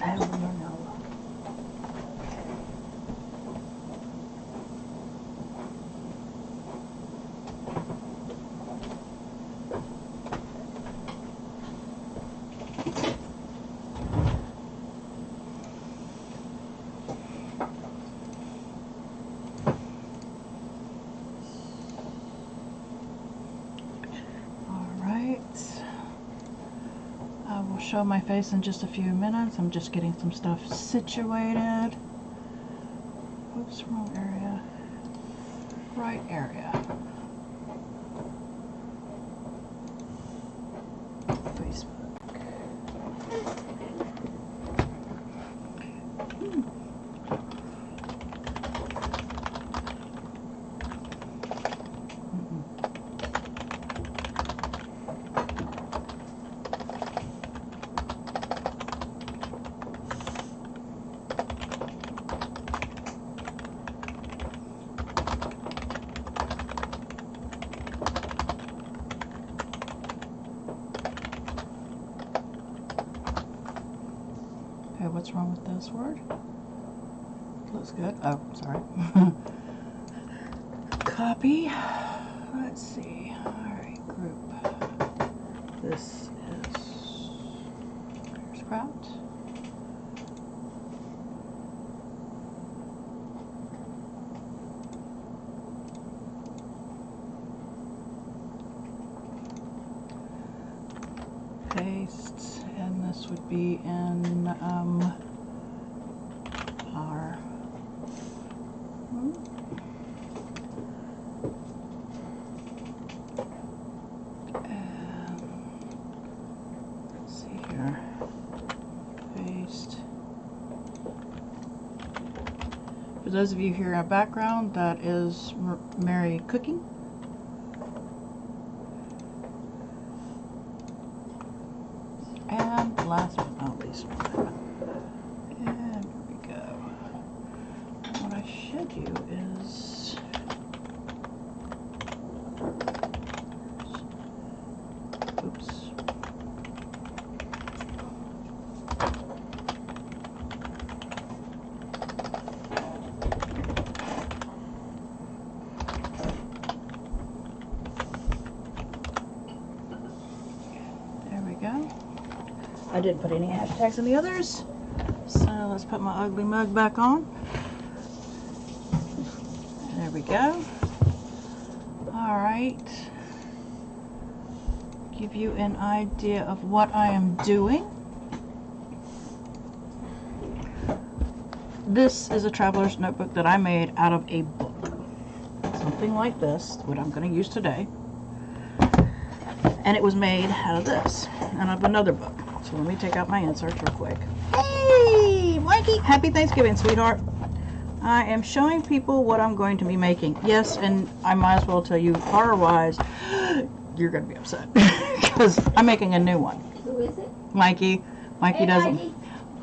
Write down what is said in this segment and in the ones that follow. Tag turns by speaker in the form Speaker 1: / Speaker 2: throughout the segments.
Speaker 1: Hell, you know. I will show my face in just a few minutes. I'm just getting some stuff situated. Oops, wrong area. Right area. Facebook. Okay, what's wrong with this word? Looks good. Oh, sorry. Copy. Let's see. Alright, group. This is Sprout. Paste, and this would be in our let's see here, paste. For those of you here in the background, that is Mary cooking. And last but not least, and here we go. What I should do is oops. There we go. I didn't put any hashtags in the others, so let's put my ugly mug back on. There we go. Alright. Give you an idea of what I am doing. This is a traveler's notebook that I made out of a book. Something like this, what I'm going to use today. And it was made out of this, and out of another book. So let me take out my inserts real quick. Hey, Mikey! Happy Thanksgiving, sweetheart. I am showing people what I'm going to be making. Yes, and I might as well tell you, horror-wise, you're going to be upset. Because I'm making a new one.
Speaker 2: Who is it?
Speaker 1: Mikey. Mikey
Speaker 2: Hey,
Speaker 1: doesn't.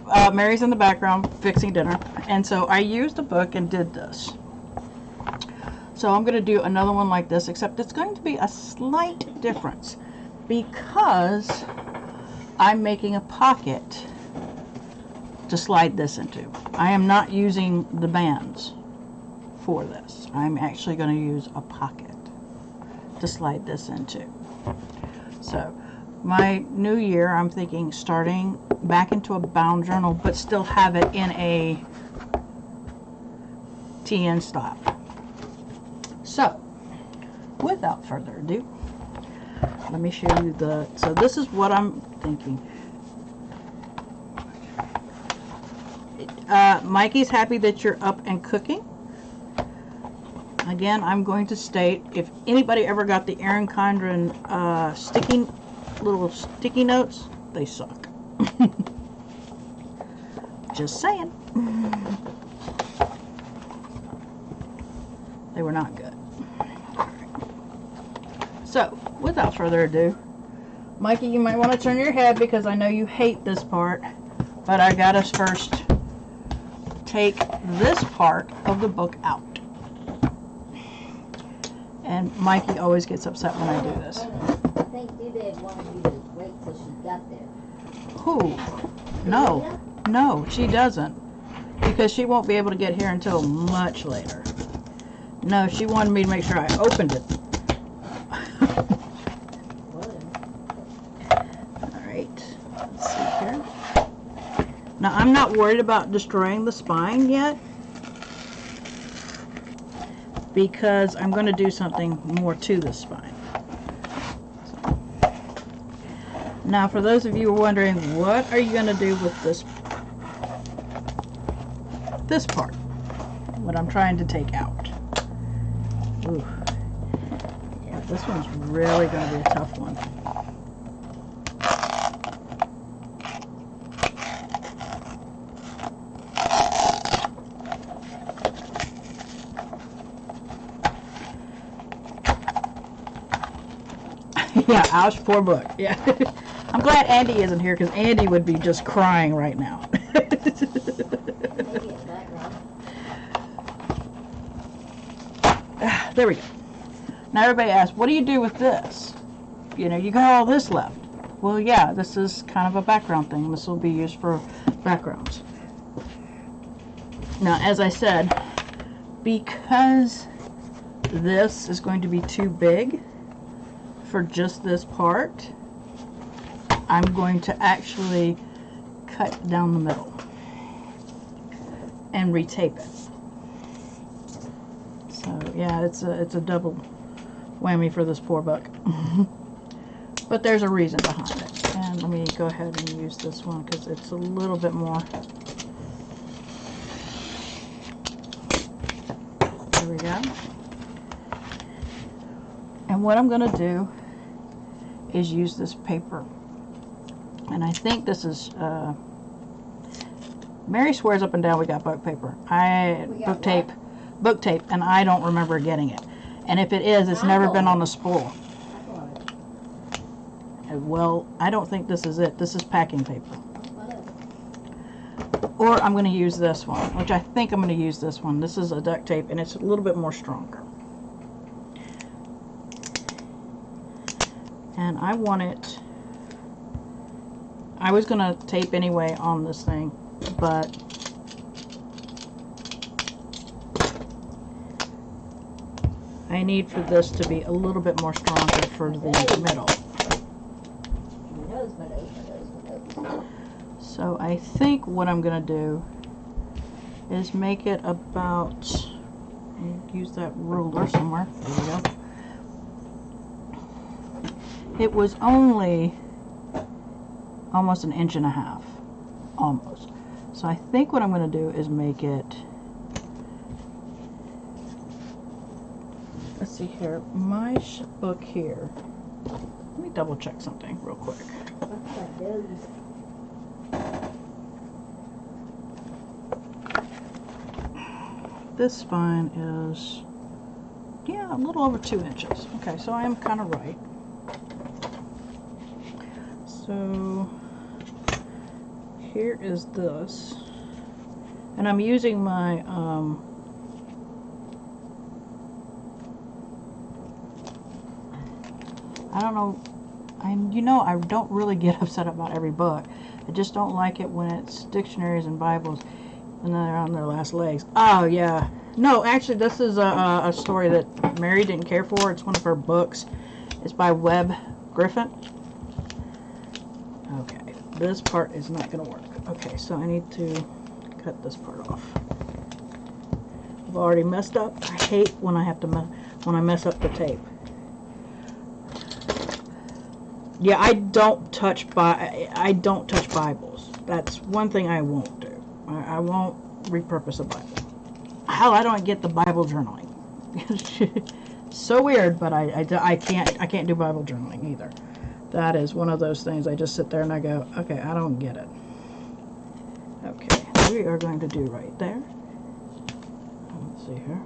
Speaker 2: Mikey.
Speaker 1: Mary's in the background fixing dinner. And so I used a book and did this. So I'm going to do another one like this, except it's going to be a slight difference. Because I'm making a pocket to slide this into. I am not using the bands for this. I'm actually going to use a pocket to slide this into. So my new year, I'm thinking starting back into a bound journal, but still have it in a TN style. So without further ado, let me show you so this is what I'm thinking. Mikey's happy that you're up and cooking. Again, I'm going to state, if anybody ever got the Erin Condren little sticky notes, they suck. Just saying. They were not good. So, without further ado, Mikey, you might want to turn your head because I know you hate this part, but I got us first take this part of the book out. And Mikey always gets upset when I do this.
Speaker 2: I think Dad wanted you to wait till she got there.
Speaker 1: Who? No. No, she doesn't. Because she won't be able to get here until much later. No, she wanted me to make sure I opened it. Alright, let's see here. Now, I'm not worried about destroying the spine yet, because I'm going to do something more to the spine. Now, for those of you who are wondering, what are you going to do with this part? What I'm trying to take out. Ooh. Yeah, this one's really going to be a tough one. Yeah, ouch, poor book. Yeah. I'm glad Andy isn't here, because Andy would be just crying right now. There we go. Now everybody asks, what do you do with this? You know, you got all this left. Well, yeah, this is kind of a background thing. This will be used for backgrounds. Now, as I said, because this is going to be too big for just this part, I'm going to actually cut down the middle and retape it. So yeah, it's a double whammy for this poor book. But there's a reason behind it. And let me go ahead and use this one because it's a little bit more. There we go. And what I'm going to do is use this paper. And I think this is, Mary swears up and down we got book paper. Book tape, and I don't remember getting it. And if it is, it's never been on the spool. Well, I don't think this is it. This is packing paper. Or I'm going to use this one, which I think I'm going to use this one. This is a duct tape, and it's a little bit more stronger. And I want it, I was going to tape anyway on this thing, but I need for this to be a little bit more stronger for the middle. So I think what I'm going to do is make it about, use that ruler somewhere, there we go. It was only almost 1.5 inches, almost. So I think what I'm going to do is make it, let's see here, my book here, let me double check something real quick. This spine is, yeah, a little over 2 inches. Okay, so I am kind of right. So here is this, and I'm using my I don't know, you know, I don't really get upset about every book. I just don't like it when it's dictionaries and Bibles and they're on their last legs. Oh yeah, no, actually this is a story that Mary didn't care for. It's one of her books. It's by Webb Griffin. Okay, this part is not going to work. Okay, so I need to cut this part off. I've already messed up. I hate when I have to when I mess up the tape. Yeah, I don't touch Bibles. That's one thing I won't do. I won't repurpose a Bible. Hell, I don't get the Bible journaling. So weird, but I can't do Bible journaling either. That is one of those things I just sit there and I go, okay, I don't get it. Okay, we are going to do right there. Let's see here.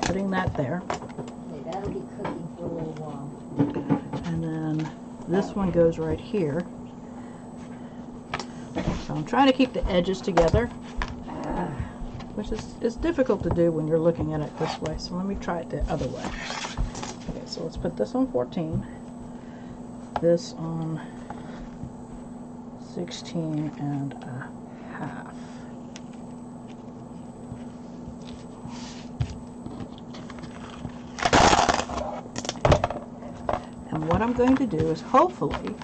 Speaker 1: Putting that there.
Speaker 2: Okay, that'll be cooking for a little while.
Speaker 1: And then this one goes right here. So I'm trying to keep the edges together, which is difficult to do when you're looking at it this way. So let me try it the other way. So let's put this on 14, this on 16 and a half. And what I'm going to do is hopefully,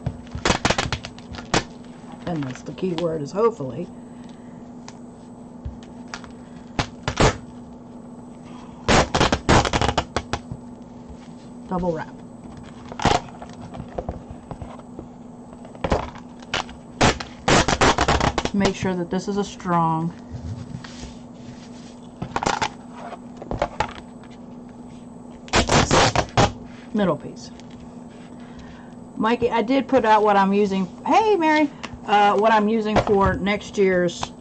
Speaker 1: and that's the key word, is hopefully, double wrap. Make sure that this is a strong middle piece. Mikey, I did put out what I'm using. Hey, Mary, what I'm using for next year's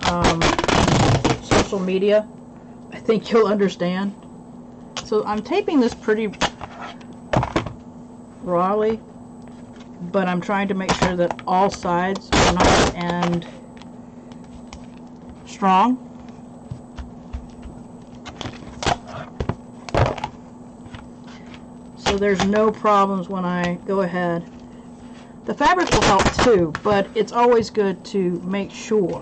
Speaker 1: social media. I think you'll understand. So I'm taping this pretty rawly, but I'm trying to make sure that all sides are nice and strong. So there's no problems when I go ahead. The fabric will help too, but it's always good to make sure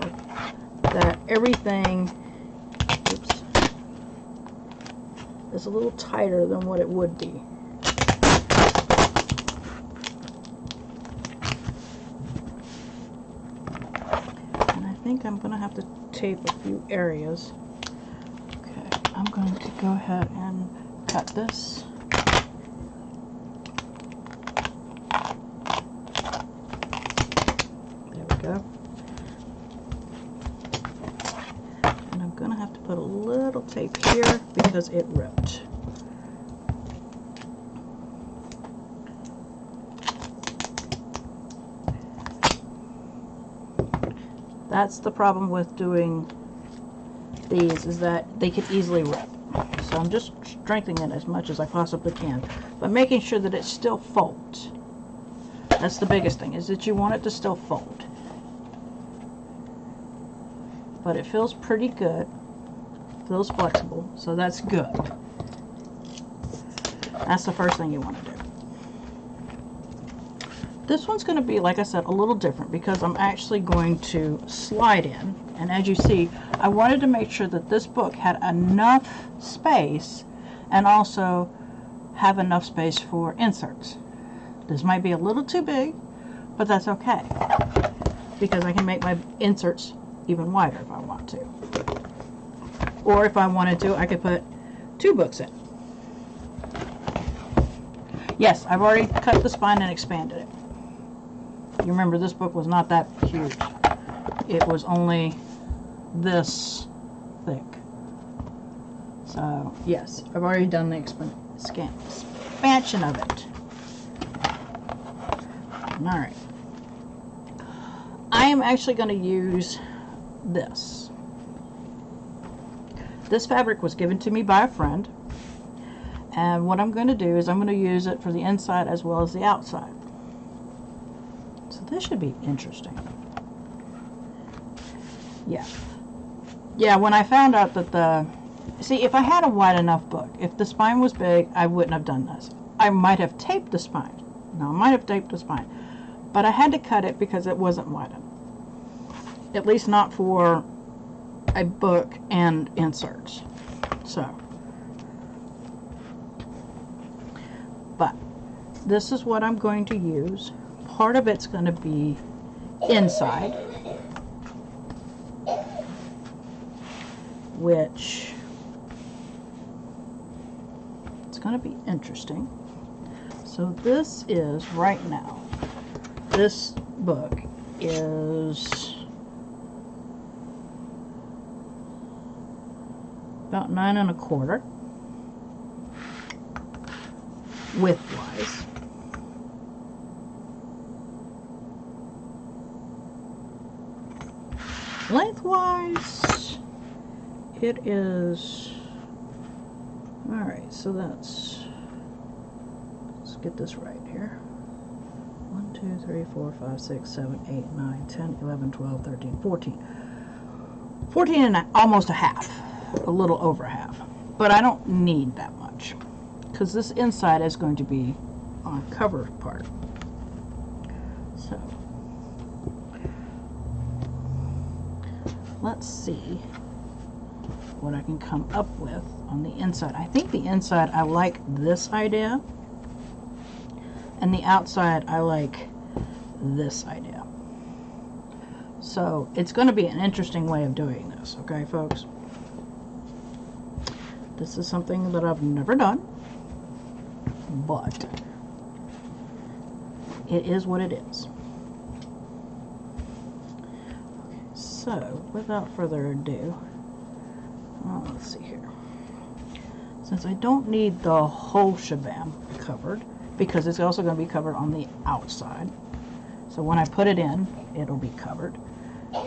Speaker 1: that everything, oops, is a little tighter than what it would be. And I think I'm going to have to tape a few areas. Okay, I'm going to go ahead and cut this. Go. And I'm going to have to put a little tape here because it ripped. That's the problem with doing these, is that they could easily rip. So I'm just strengthening it as much as I possibly can, but making sure that it still folds. That's the biggest thing, is that you want it to still fold. But it feels pretty good, feels flexible, so that's good. That's the first thing you want to do. This one's going to be, like I said, a little different because I'm actually going to slide in, and as you see, I wanted to make sure that this book had enough space and also have enough space for inserts. This might be a little too big, but that's okay because I can make my inserts even wider if I want to. Or if I wanted to, I could put 2 books in. Yes, I've already cut the spine and expanded it. You remember this book was not that huge. It was only this thick. So, yes, I've already done the expansion of it. Alright. I am actually going to use this. This fabric was given to me by a friend, and what I'm going to do is I'm going to use it for the inside as well as the outside. So this should be interesting. Yeah, when I found out that see, if I had a wide enough book, if the spine was big, I wouldn't have done this. I might have taped the spine. No, I might have taped the spine, but I had to cut it because it wasn't wide enough. At least not for a book and inserts. So, but this is what I'm going to use. Part of it's going to be inside, which it's going to be interesting. So this is, right now, this book is about 9 1/4 widthwise. Lengthwise, it is, alright, so let's get this right here. 1, 2, 3, 4, 5, 6, 7, 8, 9, 10, 11, 12, 13, 14. 14 and almost a half. A little over half. But I don't need that much. because this inside is going to be on cover part. So let's see what I can come up with on the inside. I think the inside I like this idea, and the outside I like this idea. So it's going to be an interesting way of doing this, okay folks? This is something that I've never done, but it is what it is. Okay, so without further ado, let's see here. Since I don't need the whole shebang covered, because it's also going to be covered on the outside, so when I put it in, it'll be covered. But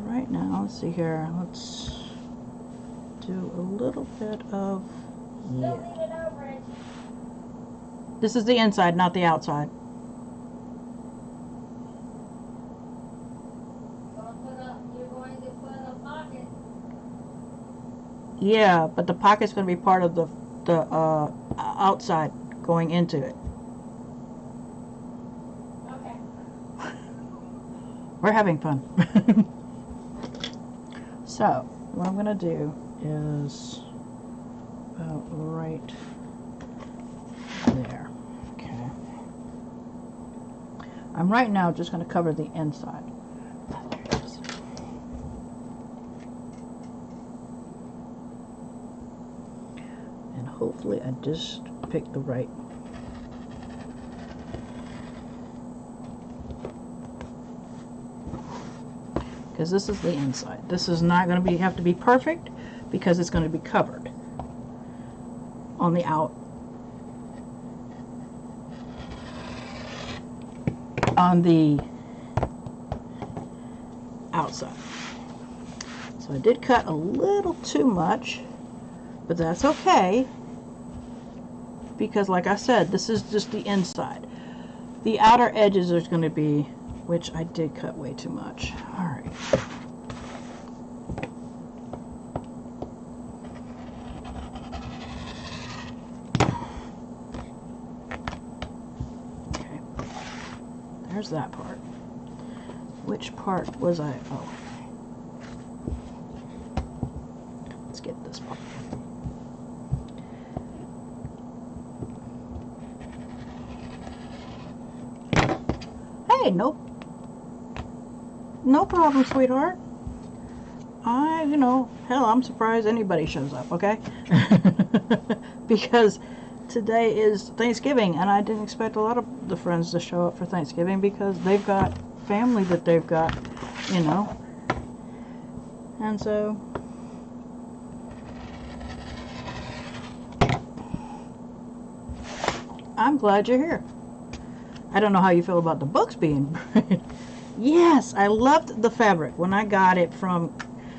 Speaker 1: right now, let's see here, let's do a little bit of, yeah. This is the inside, not the outside.
Speaker 2: You're going to put a pocket.
Speaker 1: Yeah, but the pocket's going to be part of the outside going into it.
Speaker 2: Okay.
Speaker 1: We're having fun. So, what I'm going to do is about right there. Okay. I'm right now just going to cover the inside. There it is. And hopefully I just picked the right. Because this is the inside. This is not going to have to be perfect because it's going to be covered on the outside. So I did cut a little too much, but that's okay because like I said, this is just the inside. The outer edges are going to be, which I did cut way too much. All right. Okay. There's that part. Which part was I? Oh. Let's get this part. Hey, nope. No problem, sweetheart. Hell, I'm surprised anybody shows up, okay? Because today is Thanksgiving, and I didn't expect a lot of the friends to show up for Thanksgiving because they've got family that they've got, And so, I'm glad you're here. I don't know how you feel about the books being Yes, I loved the fabric. When I got it from,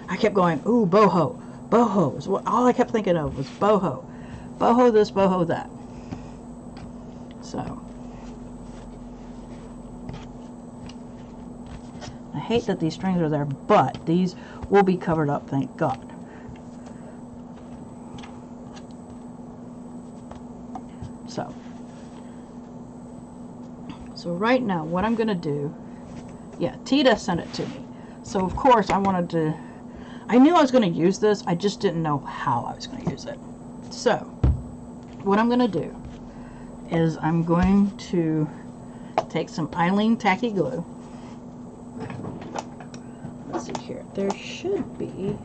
Speaker 1: I kept going, ooh, boho. Boho is what all I kept thinking of was boho. Boho this, boho that. So, I hate that these strings are there, but these will be covered up, thank God. So right now, what I'm going to do, yeah, Tita sent it to me. So, of course, I knew I was going to use this. I just didn't know how I was going to use it. So, what I'm going to do is I'm going to take some Eileen tacky glue. Let's see here. There should be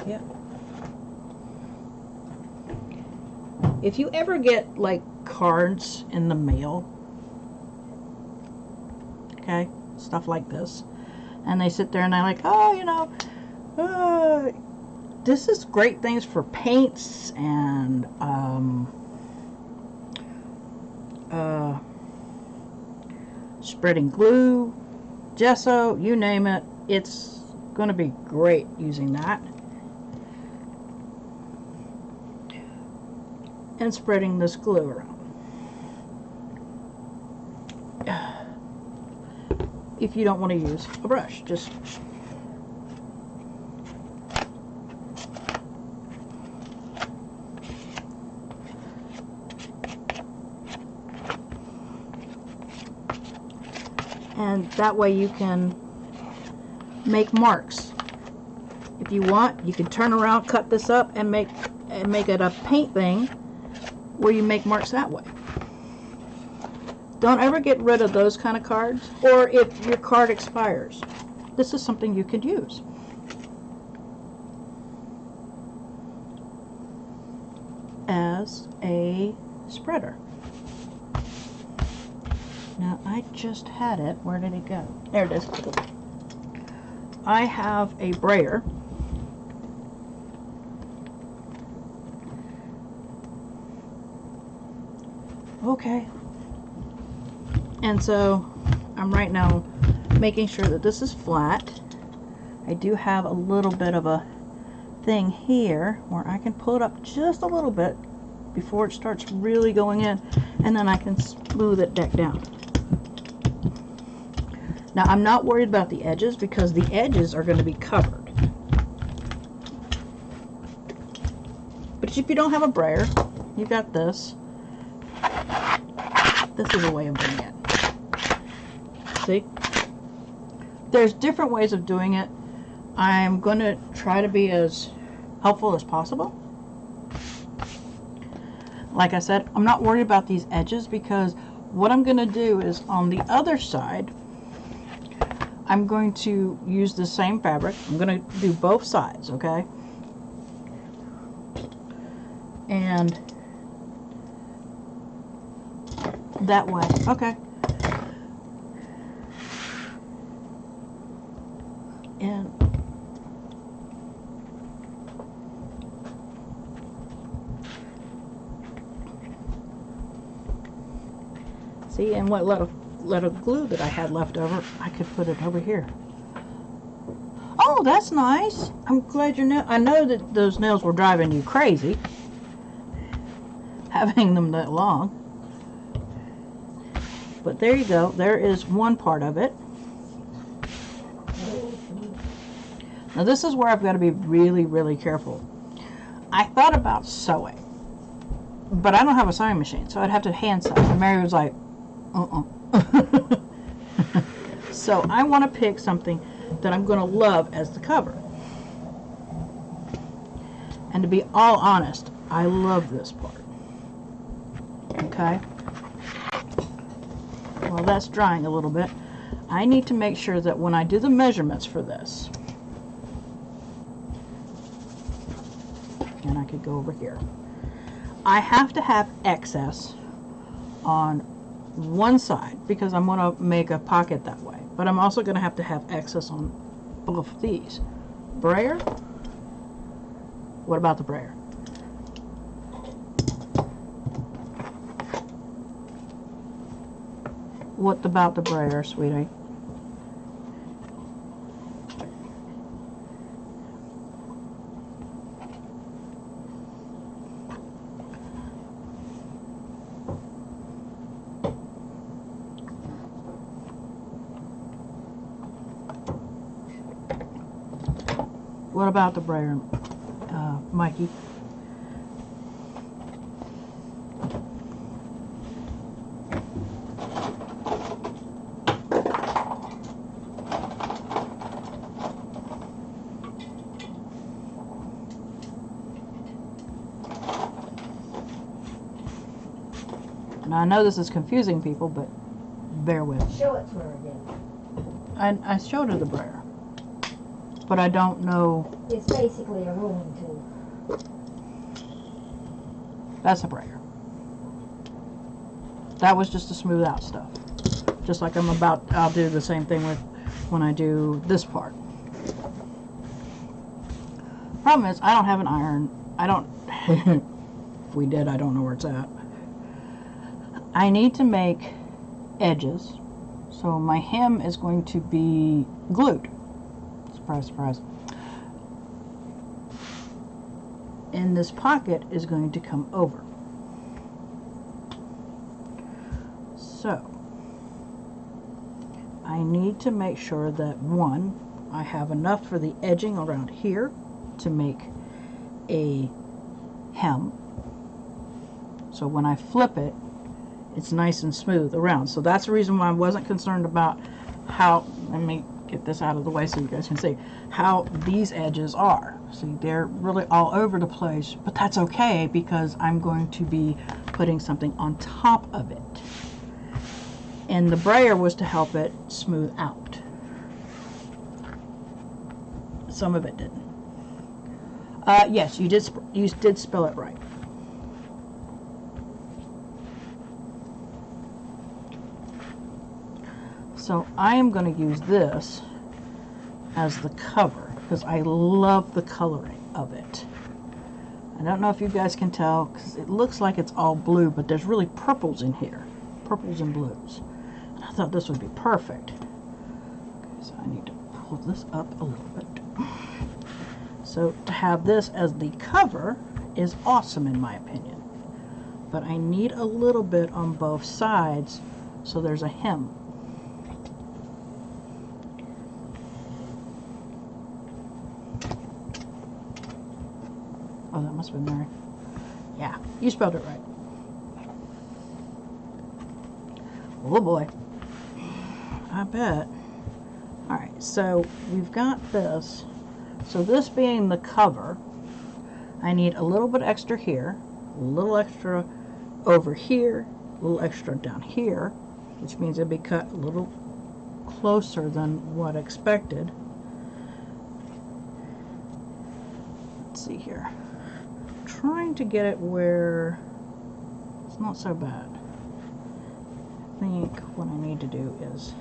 Speaker 1: yeah. If you ever get, like, cards in the mail, okay, stuff like this, and they sit there and they're like, oh, this is great things for paints and spreading glue, gesso, you name it. It's going to be great using that. And spreading this glue around. If you don't want to use a brush, just and that way you can make marks. If you want, you can turn around, cut this up, and make it a paint thing where you make marks that way. Don't ever get rid of those kind of cards, or if your card expires, this is something you could use. As a spreader. Now I just had it. Where did it go? There it is. I have a brayer. Okay. And so I'm right now making sure that this is flat. I do have a little bit of a thing here where I can pull it up just a little bit before it starts really going in, and then I can smooth it back down. Now I'm not worried about the edges because the edges are going to be covered. But if you don't have a brayer, you got this. This is a way of doing it. See? There's different ways of doing it. I'm going to try to be as helpful as possible. Like I said, I'm not worried about these edges because what I'm going to do is on the other side, I'm going to use the same fabric. I'm going to do both sides, okay? And that way, okay. And see, and what little glue that I had left over, I could put it over here. Oh, that's nice. I'm glad I know that those nails were driving you crazy, having them that long. But there you go. There is one part of it. Now this is where I've got to be really, really careful. I thought about sewing, but I don't have a sewing machine, so I'd have to hand sew. And Mary was like, So I want to pick something that I'm going to love as the cover. And to be all honest, I love this part. Okay? Well, that's drying a little bit. I need to make sure that when I do the measurements for this, and I could go over here, I have to have excess on one side because I'm going to make a pocket that way. But I'm also going to have excess on both of these. Brayer? What about the brayer? What about the brayer, sweetie? What about the brayer, Mikey? Now I know this is confusing people, but bear with me.
Speaker 2: Show it to her again.
Speaker 1: I showed her the brayer, but I don't know.
Speaker 2: It's basically a rolling tool.
Speaker 1: That's a brayer. That was just to smooth out stuff. Just like I'll do the same thing with when I do this part. Problem is, I don't have an iron. I don't, if we did, I don't know where it's at. I need to make edges. So my hem is going to be glued. Surprise, surprise. And this pocket is going to come over. So I need to make sure that one, I have enough for the edging around here to make a hem. So when I flip it, it's nice and smooth around. So that's the reason why I wasn't concerned about how, let me get this out of the way so you guys can see how these edges are. See, they're really all over the place, but that's okay because I'm going to be putting something on top of it. And the brayer was to help it smooth out. Some of it didn't. Yes, you did spell it right. So I am going to use this as the cover because I love the coloring of it. I don't know if you guys can tell because it looks like it's all blue, but there's really purples in here, purples and blues. And I thought this would be perfect. Okay, so I need to pull this up a little bit. So to have this as the cover is awesome in my opinion. But I need a little bit on both sides so there's a hem. Oh, that must have been Mary. Yeah, you spelled it right. Oh boy. I bet. Alright, so we've got this. So this being the cover, I need a little bit extra here, a little extra over here, a little extra down here, which means it'll be cut a little closer than what expected. Let's see here. Trying to get it where it's not so bad. I think what I need to do is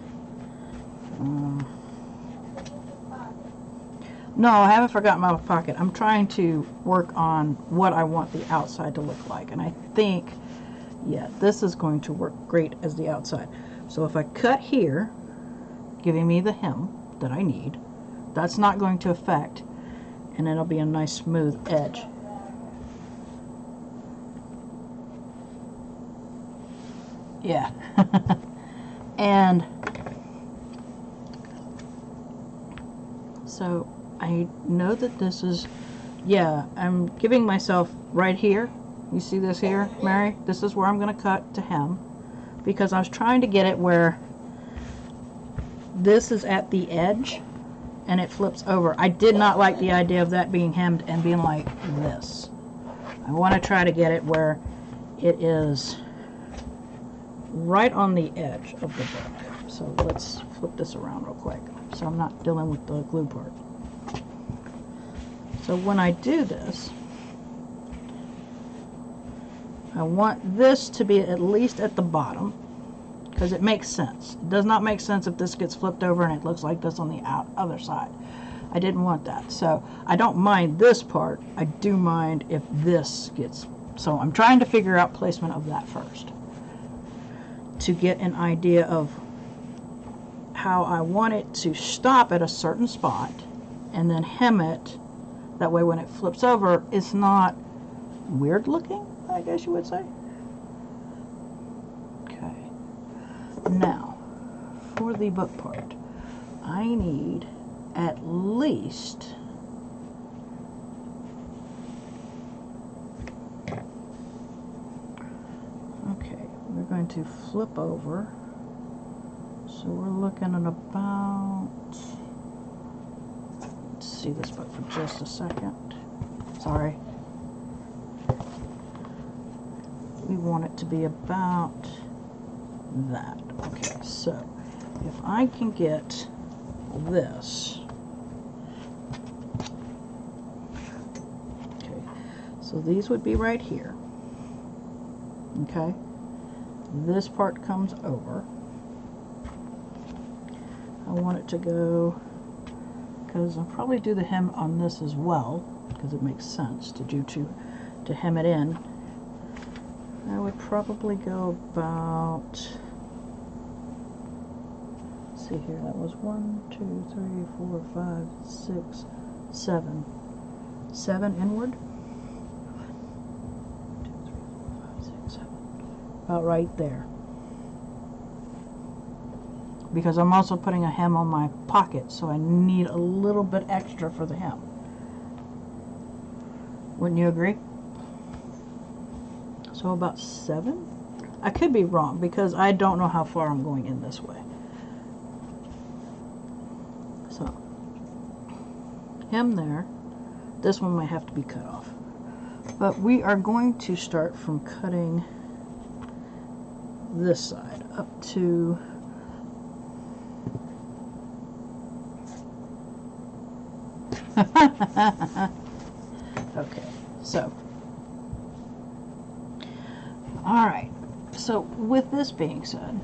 Speaker 1: no, I haven't forgotten my pocket. I'm trying to work on what I want the outside to look like, and I think, yeah, this is going to work great as the outside. So if I cut here, giving me the hem that I need, that's not going to affect, and it'll be a nice smooth edge. Yeah. And so I know that this is, yeah, I'm giving myself right here. You see this here, Mary? This is where I'm going to cut to hem because I was trying to get it where this is at the edge and it flips over. I did not like the idea of that being hemmed and being like this. I want to try to get it where it is right on the edge of the book. So let's flip this around real quick so I'm not dealing with the glue part. So when I do this, I want this to be at least at the bottom because it makes sense. It does not make sense if this gets flipped over and it looks like this on the other side. I didn't want that. So I don't mind this part. I do mind if this gets... So I'm trying to figure out placement of that first to get an idea of how I want it to stop at a certain spot and then hem it. That way when it flips over, it's not weird looking, I guess you would say. Okay. Now, for the book part, I need at least we're going to flip over. So we're looking at about, let's see this book for just a second. Sorry. We want it to be about that. Okay, so if I can get this. Okay, so these would be right here. Okay. This part comes over. I want it to go, because I'll probably do the hem on this as well, because it makes sense to do to hem it in. I would probably go about, let's see here, that was 1, 2, 3, 4, 5, 6, 7. 7 inward. 1, 2, 3, 4, 5, 6, 7. About right there. Because I'm also putting a hem on my pocket, so I need a little bit extra for the hem. Wouldn't you agree? So about 7? I could be wrong because I don't know how far I'm going in this way. hem there. This one might have to be cut off. But we are going to start from cutting this side up to okay, so all right, so with this being said,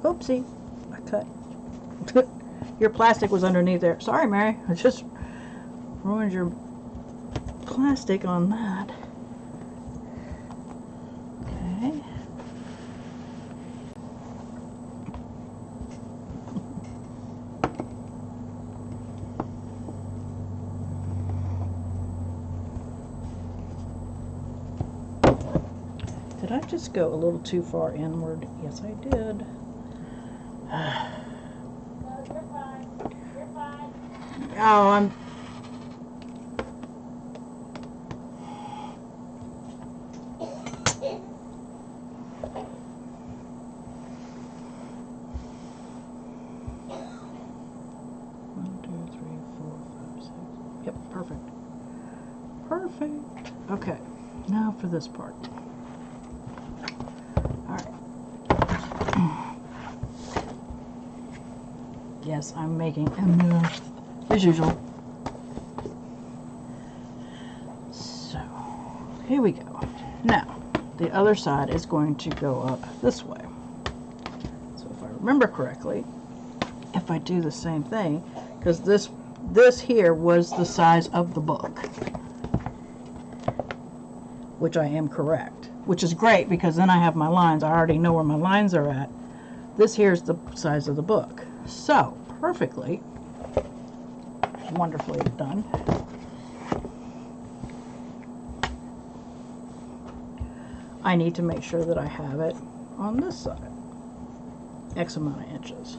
Speaker 1: oopsie, I cut. Your plastic was underneath there. Sorry, Mary. I just ruined your plastic on that. Okay. Did I just go a little too far inward? Yes, I did.
Speaker 2: No, you're fine. You're fine.
Speaker 1: Oh, I'm... One, two, three, four, five, six. Yep, perfect. Perfect. Okay, now for this part. Yes, I'm making a mess, as usual. So, here we go. Now, the other side is going to go up this way. So if I remember correctly, if I do the same thing, because this here was the size of the book, which I am correct, which is great because then I have my lines. I already know where my lines are at. This here is the size of the book. So, perfectly, wonderfully done. I need to make sure that I have it on this side, X amount of inches.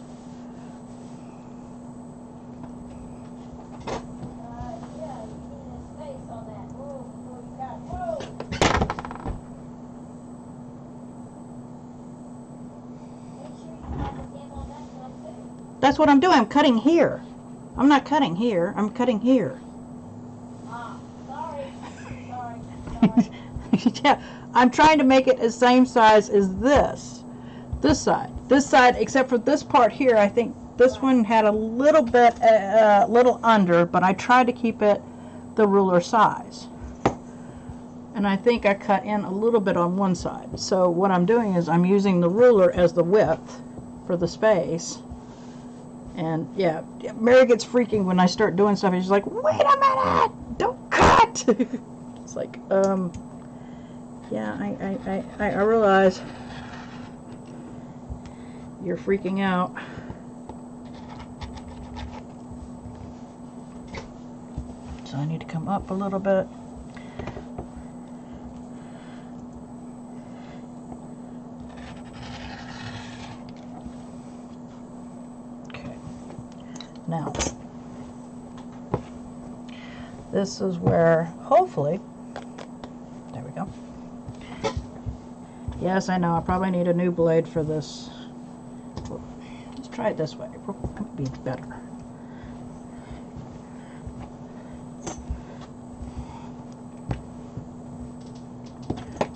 Speaker 2: Yeah, you need a space on that. Whoa, you got, whoa. Make sure you have the hem on that side too.
Speaker 1: That's what I'm doing. I'm cutting here. I'm not cutting here. I'm cutting here.
Speaker 2: Ah, sorry. Sorry.
Speaker 1: Yeah, I'm trying to make it the same size as this. This side. This side, except for this part here, I think this one had a little bit, little under, but I tried to keep it the ruler size. And I think I cut in a little bit on one side. So what I'm doing is I'm using the ruler as the width for the space. And yeah, Mary gets freaking when I start doing stuff. She's like, wait a minute, don't cut. It's like, yeah, I realize you're freaking out. So I need to come up a little bit. Now, this is where, hopefully, there we go. Yes, I know, I probably need a new blade for this. Let's try it this way. It might be better.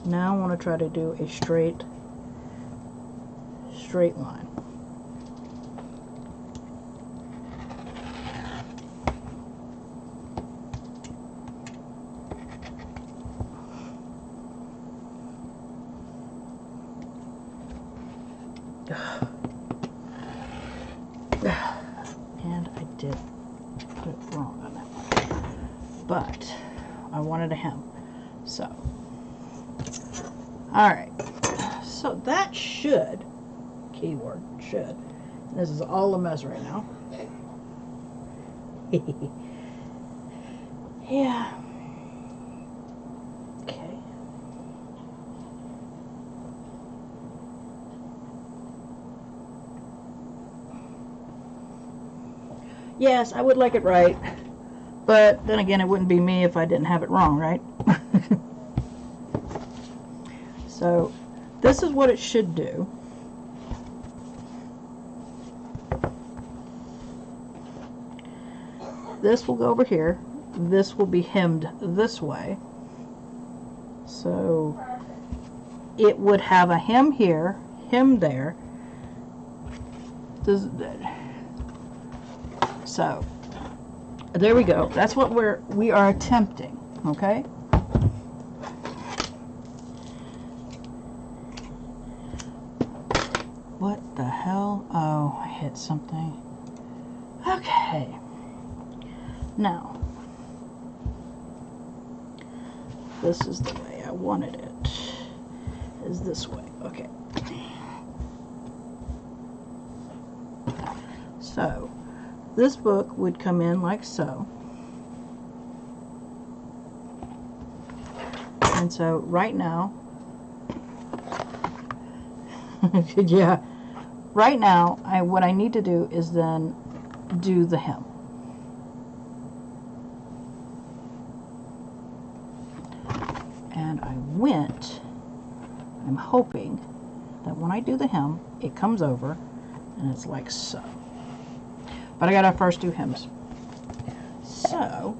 Speaker 1: Now I want to try to do a straight line. And I did put it wrong on that one. But I wanted a hem. So, alright. So that should, keyword, should. This is all a mess right now. Yeah. Okay. Yes, I would like it right. But then again, it wouldn't be me if I didn't have it wrong, right? So this is what it should do. This will go over here. This will be hemmed this way. So it would have a hem here, hem there. So there we go. That's what we are attempting, okay? What the hell? Oh, I hit something. Okay. Now, this is the way I wanted it. Is this way. Okay. So, this book would come in like so. And so, right now, yeah, right now, what I need to do is then do the hem. And I'm hoping that when I do the hem, it comes over and it's like so. But I gotta first do hems. So,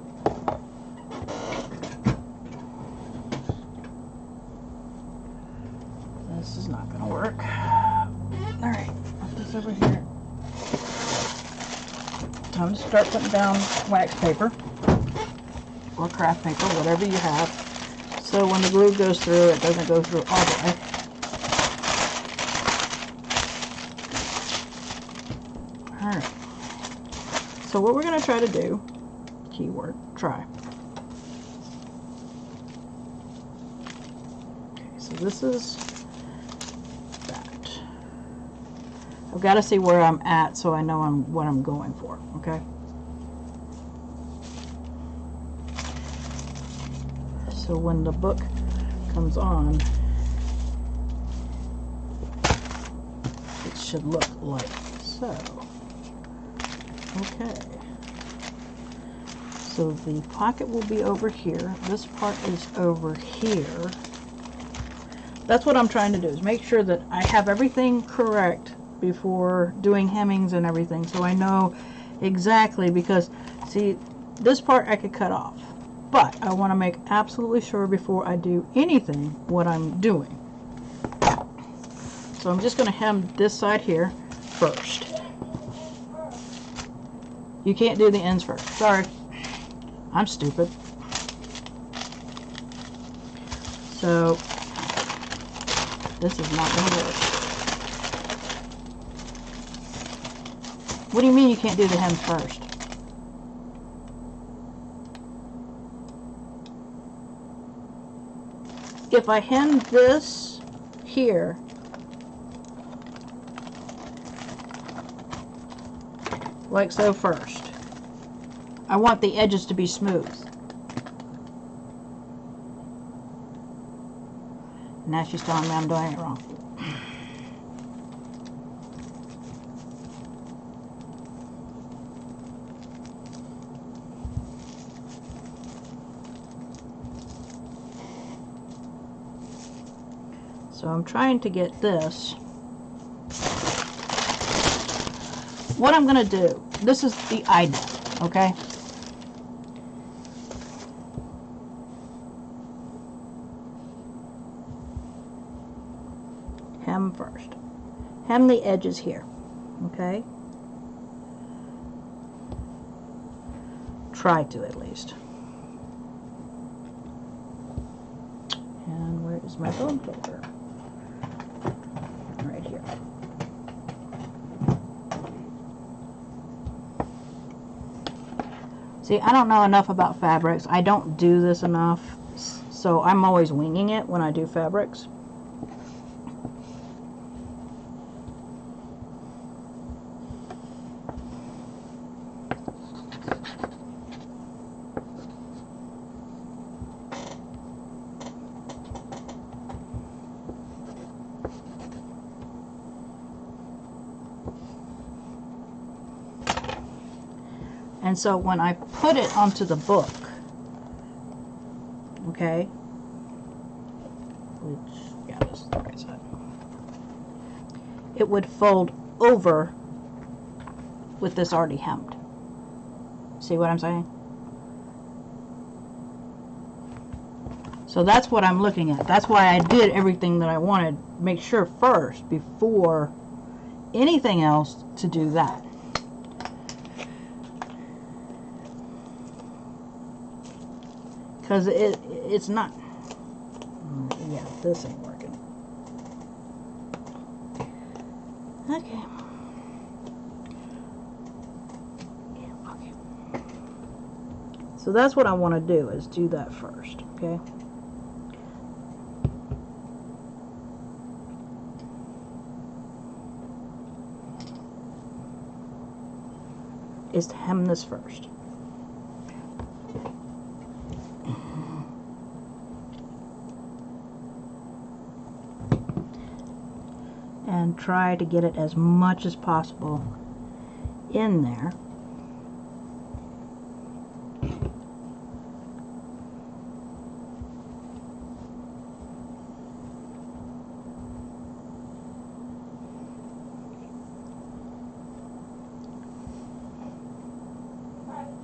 Speaker 1: this is not gonna work. Alright, put this over here. Time to start putting down wax paper or craft paper, whatever you have. So when the glue goes through, it doesn't go through all the way. Alright. So what we're going to try to do, keyword, try. Okay, so this is that. I've got to see where I'm at so I know what I'm going for, okay? So when the book comes on, it should look like so. Okay. So the pocket will be over here. This part is over here. That's what I'm trying to do, is make sure that I have everything correct before doing hemmings and everything, so I know exactly, because see, this part I could cut off. But I want to make absolutely sure before I do anything what I'm doing. So I'm just going to hem this side here first. You can't do the ends first. Sorry. I'm stupid. So this is not going to work. What do you mean you can't do the hems first? If I hem this here, like so first, I want the edges to be smooth. Now she's telling me I'm doing it wrong. So I'm trying to get this. What I'm going to do, this is the idea, okay? Hem first. Hem the edges here, okay? Try to, at least. And where is my bone folder? Right here. See, I don't know enough about fabrics. I don't do this enough, so I'm always winging it when I do fabrics. And so when I put it onto the book, okay, which, yeah, this is the right side, it would fold over with this already hemmed. See what I'm saying? So that's what I'm looking at. That's why I did everything that I wanted. Make sure first, before anything else, to do that. Because it's not, yeah, this ain't working. Okay. Yeah, okay. So that's what I want to do, is do that first, okay? Is to hem this first. And try to get it as much as possible in there.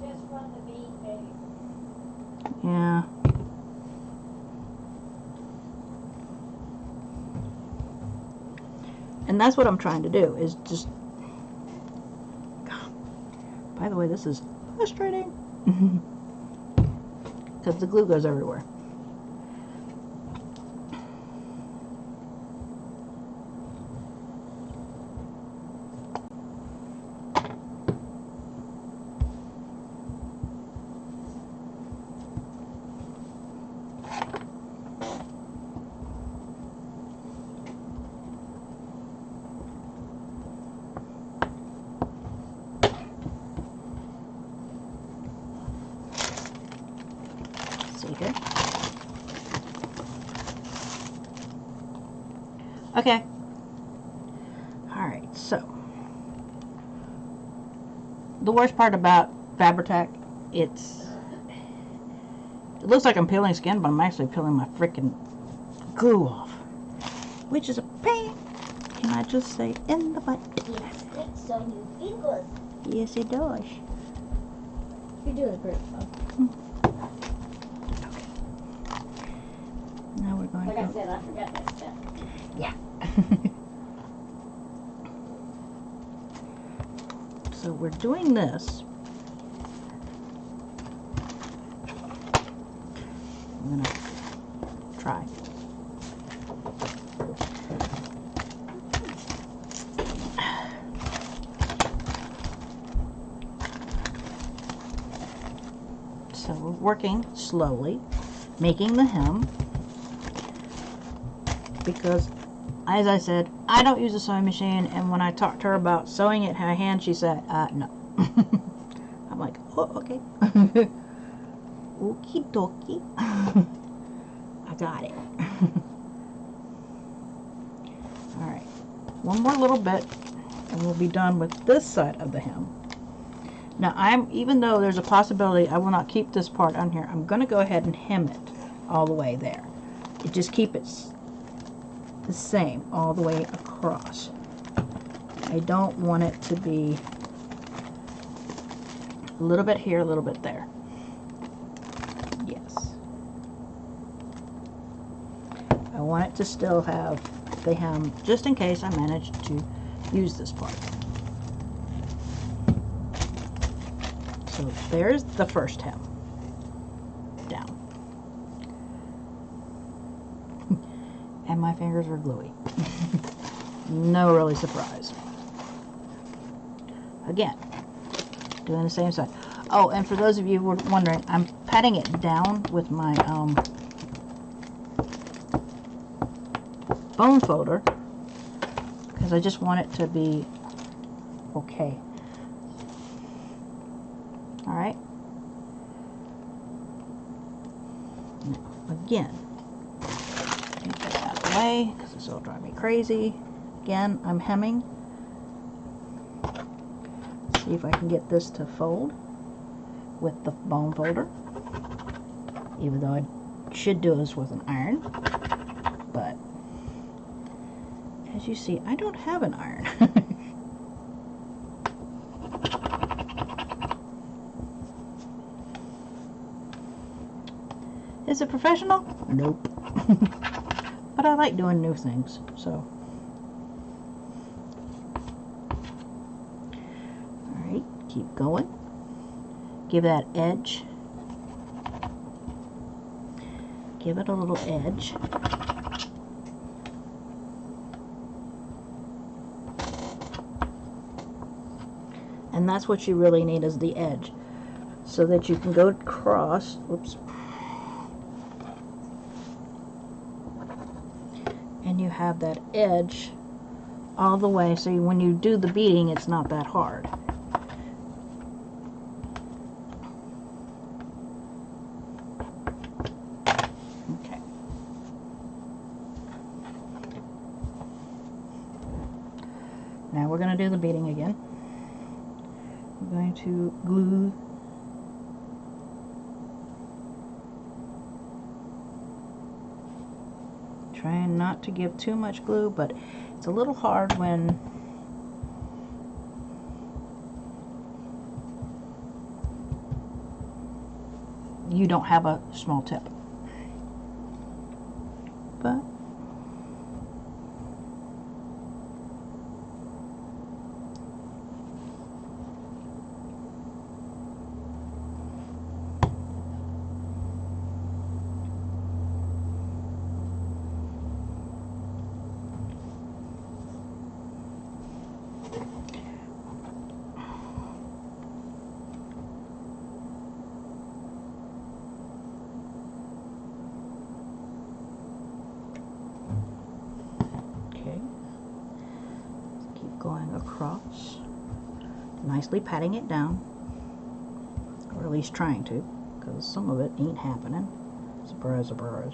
Speaker 2: Just from the bead, baby.
Speaker 1: Yeah. And that's what I'm trying to do, is just, by the way, this is frustrating because the glue goes everywhere. See here? Okay. Alright, so the worst part about Fabri-Tac, it looks like I'm peeling skin, but I'm actually peeling my freaking glue off, which is a pain. Can I just say in the butt?
Speaker 2: Yes, it's on your fingers.
Speaker 1: Yes, it does.
Speaker 2: You're doing great, though.
Speaker 1: Now we're going
Speaker 2: Like
Speaker 1: to...
Speaker 2: I said, I forgot that step.
Speaker 1: Yeah. So we're doing this. I'm going to try. So we're working slowly, making the hem, because, as I said, I don't use a sewing machine, and when I talked to her about sewing it by hand, she said, no. I'm like, oh, okay. Okie dokie. I got it. Alright, one more little bit, and we'll be done with this side of the hem. Now, even though there's a possibility I will not keep this part on here, I'm going to go ahead and hem it all the way there. Just keep it the same all the way across. I don't want it to be a little bit here, a little bit there. Yes. I want it to still have the hem, just in case I manage to use this part. So there's the first hem. Down. And my fingers are gluey. No really surprise. Again, doing the same side. Oh, and for those of you who were wondering, I'm patting it down with my bone folder because I just want it to be okay. Alright. Again, get that out of the way because this will drive me crazy. Again, I'm hemming. See if I can get this to fold. with the bone folder, even though I should do this with an iron. But as you see, I don't have an iron. Is it professional? Nope. But I like doing new things, so. Alright, keep going. Give that edge. Give it a little edge. And that's what you really need, is the edge, so that you can go across. Oops. And you have that edge all the way, so when you do the beading, it's not that hard. Okay. Now we're going to do the beading again. We're going to glue trying not to give too much glue, but it's a little hard when you don't have a small tip. But going across, nicely patting it down, or at least trying to, because some of it ain't happening. Surprise, surprise.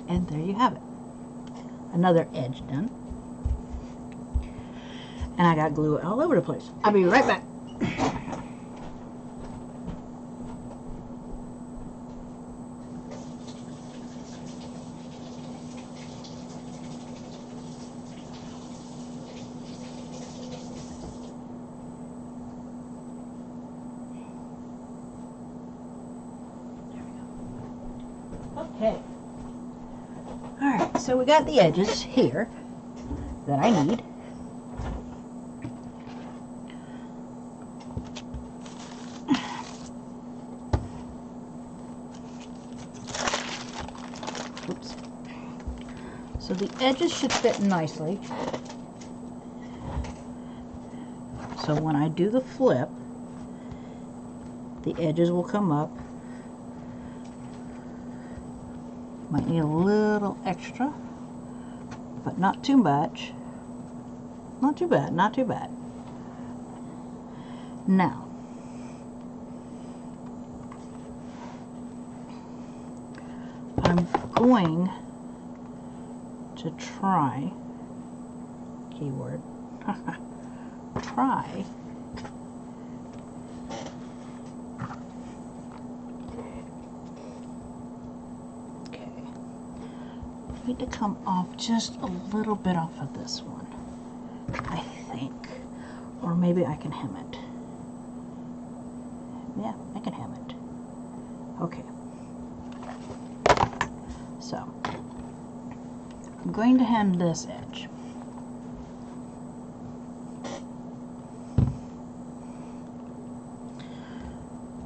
Speaker 1: And there you have it. Another edge done. And I got glue all over the place. I'll be right back. Okay. Alright, so we got the edges here that I need. Oops. So the edges should fit nicely. So when I do the flip, the edges will come up. Might need a little extra, but not too much. Not too bad, not too bad. Now, I'm going to try, keyword, try need to come off just a little bit off of this one, I think, or maybe I can hem it. Yeah, I can hem it. Okay, so I'm going to hem this edge.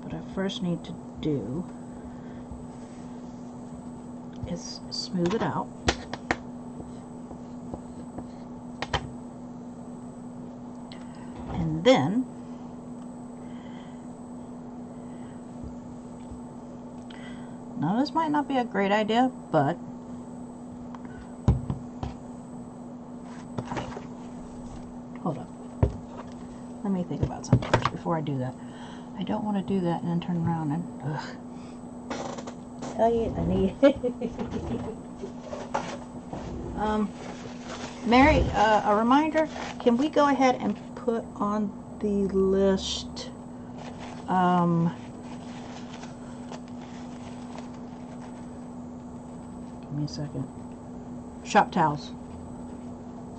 Speaker 1: What I first need to do is smooth it out. And then now this might not be a great idea, but hold up. Let me think about something first before I do that. I don't want to do that and then turn around and ugh. Tell you, I need Mary, a reminder, can we go ahead and put on the list, give me a second, shop towels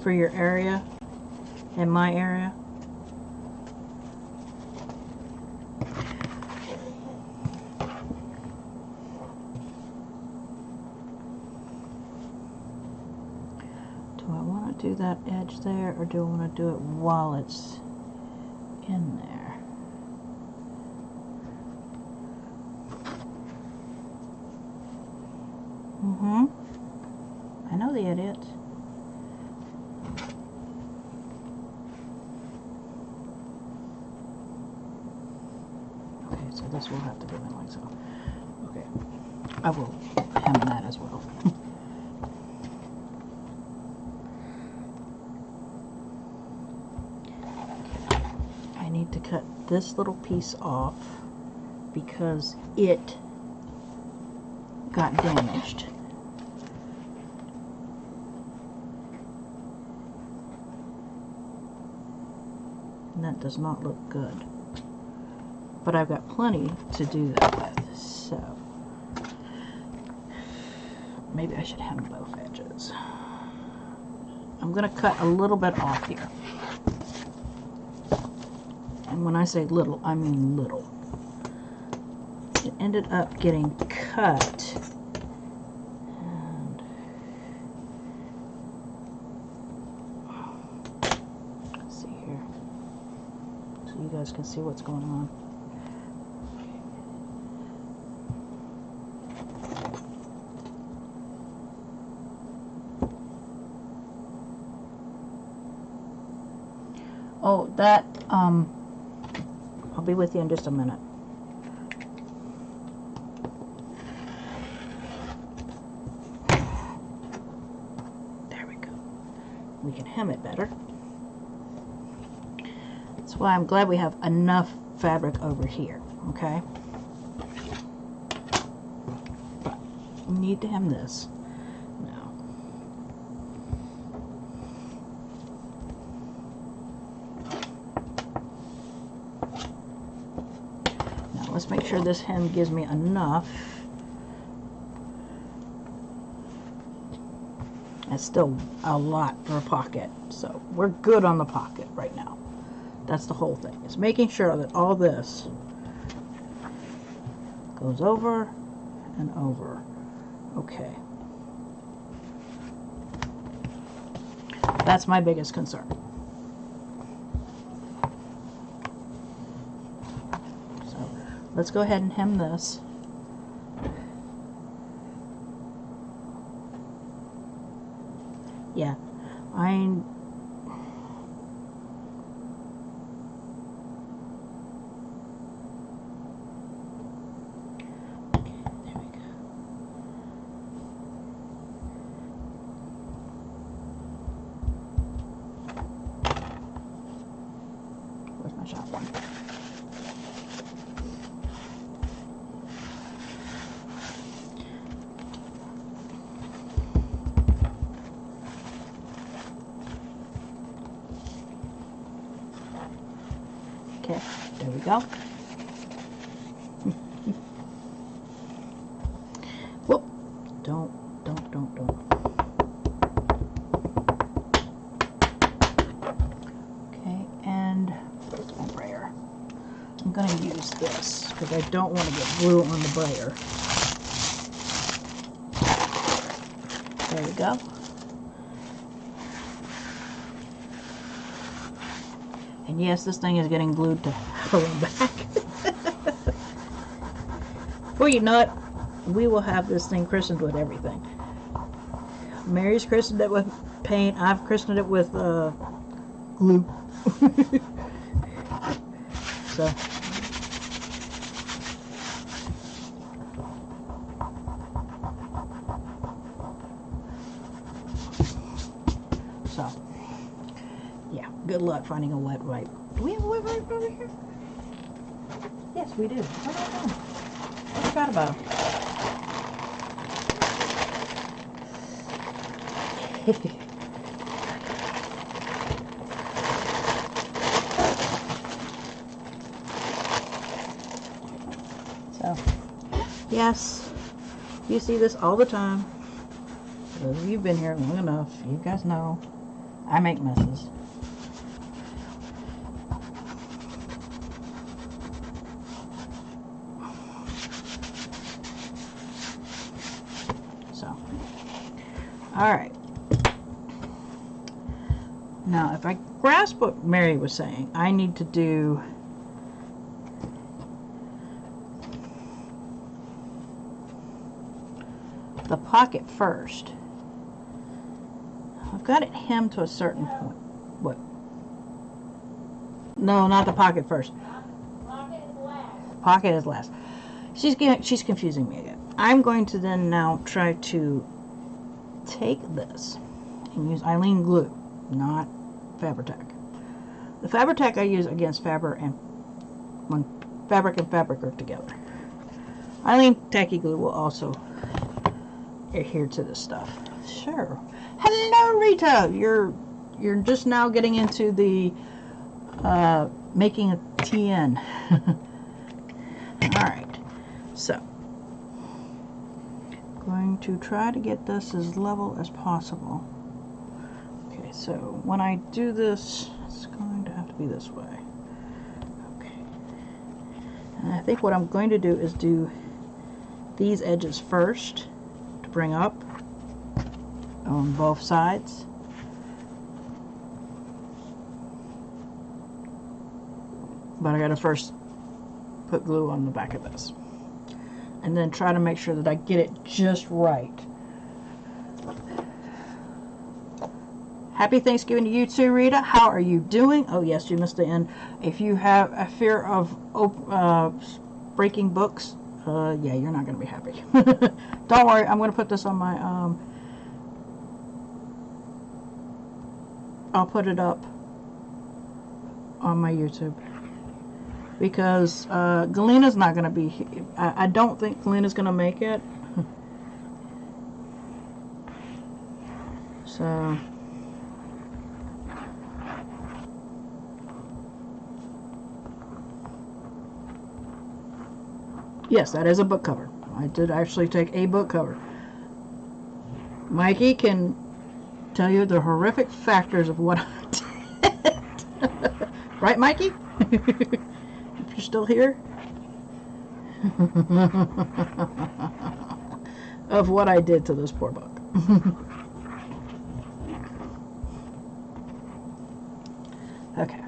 Speaker 1: for your area and my area? Do I want to do that edge there, or do I want to do it while it's in there? I know the idiot. Okay, so this will have to go in like so. Okay, I will hem that as well. I need to cut this little piece off because it got damaged. And that does not look good. But I've got plenty to do that with, so maybe I should hem both edges. I'm going to cut a little bit off here. And when I say little, I mean little. It ended up getting cut. And let's see here. So you guys can see what's going on. Oh, that, I'll be with you in just a minute. There we go. We can hem it better. That's why I'm glad we have enough fabric over here, okay? But we need to hem this now. Let's make sure this hem gives me enough. That's still a lot for a pocket, so we're good on the pocket right now. That's the whole thing, is making sure that all this goes over and over. Okay. That's my biggest concern. Let's go ahead and hem this. Yeah, there we go. Where's my shop one? Okay, there we go. Whoop! Don't. Okay, and where's my brayer? I'm gonna use this because I don't want to get glue on the brayer. There we go. And yes, this thing is getting glued to her back. Before you know it, we will have this thing christened with everything. Mary's christened it with paint. I've christened it with glue. So, yeah, good luck finding a wet wipe. Do we have a wet wipe over here? Yes, we do. I forgot about them. So, yes, you see this all the time. Because you've been here long enough, you guys know I make messes. So, alright. Now, if I grasp what Mary was saying, I need to do the pocket first. I've got it hemmed to a certain point. What? No, not the pocket first.
Speaker 2: Pocket is last.
Speaker 1: Pocket is last. She's confusing me again. I'm going to then now try to take this and use Eileen glue, not Fabri-Tac. The Fabri-Tac I use against fabric and when fabric and fabric are together. Eileen tacky glue will also adhere to this stuff. Sure. Hello, Rita. You're just now getting into the making a TN. All right. So, going to try to get this as level as possible. Okay. So when I do this, it's going to have to be this way. Okay. And I think what I'm going to do is do these edges first to bring up on both sides. But I gotta first put glue on the back of this. And then try to make sure that I get it just right. Happy Thanksgiving to you too, Rita. How are you doing? Oh yes, you missed the end. If you have a fear of breaking books, yeah, you're not gonna be happy. Don't worry, I'm gonna put this on my I'll put it up on my YouTube because Galena's not going to be I don't think Galena's going to make it. So yes, that is a book cover. I did actually take a book cover. Mikey can tell you the horrific factors of what I did. Right, Mikey? If you're still here. Of what I did to this poor book. Okay.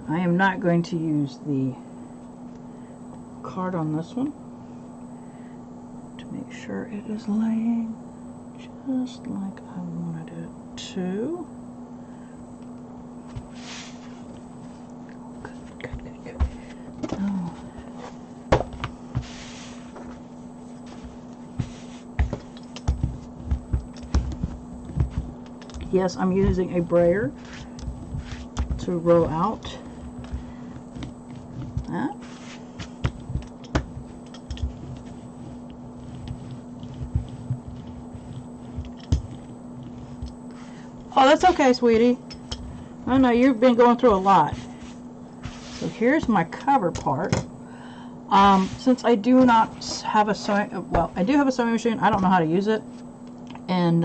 Speaker 1: I am not going to use the card on this one to make sure it is laying just like I wanted it to. Good. Oh. Yes, I'm using a brayer to roll out. That. Oh, that's okay, sweetie. I know you've been going through a lot. So here's my cover part. Since I do not have a sewing, well, I do have a sewing machine. I don't know how to use it, and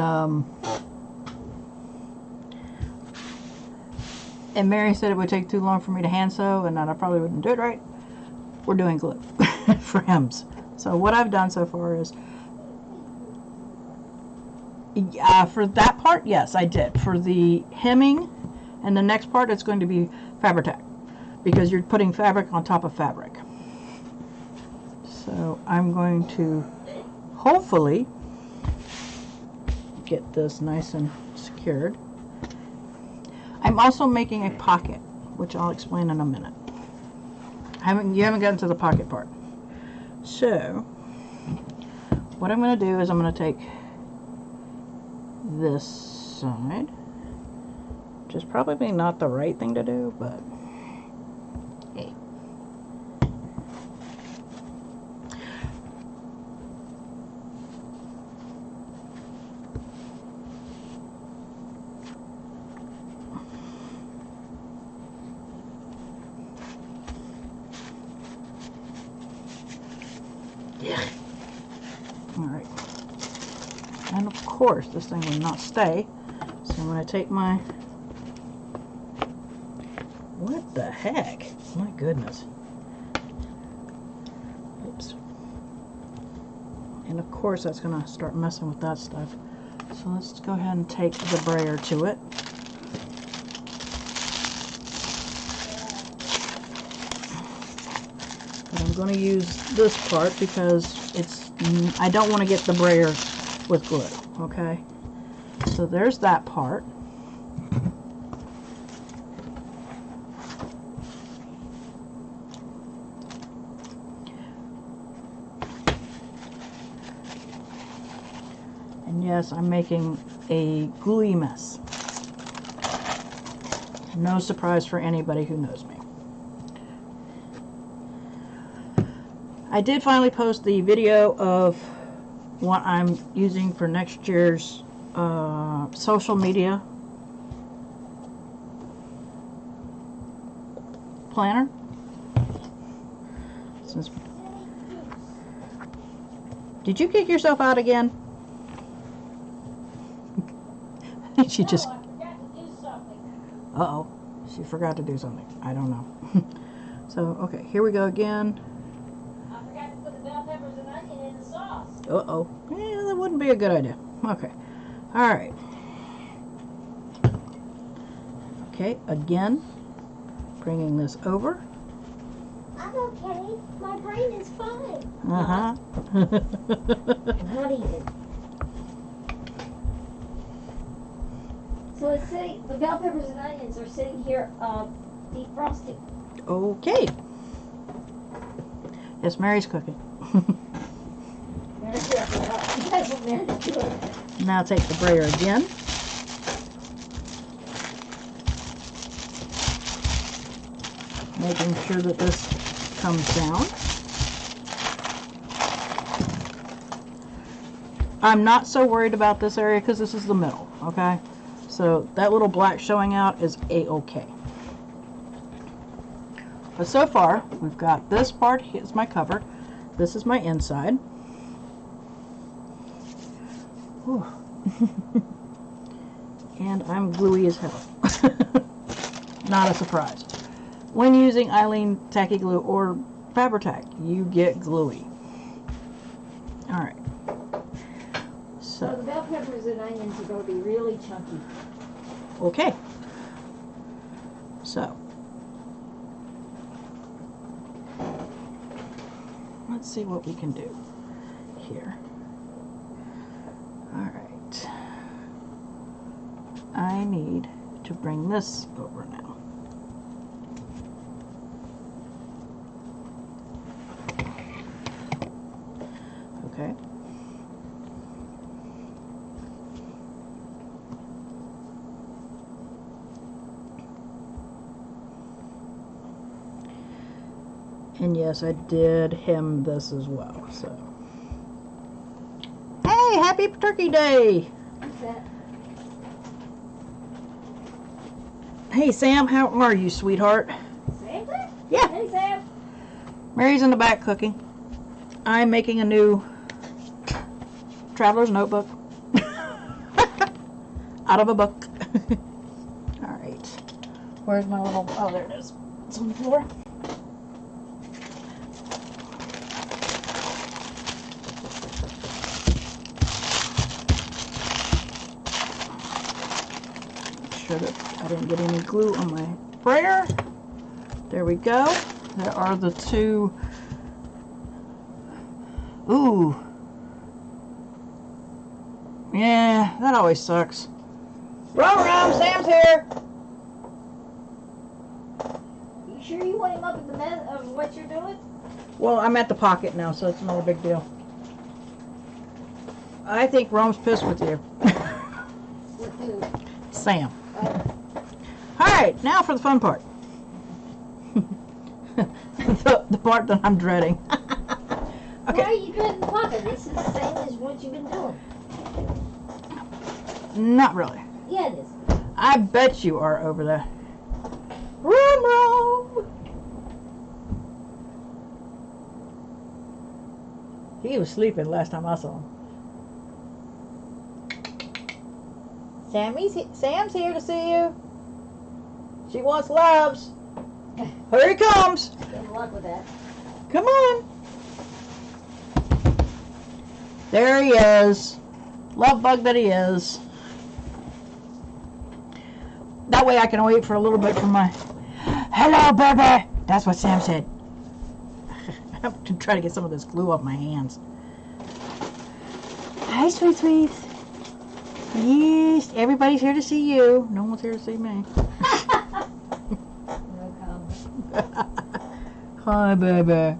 Speaker 1: Mary said it would take too long for me to hand sew, and that I probably wouldn't do it right. We're doing glue for hems. So what I've done so far is. For that part, yes, I did. For the hemming and the next part, it's going to be Fabri-Tac because you're putting fabric on top of fabric. So I'm going to hopefully get this nice and secured. I'm also making a pocket, which I'll explain in a minute. You haven't gotten to the pocket part. So what I'm going to do is I'm going to take this side, which is probably not the right thing to do, but hey. Yeah. All right. And of course, this thing will not stay. So I'm going to take my... What the heck? My goodness. Oops. And of course, that's going to start messing with that stuff. So let's go ahead and take the brayer to it. But I'm going to use this part because it's... I don't want to get the brayer with glue, okay? So there's that part. And yes, I'm making a gluey mess. No surprise for anybody who knows me. I did finally post the video of what I'm using for next year's social media planner. Did you kick yourself out again? She just...
Speaker 2: I forgot to do something.
Speaker 1: Uh-oh. She forgot to do something. I don't know. So, okay, here we go again.
Speaker 2: I forgot to put the bell peppers and onion in the sauce.
Speaker 1: Uh-oh. Yeah, that wouldn't be a good idea. Okay. All right. Okay, again, bringing this over.
Speaker 2: I'm okay. My brain is fine.
Speaker 1: Uh-huh.
Speaker 2: Not even. So it's sitting, the bell peppers and onions are sitting here defrosting.
Speaker 1: Okay. Yes, Mary's cooking.
Speaker 2: Mary's here. That's what Mary's doing.
Speaker 1: Now take the brayer again. Making sure that this comes down. I'm not so worried about this area because this is the middle, okay? So that little black showing out is a-okay. But so far, we've got this part is my cover. This is my inside. Whew. And I'm gluey as hell. Not a surprise. When using Eileen Tacky Glue or Fabri-Tac, you get gluey. Alright.
Speaker 2: So the
Speaker 1: So,
Speaker 2: bell peppers and onions are going to be really chunky.
Speaker 1: okay. So, let's see what we can do here. Alright. I need to bring this over now. Okay. And yes, I did hem this as well, so. Hey, happy Turkey Day!
Speaker 2: What's that?
Speaker 1: Hey, Sam, how are you, sweetheart?
Speaker 2: Santa?
Speaker 1: Yeah.
Speaker 2: Hey, Sam.
Speaker 1: Mary's in the back cooking. I'm making a new traveler's notebook. Out of a book. Alright. Where's my little... Oh, there it is. It's on the floor. Make sure that I didn't get any glue on my brayer. There we go. There are the two... Ooh. Yeah, that always sucks. Romeo, Sam's here!
Speaker 2: You sure you want him up in the mess of what you're doing?
Speaker 1: Well, I'm at the pocket now, so it's not a big deal. I think Rome's pissed with you.
Speaker 2: With who?
Speaker 1: Sam. Alright, now for the fun part. the part that I'm dreading.
Speaker 2: Why are you doing the pocket? This is the same as what you've been doing.
Speaker 1: Not really.
Speaker 2: Yeah, it is.
Speaker 1: I bet you are over there. Rome! He was sleeping last time I saw him. Sam's here to see you. She wants loves. Here he comes.
Speaker 2: Good luck with that.
Speaker 1: Come on. There he is. Love bug that he is. That way I can wait for a little bit for my hello, baby. That's what Sam said. I have to try to get some of this glue off my hands. Hi, sweet sweets. Yes, everybody's here to see you. No one's here to see me.
Speaker 2: No comment.
Speaker 1: Hi, baby.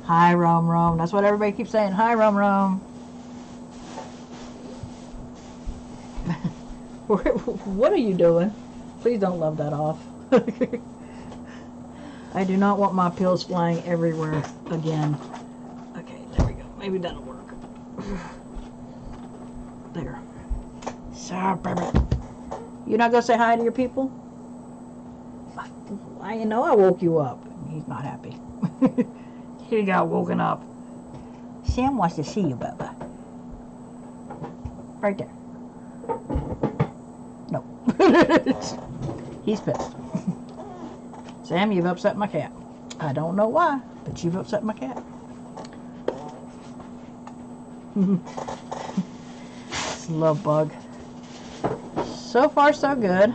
Speaker 1: Hi, Rome. That's what everybody keeps saying. Hi, Rome. What are you doing? Please don't love that off. I do not want my pills flying everywhere again. Okay, there we go. Maybe that'll work. There. So, baby. You not gonna say hi to your people? I know I woke you up. He's not happy. He got woken up. Sam wants to see you, Bubba. Right there. No. He's pissed. Sam, you've upset my cat. I don't know why, but you've upset my cat. It's a love bug. So far, so good.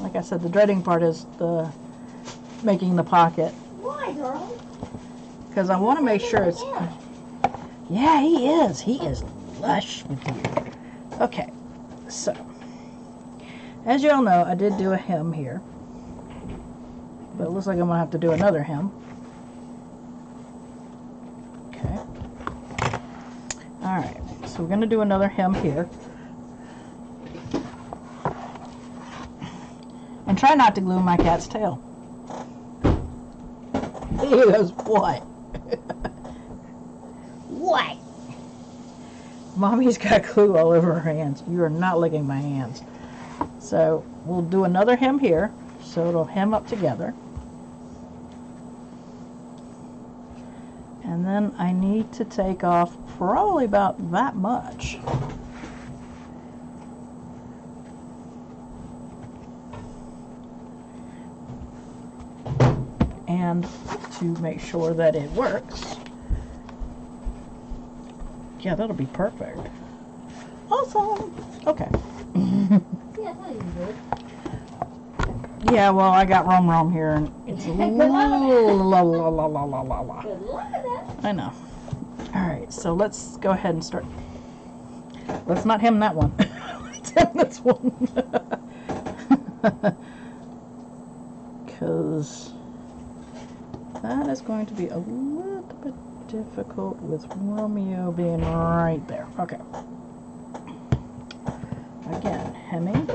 Speaker 1: Like I said, the dreading part is the making the pocket.
Speaker 2: Why, girl?
Speaker 1: Because I want to make sure it's... Yeah, he is. He is lush with you. Okay, so... As you all know, I did do a hem here. But it looks like I'm going to have to do another hem. Okay. Alright, so we're going to do another hem here. And try not to glue my cat's tail. He goes, what? What? Mommy's got glue all over her hands. You are not licking my hands. So we'll do another hem here. So it'll hem up together. And then I need to take off probably about that much. And to make sure that it works. Yeah, that'll be perfect. Awesome. Okay.
Speaker 2: Yeah, I thought you would.
Speaker 1: Yeah, well, I got Rome here, and it's
Speaker 2: Good luck with
Speaker 1: la la la la la la la.
Speaker 2: Good luck with that.
Speaker 1: I know. All right, so let's go ahead and start. Let's not hem that one. Let's hem this one. Because that is going to be a little bit difficult with Romeo being right there. Okay. Again, hemming.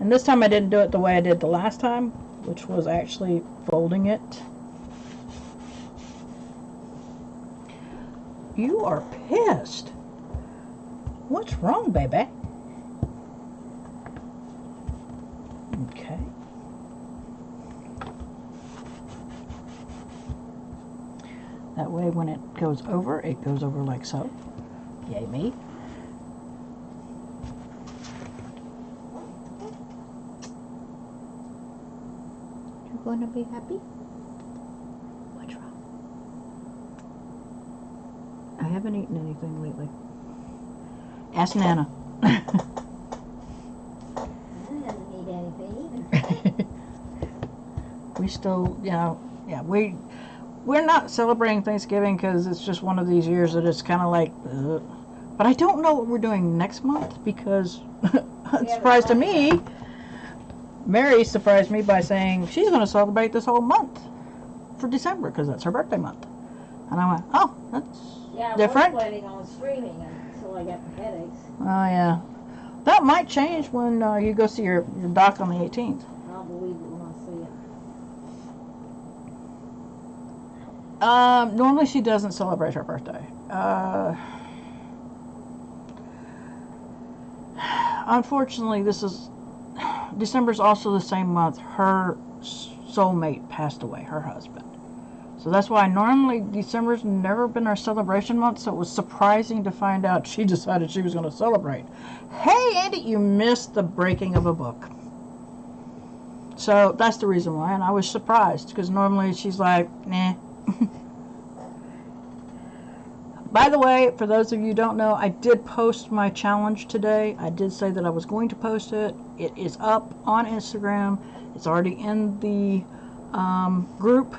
Speaker 1: And this time I didn't do it the way I did the last time, which was actually folding it. You are pissed. What's wrong, baby? Okay. That way when it goes over like so. Yay me. You gonna be happy? What's wrong? I haven't eaten anything lately. Ask Nana.
Speaker 2: I haven't eaten anything either.
Speaker 1: We still, we're not celebrating Thanksgiving because it's just one of these years that it's kind of like, ugh. But I don't know what we're doing next month because, surprise to me, Mary surprised me by saying she's going to celebrate this whole month for December because that's her birthday month. And I went, oh, that's different.
Speaker 2: I was planning on streaming until I got the headaches.
Speaker 1: Oh, yeah. That might change when you go see your doc on the 18th.
Speaker 2: I'll believe it when I see it.
Speaker 1: Normally she doesn't celebrate her birthday. Unfortunately, this is December's also the same month her soulmate passed away, her husband. So that's why normally December's never been our celebration month, so it was surprising to find out she decided she was going to celebrate. Hey, Andy, you missed the breaking of a book. So that's the reason why, and I was surprised, because normally she's like, nah. By the way, for those of you who don't know, I did post my challenge today. I did say that I was going to post it. It is up on Instagram. It's already in the group.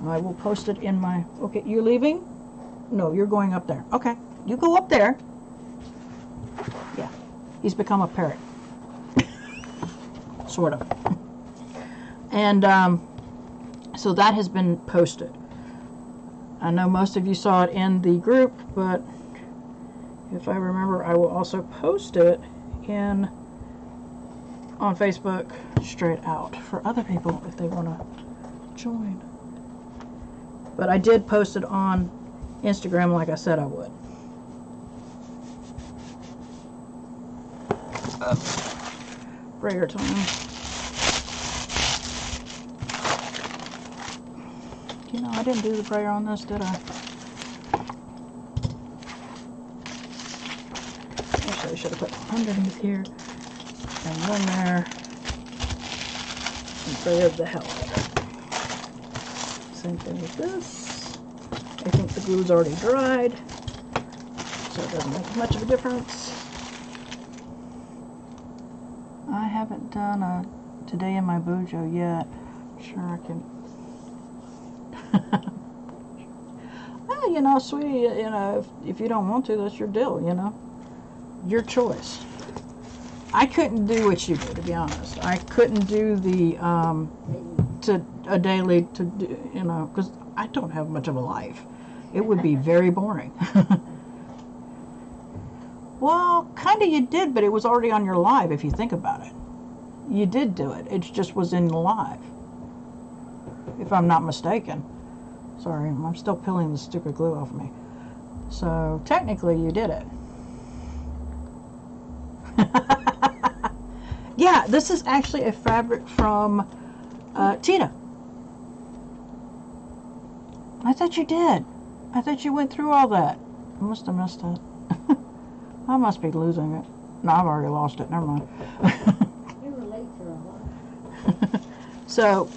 Speaker 1: I will post it in my... Okay, you're leaving? No, you're going up there. Okay, you go up there. Yeah, he's become a parrot. Sort of. And so that has been posted. I know most of you saw it in the group, but if I remember, I will also post it on Facebook straight out for other people if they want to join. But I did post it on Instagram like I said I would. Brayer time. You know, I didn't do the brayer on this, did I? Actually, I should have put underneath here and one there and brayered the hell out of it. Same thing with this. I think the glue's already dried, so it doesn't make much of a difference. I haven't done a Today in My Bojo yet. I'm sure I can. Well, you know, sweetie, you know, if you don't want to, that's your deal, you know. Your choice. I couldn't do what you do, to be honest. I couldn't do the daily to do, you know, because I don't have much of a life. It would be very boring. Well, kind of you did, but it was already on your live if you think about it. You did do it. It just was in the live, if I'm not mistaken. Sorry, I'm still peeling the stupid glue off me. So, technically, you did it. Yeah, this is actually a fabric from Tina. I thought you did. I thought you went through all that. I must have missed it. I must be losing it. No, I've already lost it. Never mind.
Speaker 2: You were late for a while.
Speaker 1: So,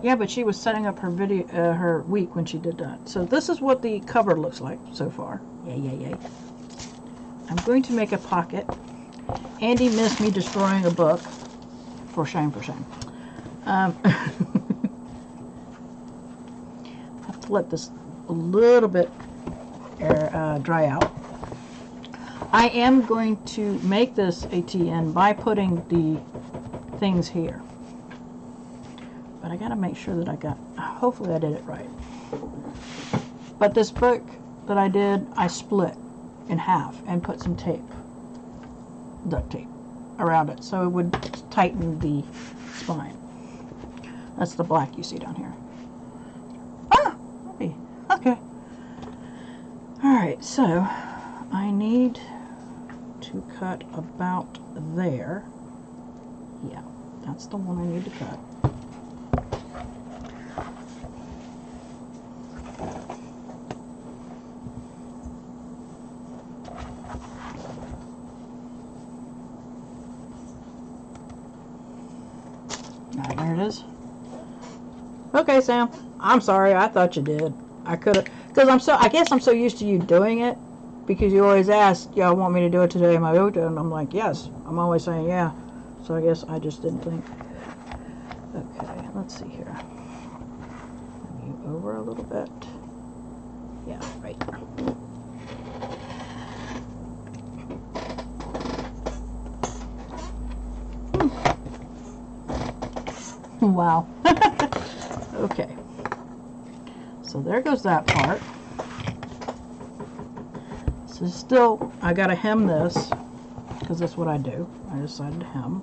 Speaker 1: yeah, but she was setting up her video, her week when she did that. So this is what the cover looks like so far. Yay. I'm going to make a pocket. Andy missed me destroying a book. For shame, for shame. I have to let this a little bit dry out. I am going to make this a TN by putting the things here. But I gotta make sure that I got, hopefully I did it right. But this book that I did, I split in half and put some tape, duct tape, around it so it would tighten the spine. That's the black you see down here. Ah! Okay. Alright, so I need to cut about there. Yeah, that's the one I need to cut. There it is. Okay, Sam. I'm sorry. I thought you did. I could have, because I guess I'm so used to you doing it, because you always ask, y'all want me to do it today in my bojo, and I'm like, yes. I'm always saying yeah. So I guess I just didn't think. Okay, let's see here. Bring you over a little bit. Yeah, right. Wow. Okay. So there goes that part. So still, I gotta hem this, because that's what I do. I decided to hem.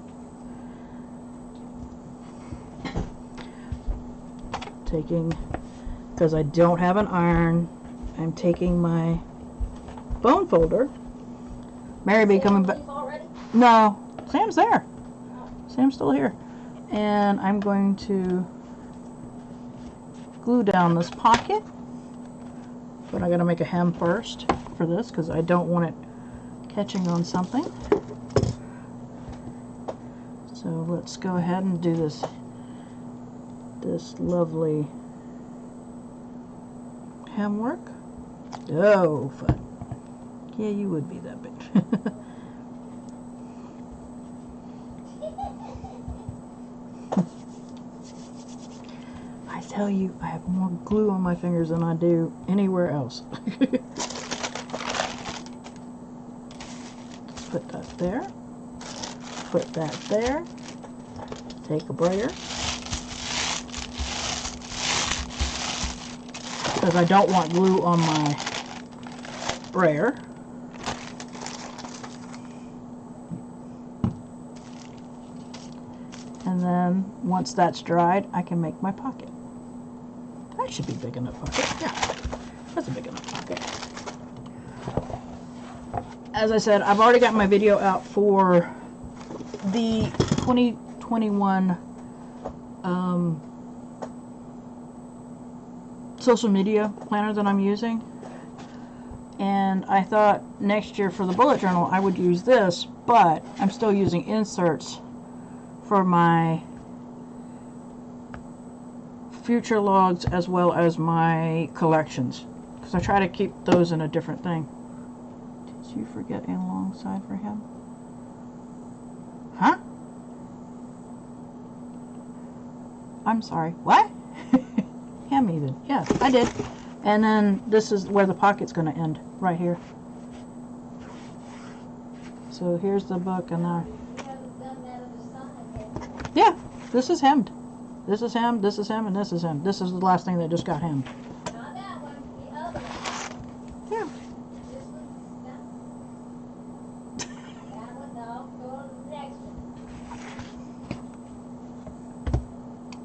Speaker 1: Taking, because I don't have an iron, I'm taking my bone folder, Mary be coming back.
Speaker 2: Already?
Speaker 1: No, Sam's there. Sam's still here. And I'm going to glue down this pocket. But I gotta make a hem first for this because I don't want it catching on something. So let's go ahead and do this lovely hem work. Oh, fun. Yeah, you would be that big. I tell you, I have more glue on my fingers than I do anywhere else. Put that there. Put that there. Take a brayer. Because I don't want glue on my brayer. And then once that's dried, I can make my pocket. That should be big enough pocket. Yeah, that's a big enough pocket. As I said, I've already got my video out for the 2021 social media planner that I'm using. And I thought next year for the bullet journal I would use this, but I'm still using inserts for my future logs as well as my collections, because I try to keep those in a different thing. Did you forget a long side for him? Huh? I'm sorry. What? Him even. Yes, I did. And then this is where the pocket's going to end, right here. So here's the book and yeah, this is hemmed. This is hemmed, this is hemmed, and this is hemmed. This is the last thing that just got hemmed.
Speaker 2: Not that one, the other one.
Speaker 1: Yeah.
Speaker 2: This one, no. That one, no. Go on to the next one.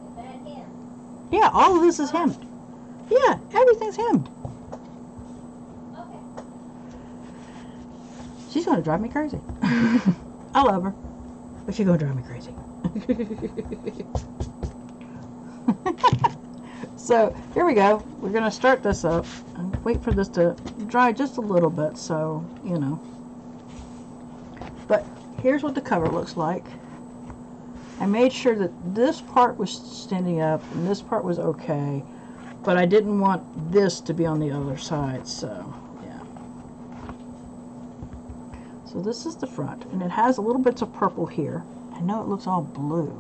Speaker 2: Is that him?
Speaker 1: Yeah, all of this is hemmed. Yeah, everything's hemmed.
Speaker 2: Okay.
Speaker 1: She's going to drive me crazy. I love her, but she's going to drive me crazy. So here we go. We're going to start this up and wait for this to dry just a little bit, so you know. But here's what the cover looks like. I made sure that this part was standing up and this part was okay, but I didn't want this to be on the other side, so yeah. So this is the front, and it has a little bits of purple here. I know it looks all blue.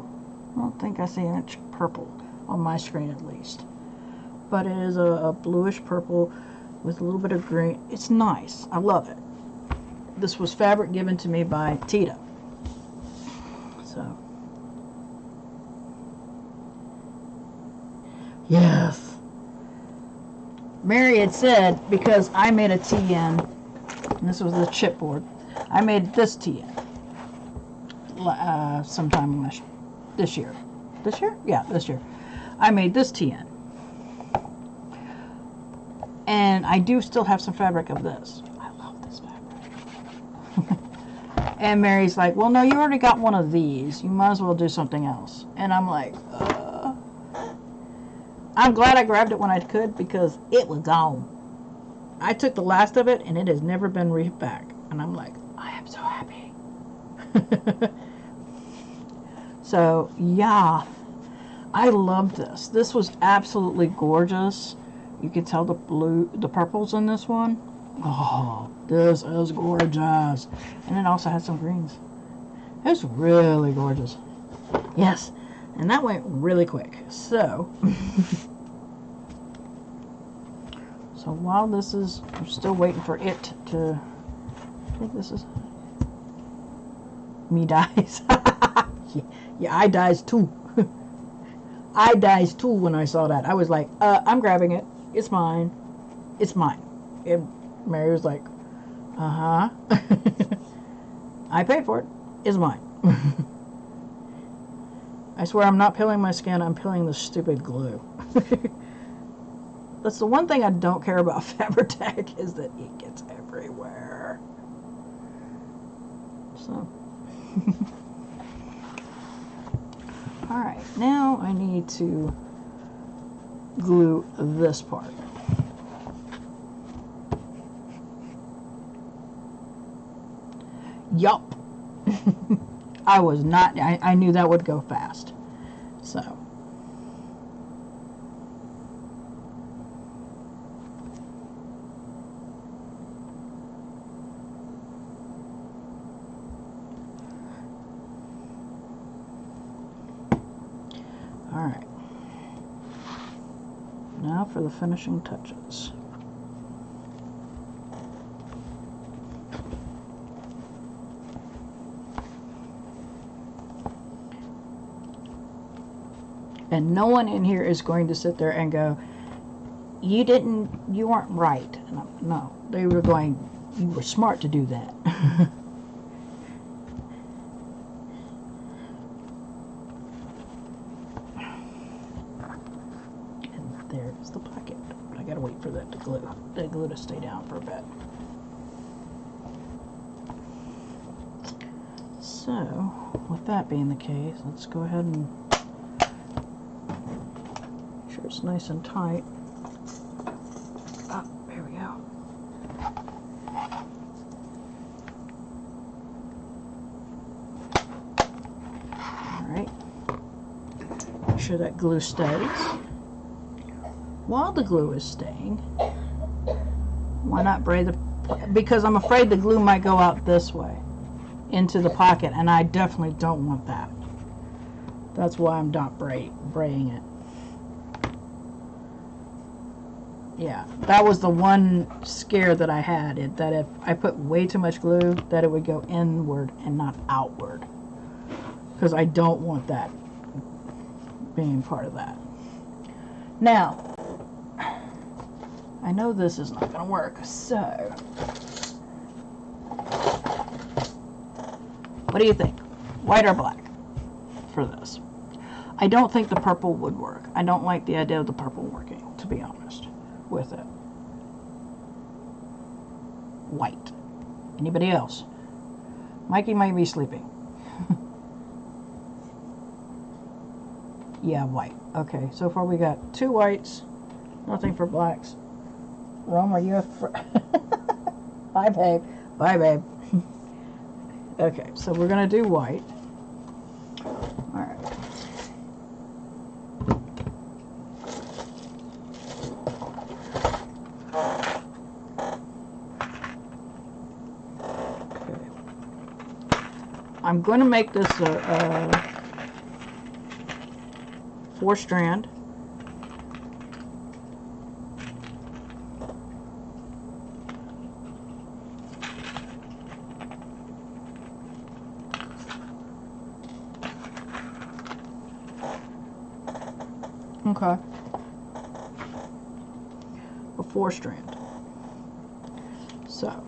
Speaker 1: I don't think I see an inch of purple on my screen at least. But it is a bluish purple with a little bit of green. It's nice. I love it. This was fabric given to me by Tita. So. Yes. Mary had said, because I made a TN, and this was the chipboard, I made this TN sometime this year. This year? Yeah, this year. I made this TN. And I do still have some fabric of this. I love this fabric. And Mary's like, well, no, you already got one of these. You might as well do something else. And I'm like, I'm glad I grabbed it when I could because it was gone. I took the last of it and it has never been reefed back. And I'm like, I am so happy. So, yeah. I love this. This was absolutely gorgeous. You can tell the purples in this one. Oh, this is gorgeous. And it also has some greens. It's really gorgeous. Yes. And that went really quick. So, so while this is, I'm still waiting for it to, I think this is, me dies. Yeah, I dies too. I dies too when I saw that. I was like, I'm grabbing it. It's mine. It's mine. And Mary was like, uh-huh. I paid for it. It's mine. I swear I'm not peeling my skin. I'm peeling the stupid glue. That's the one thing I don't care about Fabri-Tac is that it gets everywhere. So, all right, now I need to glue this part. Yup. I was not, I knew that would go fast. So. All right. Now for the finishing touches. And no one in here is going to sit there and go, you weren't right. No, they were going, you were smart to do that. And there is the pocket. But I gotta wait for that to glue to stay down for a bit. So, with that being the case, let's go ahead and make sure it's nice and tight. Oh, there we go. Alright. Make sure that glue stays. While the glue is staying, why not braid the... Because I'm afraid the glue might go out this way into the pocket, and I definitely don't want that. That's why I'm not braying it. Yeah, that was the one scare that I had, that if I put way too much glue, that it would go inward and not outward. Because I don't want that being part of that. Now, I know this is not going to work, so what do you think? White or black for this? I don't think the purple would work. I don't like the idea of the purple working, to be honest with it. White. Anybody else? Mikey might be sleeping. Yeah, white. Okay, so far we got 2 whites, nothing for blacks. Rome, are you afraid? Bye, babe. Bye, babe. Okay, so we're going to do white. All right. I'm going to make this a 4-strand. Okay. A 4-strand. So,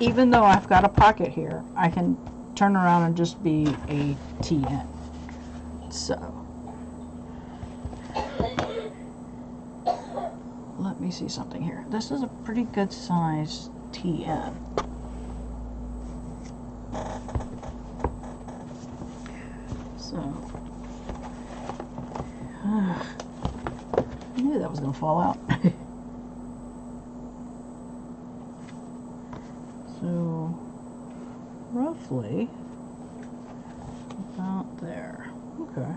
Speaker 1: even though I've got a pocket here, I can turn around and just be a TN. So, let me see something here. This is a pretty good size TN. So, I knew that was going to fall out. So, roughly about there. Okay.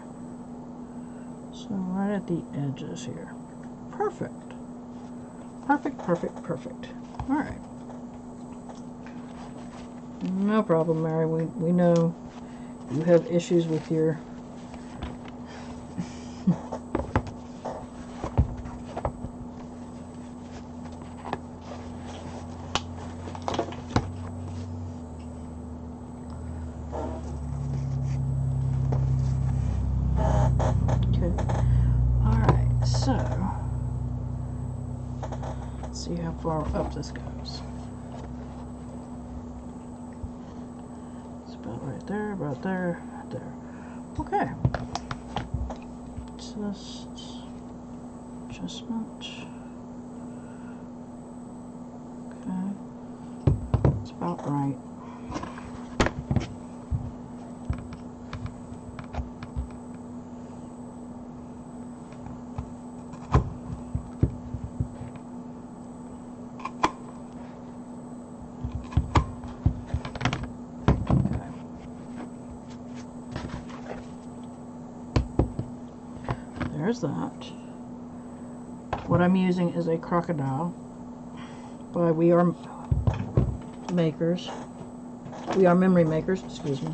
Speaker 1: So right at the edges here. Perfect. Perfect, perfect, perfect. All right. No problem, Mary. We know you have issues with your see how far up this goes. It's about right there, about there, right there. Okay. Just adjustment. Okay. It's about right. there's that. What I'm using is a crocodile by We Are Makers. We Are Memory Makers, excuse me.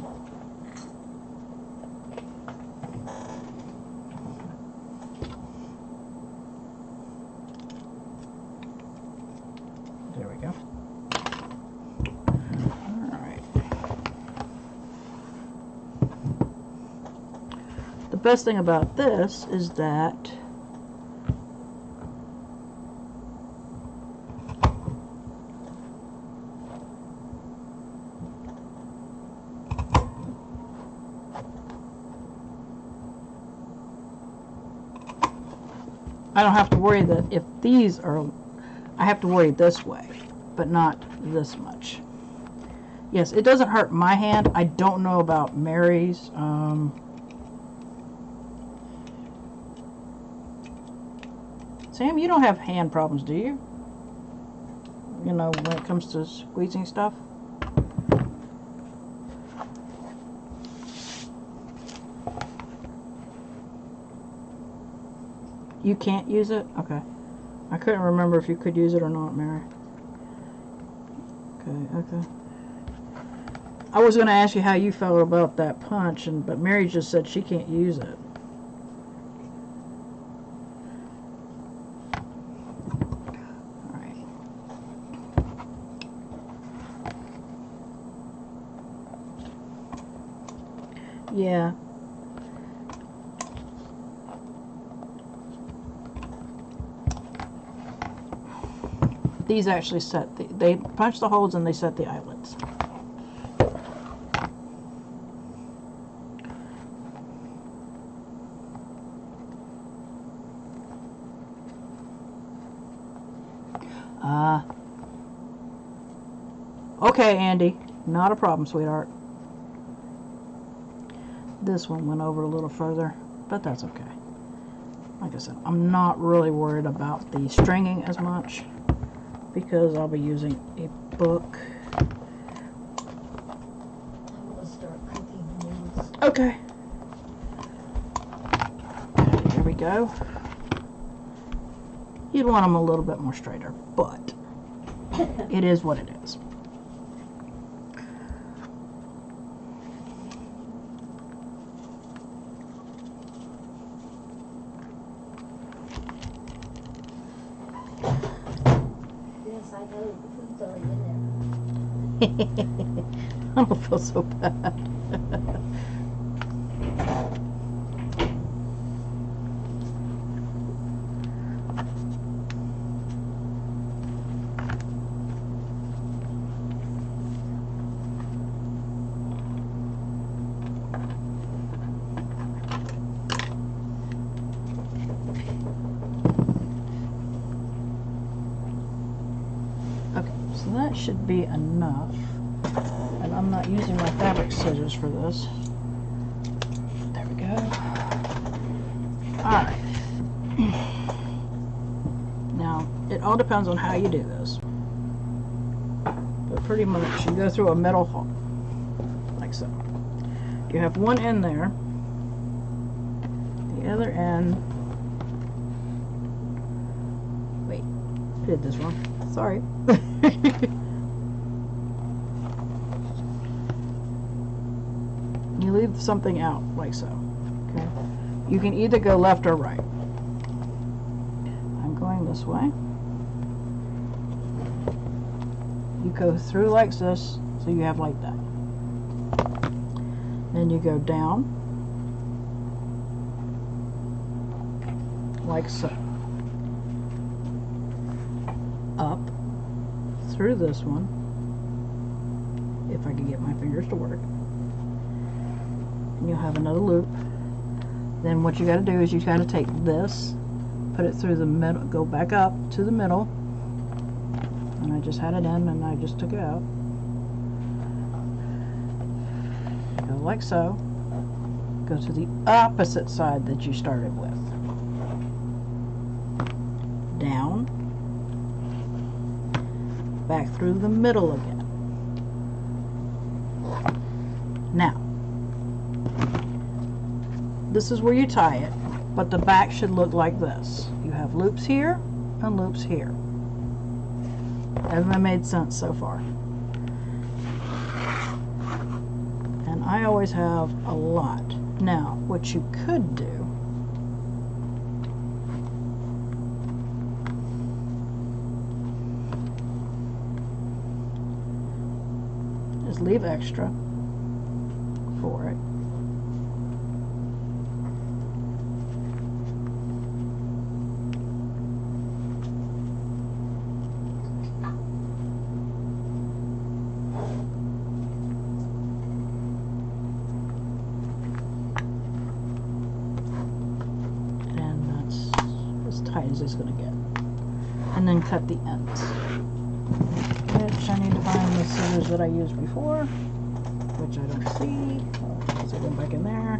Speaker 1: There we go. Alright. The best thing about this is that I don't have to worry that if these are, I have to worry this way, but not this much. Yes, it doesn't hurt my hand. I don't know about Mary's. Sam, you don't have hand problems, do you? You know, when it comes to squeezing stuff? You can't use it? Okay. I couldn't remember if you could use it or not, Mary. Okay. I was going to ask you how you felt about that punch, but Mary just said she can't use it. Alright. Yeah. These actually set they punch the holes and they set the eyelets. Okay, Andy. Not a problem, sweetheart. This one went over a little further, but that's okay. Like I said, I'm not really worried about the stringing as much because I'll be using a book.
Speaker 2: I'm gonna start cooking these.
Speaker 1: Okay. There we go. You'd want them a little bit more straighter, but it is what it is.
Speaker 2: Yes, I know the food's already in there.
Speaker 1: I don't feel so bad. Okay, so that should be enough. And I'm not using my fabric scissors for this. There we go. Alright. Now, it all depends on how you do this. But pretty much, you go through a metal hole. Like so. You have one end there. The other end. Wait, I did this wrong. Sorry. You leave something out, like so. Okay. You can either go left or right. I'm going this way. You go through like this, so you have like that. Then you go down, like so. Up through this one, if I can get my fingers to work. And you'll have another loop. Then what you got to do is you got to take this, put it through the middle, go back up to the middle, and I just had it in and I just took it out. Go like so. Go to the opposite side that you started with. Down. Back through the middle again. Now, this is where you tie it. but the back should look like this. You have loops here and loops here. Haven't made sense so far? And I always have a lot. Now, what you could do is leave extra for it. Tight as it's going to get, and then cut the ends, which I need to find the scissors that I used before, which I don't see. So go back in there.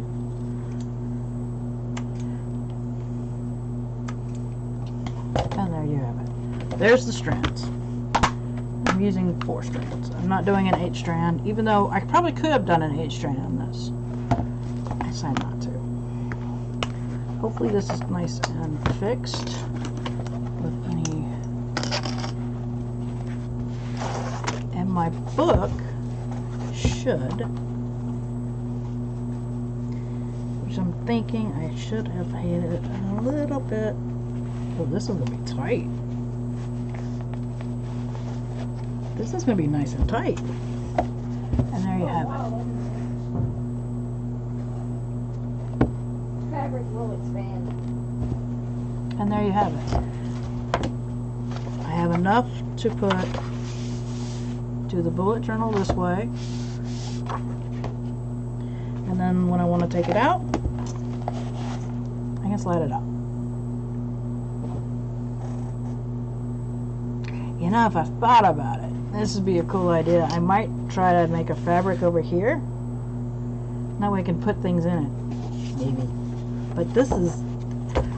Speaker 1: And there you have it. There's the strands. I'm using 4 strands. I'm not doing an 8 strand, even though I probably could have done an 8 strand on this. I decided not to. Hopefully this is nice and fixed with any, and my book should, which I'm thinking I should have made it a little bit, oh, this is going to be tight. This is going to be nice and tight. And there you have it.
Speaker 2: Will expand.
Speaker 1: And there you have it. I have enough to put to the bullet journal this way, and then when I want to take it out, I can slide it out. You know, if I thought about it, this would be a cool idea. I might try to make a fabric over here. That way I can put things in it. Maybe. But this is,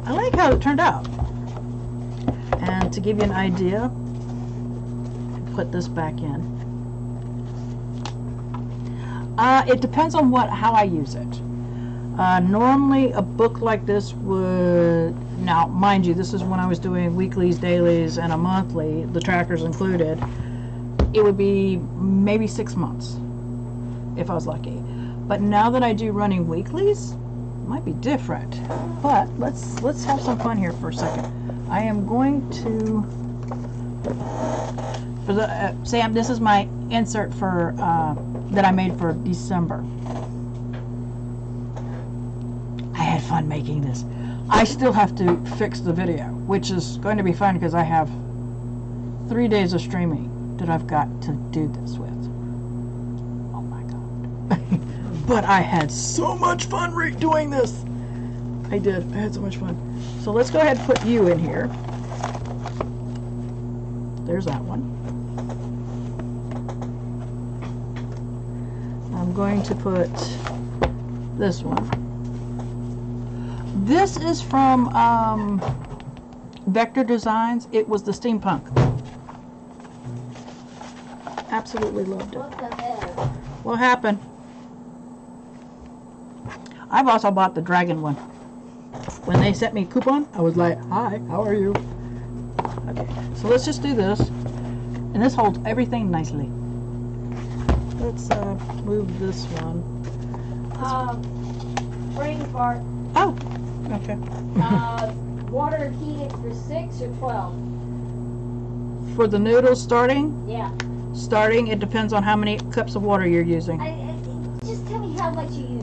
Speaker 1: I like how it turned out. And to give you an idea, put this back in. It depends on how I use it. Normally a book like this would, now mind you, this is when I was doing weeklies, dailies, and a monthly, the trackers included, it would be maybe 6 months if I was lucky. But now that I do running weeklies, might be different, but let's have some fun here for a second. I am going to, for the Sam, this is my insert for that I made for December. I had fun making this. I still have to fix the video, which is going to be fun because I have 3 days of streaming that I've got to do this with. Oh my god. But I had so much fun doing this. I did. I had so much fun. So let's go ahead and put you in here. There's that one. I'm going to put this one. This is from Vector Designs. It was the steampunk. Absolutely loved it.
Speaker 2: What the hell?
Speaker 1: What happened? I've also bought the dragon one. When they sent me a coupon, I was like, hi, how are you? Okay, so let's just do this. And this holds everything nicely. Let's move this one.
Speaker 2: Brain part.
Speaker 1: Oh, okay.
Speaker 2: Water heated for 6 or 12?
Speaker 1: For the noodles starting?
Speaker 2: Yeah.
Speaker 1: Starting, it depends on how many cups of water you're using.
Speaker 2: Just tell me how much you use.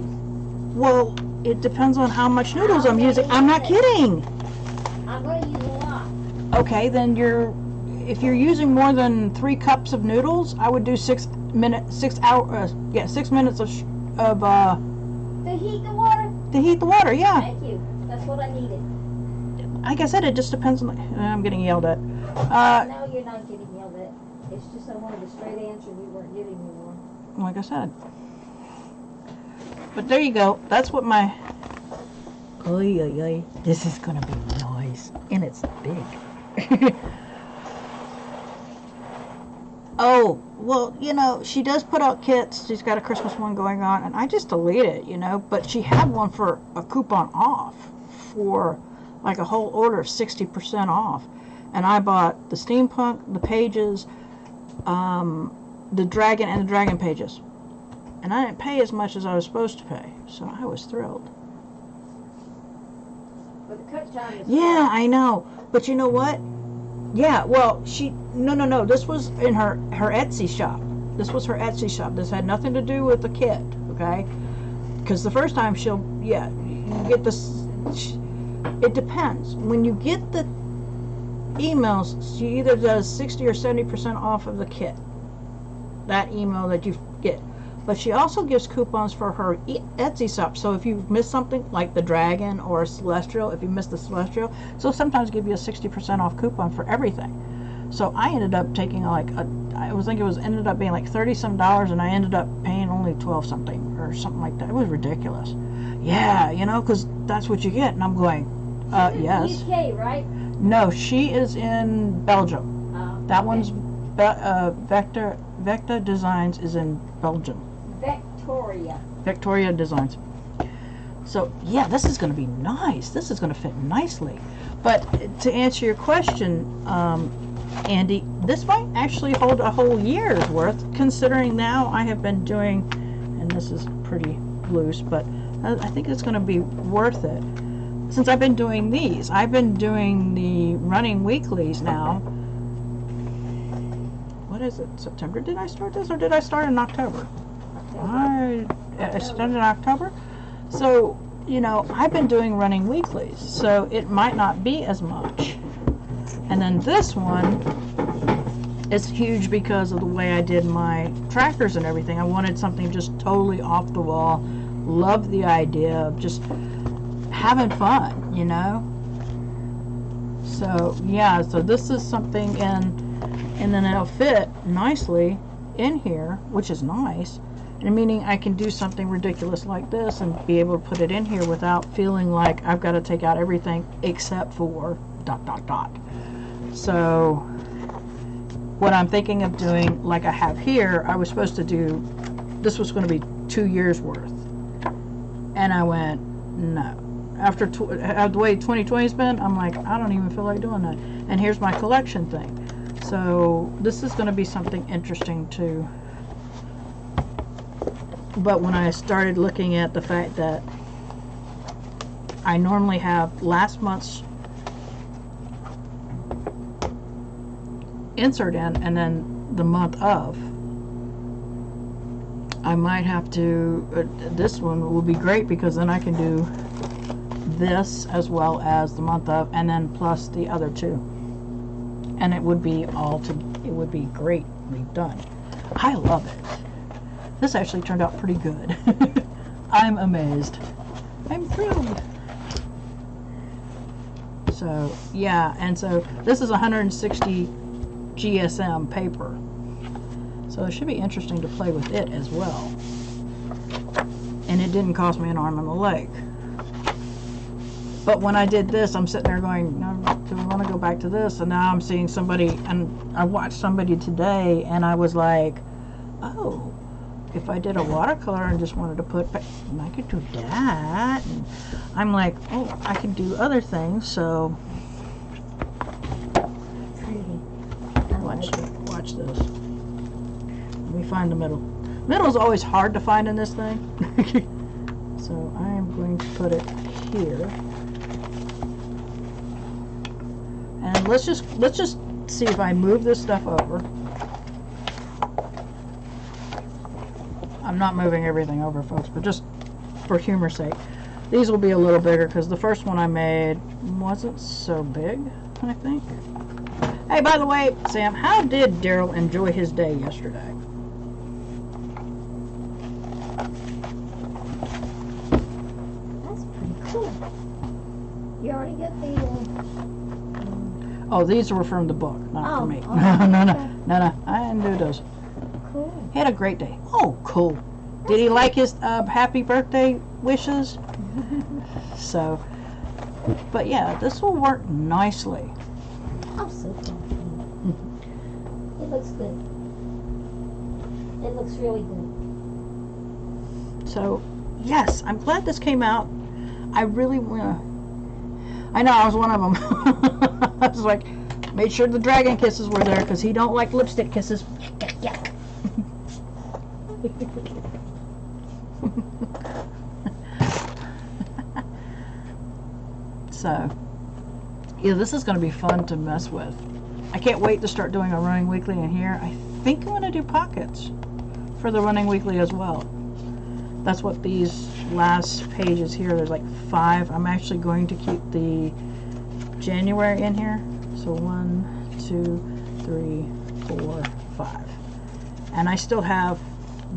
Speaker 1: Well, it depends on how much noodles I'm using. I'm not kidding.
Speaker 2: I'm going to use a lot.
Speaker 1: Okay, then if you're using more than 3 cups of noodles, I would do 6 minutes of
Speaker 2: To heat the water?
Speaker 1: to heat the water. Yeah.
Speaker 2: Thank you. That's what I needed.
Speaker 1: Like I said, it just depends on. I'm getting yelled at.
Speaker 2: No, you're not getting yelled at. It's just I wanted a straight answer. You weren't giving me one.
Speaker 1: Like I said. But there you go. That's what my. Oy, oy, oy. This is gonna be nice, and it's big. Oh, well, you know, she does put out kits. She's got a Christmas one going on, and I just delete it, you know. But she had one for a coupon off for like a whole order of 60% off. And I bought the steampunk, the pages, the dragon, and the dragon pages. And I didn't pay as much as I was supposed to pay. So I was thrilled.
Speaker 2: But the cut time is
Speaker 1: Yeah, I know. But you know what? Yeah, well, no. This was in her Etsy shop. This was her Etsy shop. This had nothing to do with the kit, okay? Because the first time you get this, it depends. When you get the emails, she either does 60 or 70% off of the kit. That email that you get. But she also gives coupons for her Etsy shop. So if you miss something like the dragon or celestial, if you miss the celestial, so sometimes give you a 60% off coupon for everything. So I ended up taking ended up being like $30-some, and I ended up paying only 12 something or something like that. It was ridiculous. Yeah, because that's what you get. And I'm going, yes.
Speaker 2: UK, right?
Speaker 1: No, she is in Belgium. That one's Vecta Designs is in Belgium. Victoria Designs. So yeah, this is going to be nice. This is going to fit nicely. But to answer your question, Andy, this might actually hold a whole year's worth, considering now I have been doing, and this is pretty loose, but I think it's going to be worth it. Since I've been doing these, I've been doing the running weeklies now. What is it? September? Did I start this, or did I start in October? I started in October. So, I've been doing running weeklies, so it might not be as much. And then this one is huge because of the way I did my trackers and everything. I wanted something just totally off the wall. Love the idea of just having fun, So, yeah, so this is something, and then it'll fit nicely in here, which is nice. And meaning I can do something ridiculous like this and be able to put it in here without feeling like I've got to take out everything except for ... So what I'm thinking of doing, like I have here, I was supposed to do, this was going to be 2 years worth. And I went, no. After the way 2020's been, I'm like, I don't even feel like doing that. And here's my collection thing. So this is going to be something interesting too. But when I started looking at the fact that I normally have last month's insert in and then the month of, I might have to, this one will be great because then I can do this as well as the month of, and then plus the other two. And it would be it would be greatly done. I love it. This actually turned out pretty good. I'm amazed. I'm thrilled. So, yeah, and so this is 160 GSM paper. So it should be interesting to play with it as well. And it didn't cost me an arm and a leg. But when I did this, I'm sitting there going, no, do we want to go back to this? And now I'm seeing somebody, and I watched somebody today, and I was like, oh, if I did a watercolor and just wanted to put, I could do that. And I'm like, oh, I can do other things, so watch this. Let me find the middle. Middle's always hard to find in this thing. So I am going to put it here. And let's just see if I move this stuff over. I'm not moving everything over, folks, but just for humor's sake. These will be a little bigger because the first one I made wasn't so big, I think. Hey, by the way, Sam, how did Daryl enjoy his day yesterday?
Speaker 2: That's pretty cool. You already got the...
Speaker 1: Oh, these were from the book, not from me.
Speaker 2: Oh,
Speaker 1: No, I didn't do those.
Speaker 2: Cool.
Speaker 1: He had a great day. Oh, cool. Did he like his happy birthday wishes? So, but yeah, this will work nicely.
Speaker 2: Oh, so cool. It looks good. It looks really good.
Speaker 1: So, yes, I'm glad this came out. I really want to I know, I was one of them. I was like, made sure the dragon kisses were there because he don't like lipstick kisses. So, yeah, this is going to be fun to mess with. I can't wait to start doing a running weekly in here. I think I'm going to do pockets for the running weekly as well. That's what these last pages here, there's like 5. I'm actually going to keep the January in here. So 1, 2, 3, 4, 5. And I still have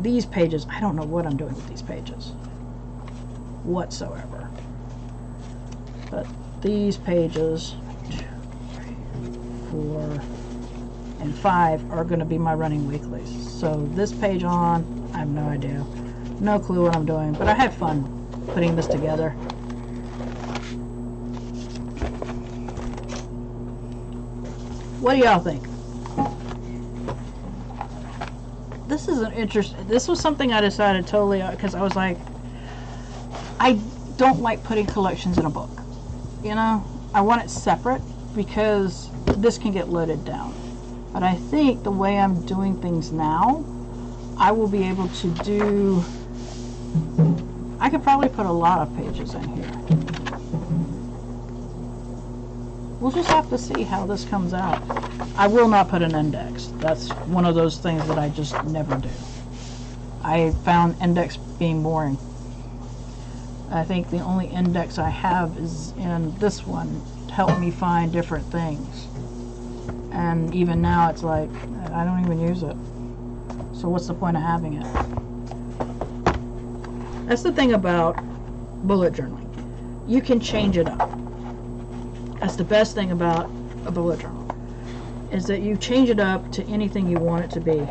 Speaker 1: these pages. I don't know what I'm doing with these pages whatsoever. But these pages, 2, 3, 4, and 5 are going to be my running weeklies. So this page on, I have no idea. No clue what I'm doing, but I had fun putting this together. What do y'all think? This is an interesting, this was something I decided totally, because I was like, I don't like putting collections in a book. You know, I want it separate because this can get loaded down. But I think the way I'm doing things now, I will be able to do, I could probably put a lot of pages in here. We'll just have to see how this comes out. I will not put an index. That's one of those things that I just never do. I found index being boring. I think the only index I have is in this one to help me find different things. And even now it's like, I don't even use it. So what's the point of having it? That's the thing about bullet journaling. You can change it up. That's the best thing about a bullet journal, is that you change it up to anything you want it to be.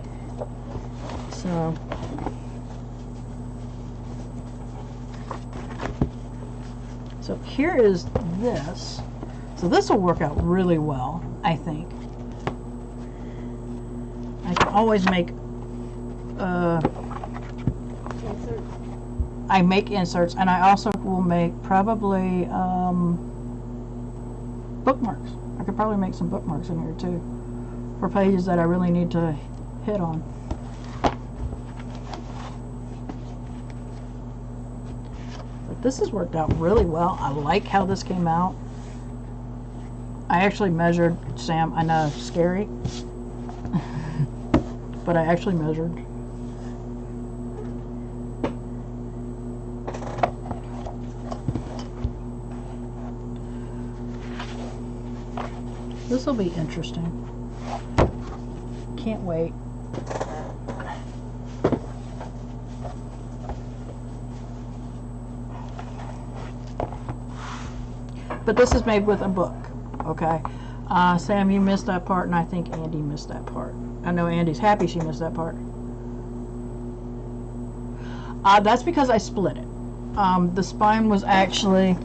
Speaker 1: So here is this. So this will work out really well, I think. I can always make I make inserts, and I also will make probably bookmarks. I could probably make some bookmarks in here too for pages that I really need to hit on. But this has worked out really well. I like how this came out. I actually measured, Sam, I know, scary, but I actually measured. This will be interesting. Can't wait. But this is made with a book, okay? Sam, you missed that part, and I think Andy missed that part. I know Andy's happy she missed that part. That's because I split it. The spine was actually,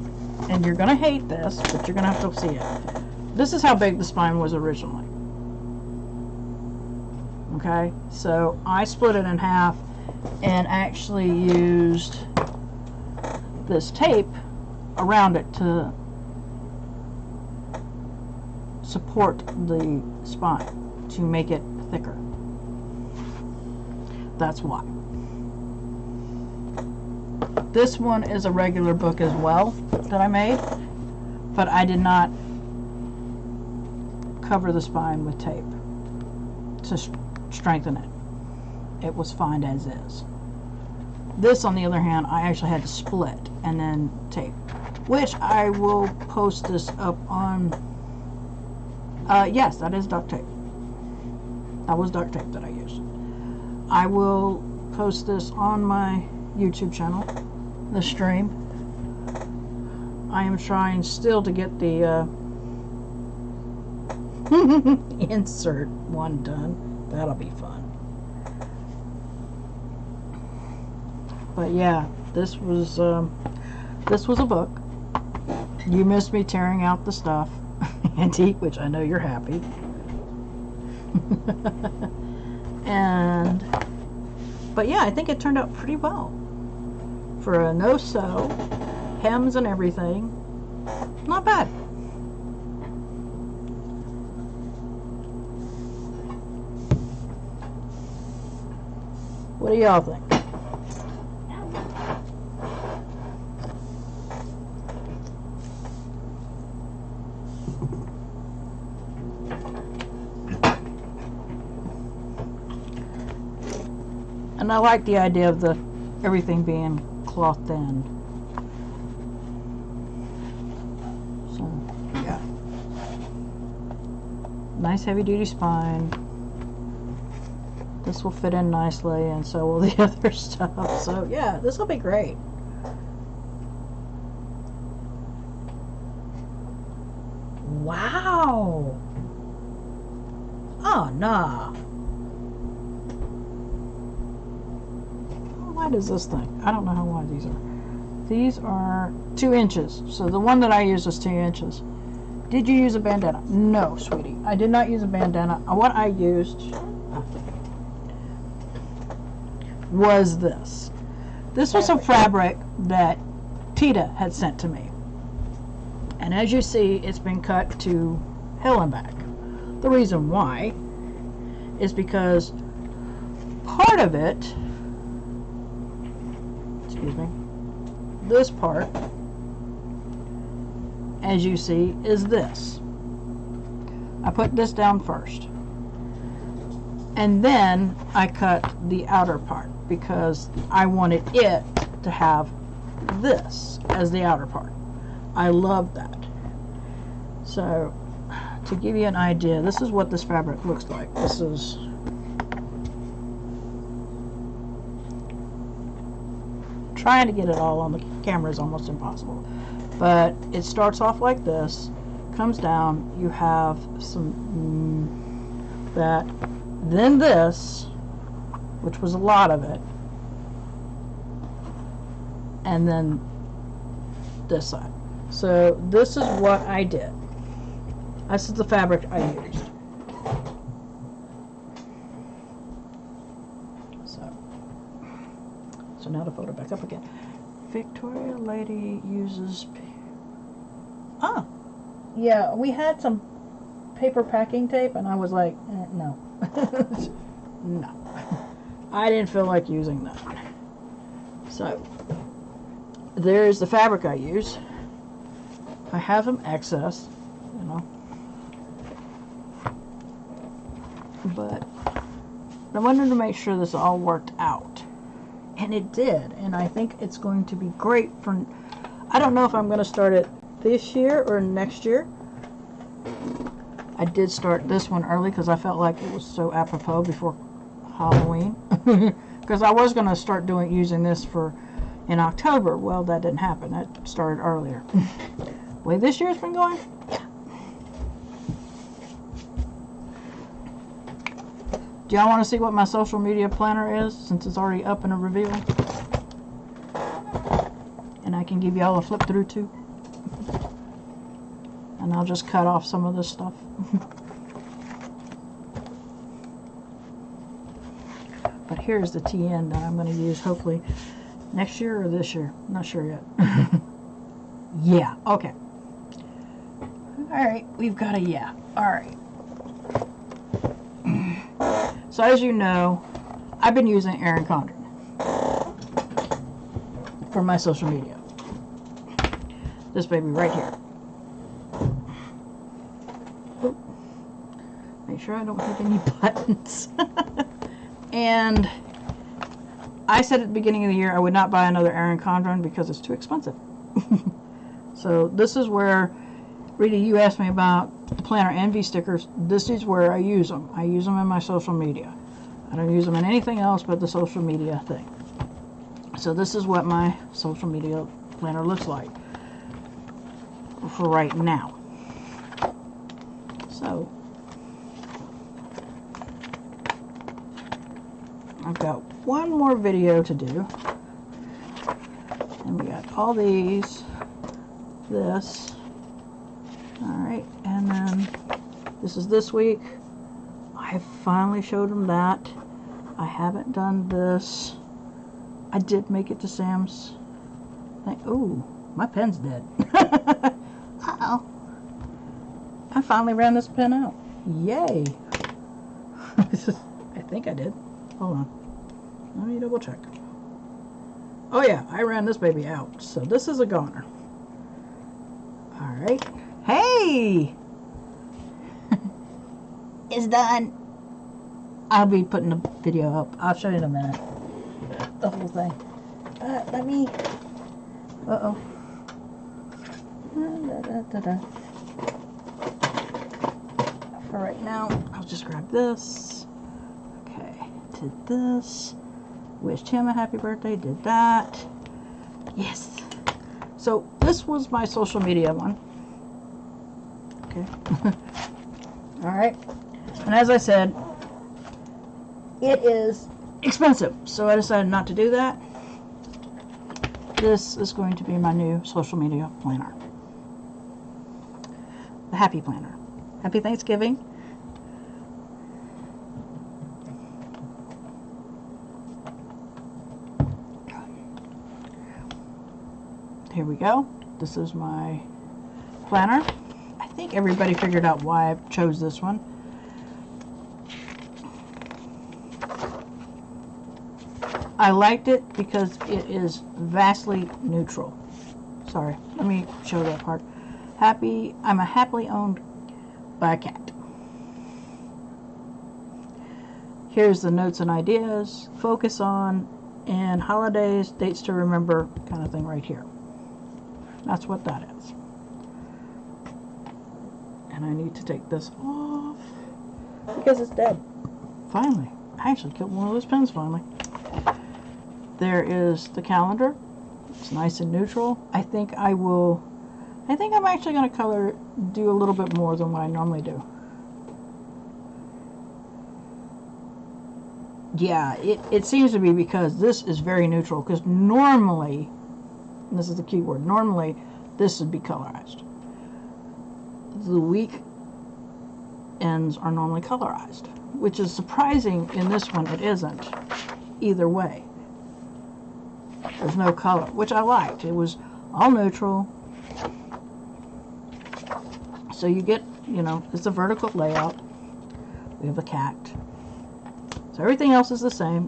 Speaker 1: and you're going to hate this, but you're going to have to see it. This is how big the spine was originally. Okay, so I split it in half and actually used this tape around it to support the spine, to make it thicker. That's why. This one is a regular book as well that I made, but I did not cover the spine with tape to strengthen it. It was fine as is. This, on the other hand, I actually had to split and then tape, which I will post this up on. Yes, that is duct tape. That was duct tape that I used. I will post this on my YouTube channel, the stream. I am trying still to get the insert one done. That'll be fun. But yeah, this was a book. You missed me tearing out the stuff, Andy, which I know you're happy. But yeah, I think it turned out pretty well for a no-sew, hems and everything. Not bad. What do y'all think? And I like the idea of everything being cloth thin. So, yeah. Nice heavy duty spine. This will fit in nicely, and so will the other stuff. So, yeah, this will be great. Wow! Oh, nah. How wide is this thing? I don't know how wide these are. These are 2 inches. So the one that I use is 2 inches. Did you use a bandana? No, sweetie. I did not use a bandana. What I used was this. This was some fabric that Tita had sent to me. And as you see, it's been cut to hell and back. The reason why is because part of it, excuse me, this part, as you see, is this. I put this down first. And then I cut the outer part because I wanted it to have this as the outer part. I love that. So, to give you an idea, this is what this fabric looks like. This is trying to get it all on the camera is almost impossible. But it starts off like this, comes down, you have some that, then this, which was a lot of it, and then this side. So this is what I did. This is the fabric I used. So now to fold it back up again. Victoria Lady uses... Ah! Yeah, we had some paper packing tape and I was like, no. No. I didn't feel like using that. So, there's the fabric I use. I have some excess, you know. But I wanted to make sure this all worked out. And it did. And I think it's going to be great for... I don't know if I'm going to start it this year or next year. I did start this one early because I felt like it was so apropos before Halloween. Because I was going to start using this in October. Well, that didn't happen. That started earlier. The way this year's been going, yeah. Do y'all want to see what my social media planner is, since it's already up in a reveal? And I can give y'all a flip through too. And I'll just cut off some of this stuff. But here's the TN that I'm going to use hopefully next year or this year. I'm not sure yet. Yeah, okay. Alright, we've got a yeah. Alright. So as you know, I've been using Erin Condren for my social media. This baby right here. Oop. Make sure I don't hit any buttons. And I said at the beginning of the year I would not buy another Erin Condren because it's too expensive. So this is where, Rita, you asked me about the planner envy stickers. This is where I use them. I use them in my social media. I don't use them in anything else but the social media thing. So this is what my social media planner looks like for right now. So I've got one more video to do. And we got all these, this. Alright, and then this is this week. I finally showed them that. I haven't done this. I did make it to Sam's thing. Ooh, my pen's dead. I finally ran this pen out. Yay. I think I did. Hold on. Let me double check. Oh yeah, I ran this baby out. So this is a goner. Alright. Hey! It's done. I'll be putting the video up. I'll show you in a minute. The whole thing. Let me... Uh-oh. For right now, I'll just grab this. Okay, did this. Wished him a happy birthday, did that. Yes. So, this was my social media one. Okay. Alright. And as I said, it is expensive. So I decided not to do that. This is going to be my new social media planner. The Happy Planner. Happy Thanksgiving. Here we go. This is my planner. I think everybody figured out why I chose this one. I liked it because it is vastly neutral. Sorry, let me show that part. I'm a happily owned by a cat. Here's the notes and ideas, focus on, and holidays, dates to remember kind of thing right here. That's what that is. And I need to take this off because it's dead. Finally. I actually killed one of those pens finally. There is the calendar. It's nice and neutral. I think I'm actually going to do a little bit more than what I normally do. Yeah, it seems to be because this is very neutral. Because normally, and this is the key word, normally this would be colorized. The week ends are normally colorized, which is surprising. In this one it isn't either way. There's no color, which I liked. It was all neutral. So you get, it's a vertical layout. We have a cat. So everything else is the same,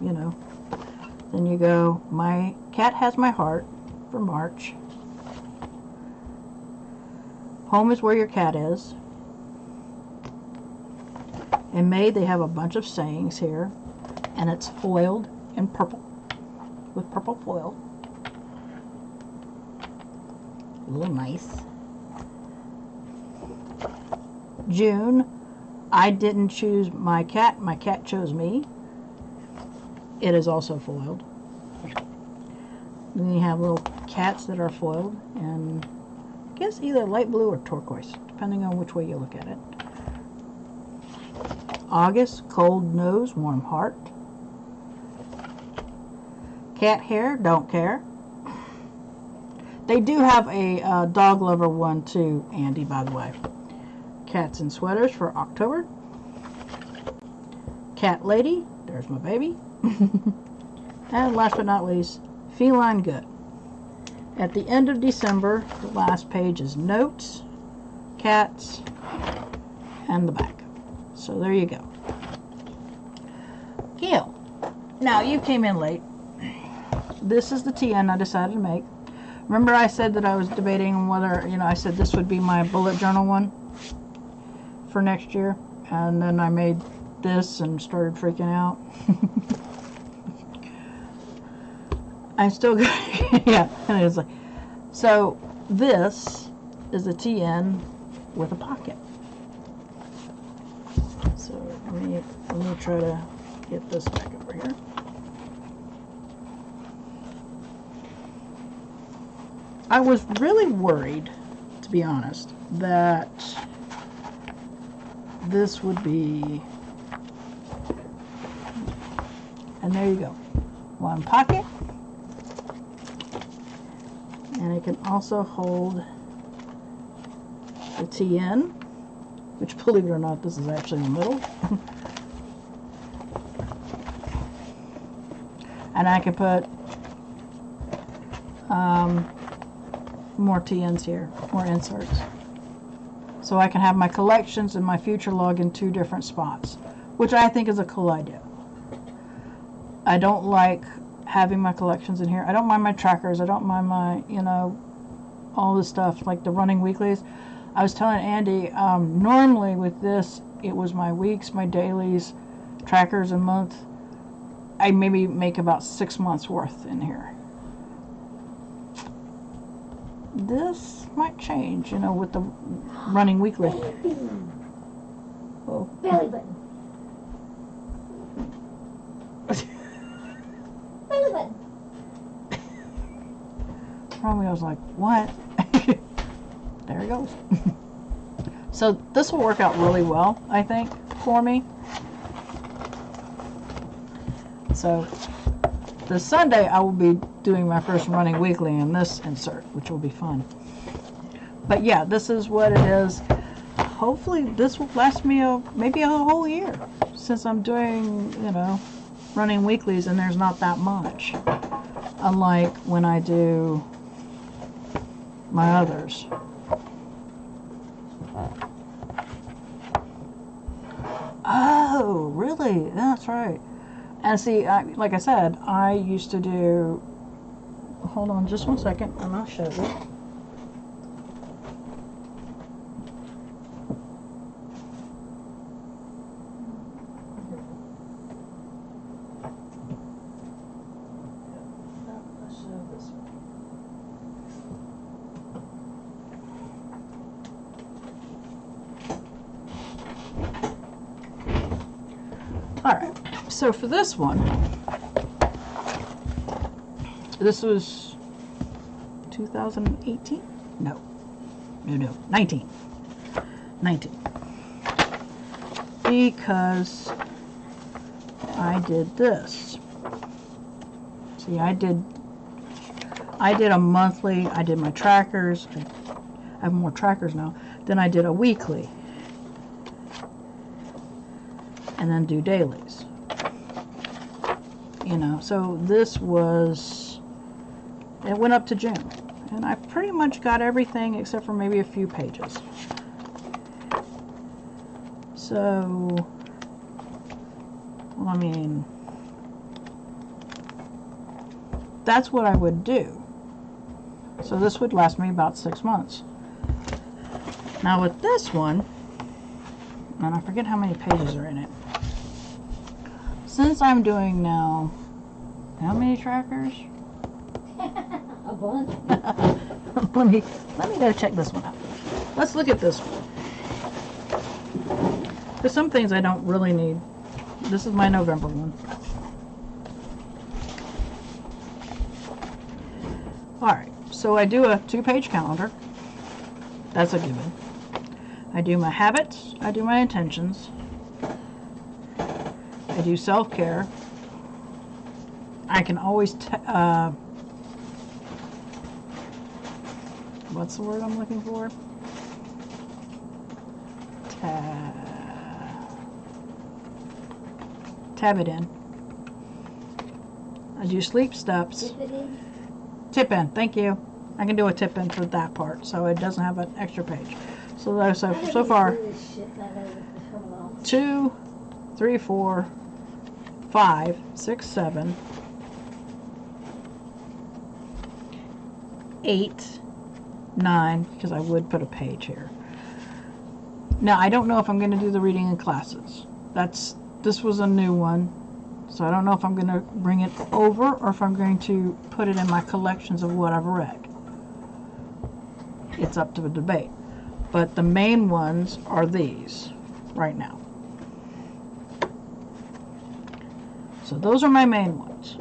Speaker 1: Then you go, my cat has my heart for March. Home is where your cat is. In May, they have a bunch of sayings here. And it's foiled in purple. With purple foil. A little nice. June, I didn't choose my cat chose me. It is also foiled. Then you have little cats that are foiled, and I guess either light blue or turquoise, depending on which way you look at it. August, cold nose, warm heart. Cat hair, don't care. They do have a dog lover one too, Andy, by the way. Cats and sweaters for October. Cat lady, there's my baby. And last but not least, feline good. At the end of December, the last page is notes, cats, and the back. So there you go. Gail, now you came in late. This is the TN I decided to make. Remember I said that I was debating on whether, I said this would be my bullet journal one for next year. And then I made this and started freaking out. I still got, yeah, and it was like, so this is a TN with a pocket. So let me try to get this back over here. I was really worried, to be honest, that this would be, and there you go, one pocket, and it can also hold the TN, which, believe it or not, this is actually in the middle. And I can put more TNs here, more inserts. so I can have my collections and my future log in 2 different spots, which I think is a cool idea. I don't like having my collections in here. I don't mind my trackers. I don't mind my, you know, all this stuff like the running weeklies. I was telling Andy, normally with this, it was my weeks, my dailies, trackers, and month. I maybe make about 6 months worth in here. This might change, you know, with the running weekly. Oh.
Speaker 2: Belly button. Belly button.
Speaker 1: Romeo's like, what? There he goes. So this will work out really well, I think, for me. So this Sunday I will be doing my first running weekly in this insert, which will be fun. But yeah, this is what it is. Hopefully this will last me maybe a whole year, since I'm doing, you know, running weeklies and there's not that much, unlike when I do my others. Oh, really? That's right. And see, like I said, I used to do, hold on just one second and I'll show you. Alright, so for this one, this was 2018? No, 19. Because I did this. See, I did a monthly, I did my trackers, I have more trackers now, then I did a weekly. And then do dailies. You know, so this was, it went up to June. And I pretty much got everything except for maybe a few pages. So, well, I mean, that's what I would do. So this would last me about 6 months. Now with this one, and I forget how many pages are in it. Since I'm doing now, how many trackers?
Speaker 2: A bunch.
Speaker 1: let me go check this one out. Let's look at this one. There's some things I don't really need. This is my November one. Alright, so I do a 2-page calendar. That's a given. I do my habits, I do my intentions, I do self-care. I can always, what's the word I'm looking for? Tab it in. I do sleep steps.
Speaker 2: Dip it in.
Speaker 1: Tip in, thank you. I can do a tip in for that part, so it doesn't have an extra page. So so far, 2, 3, 4, 5, 6, 7, 8, 9, because I would put a page here. Now, I don't know if I'm going to do the reading in classes. This was a new one, so I don't know if I'm going to bring it over or if I'm going to put it in my collections of what I've read. It's up to the debate. But the main ones are these right now. So those are my main ones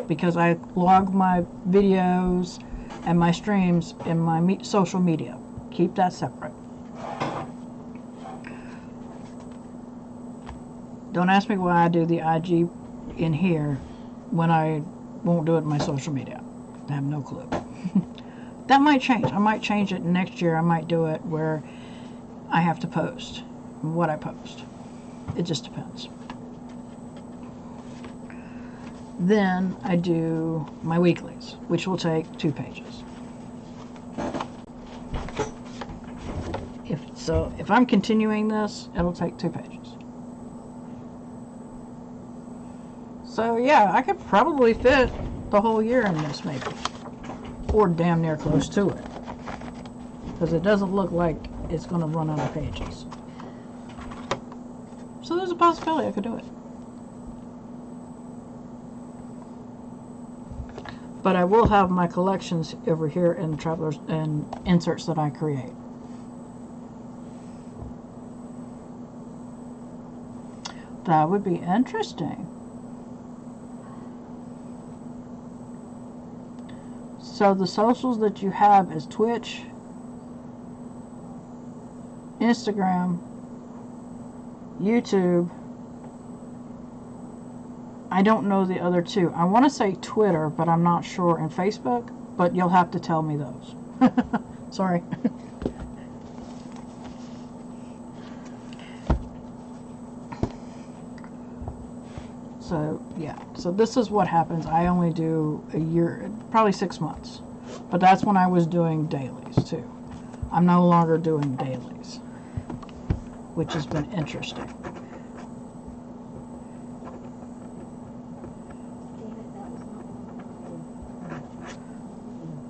Speaker 1: because I log my videos and my streams in my social media. Keep that separate. Don't ask me why I do the IG in here when I won't do it in my social media. I have no clue. That might change. I might change it next year. I might do it where I have to post what I post. It just depends. Then I do my weeklies, which will take 2 pages. If So if I'm continuing this, it'll take 2 pages. So yeah, I could probably fit the whole year in this maybe. Or damn near close to it. Because it doesn't look like it's going to run out of pages. So there's a possibility I could do it. But I will have my collections over here in Travelers and inserts that I create. That would be interesting. So the socials that you have is Twitch, Instagram, YouTube. I don't know the other 2. I want to say Twitter, but I'm not sure, and Facebook, but you'll have to tell me those. Sorry. So, yeah. So this is what happens. I only do a year, probably 6 months. But that's when I was doing dailies, too. I'm no longer doing dailies, which has been interesting.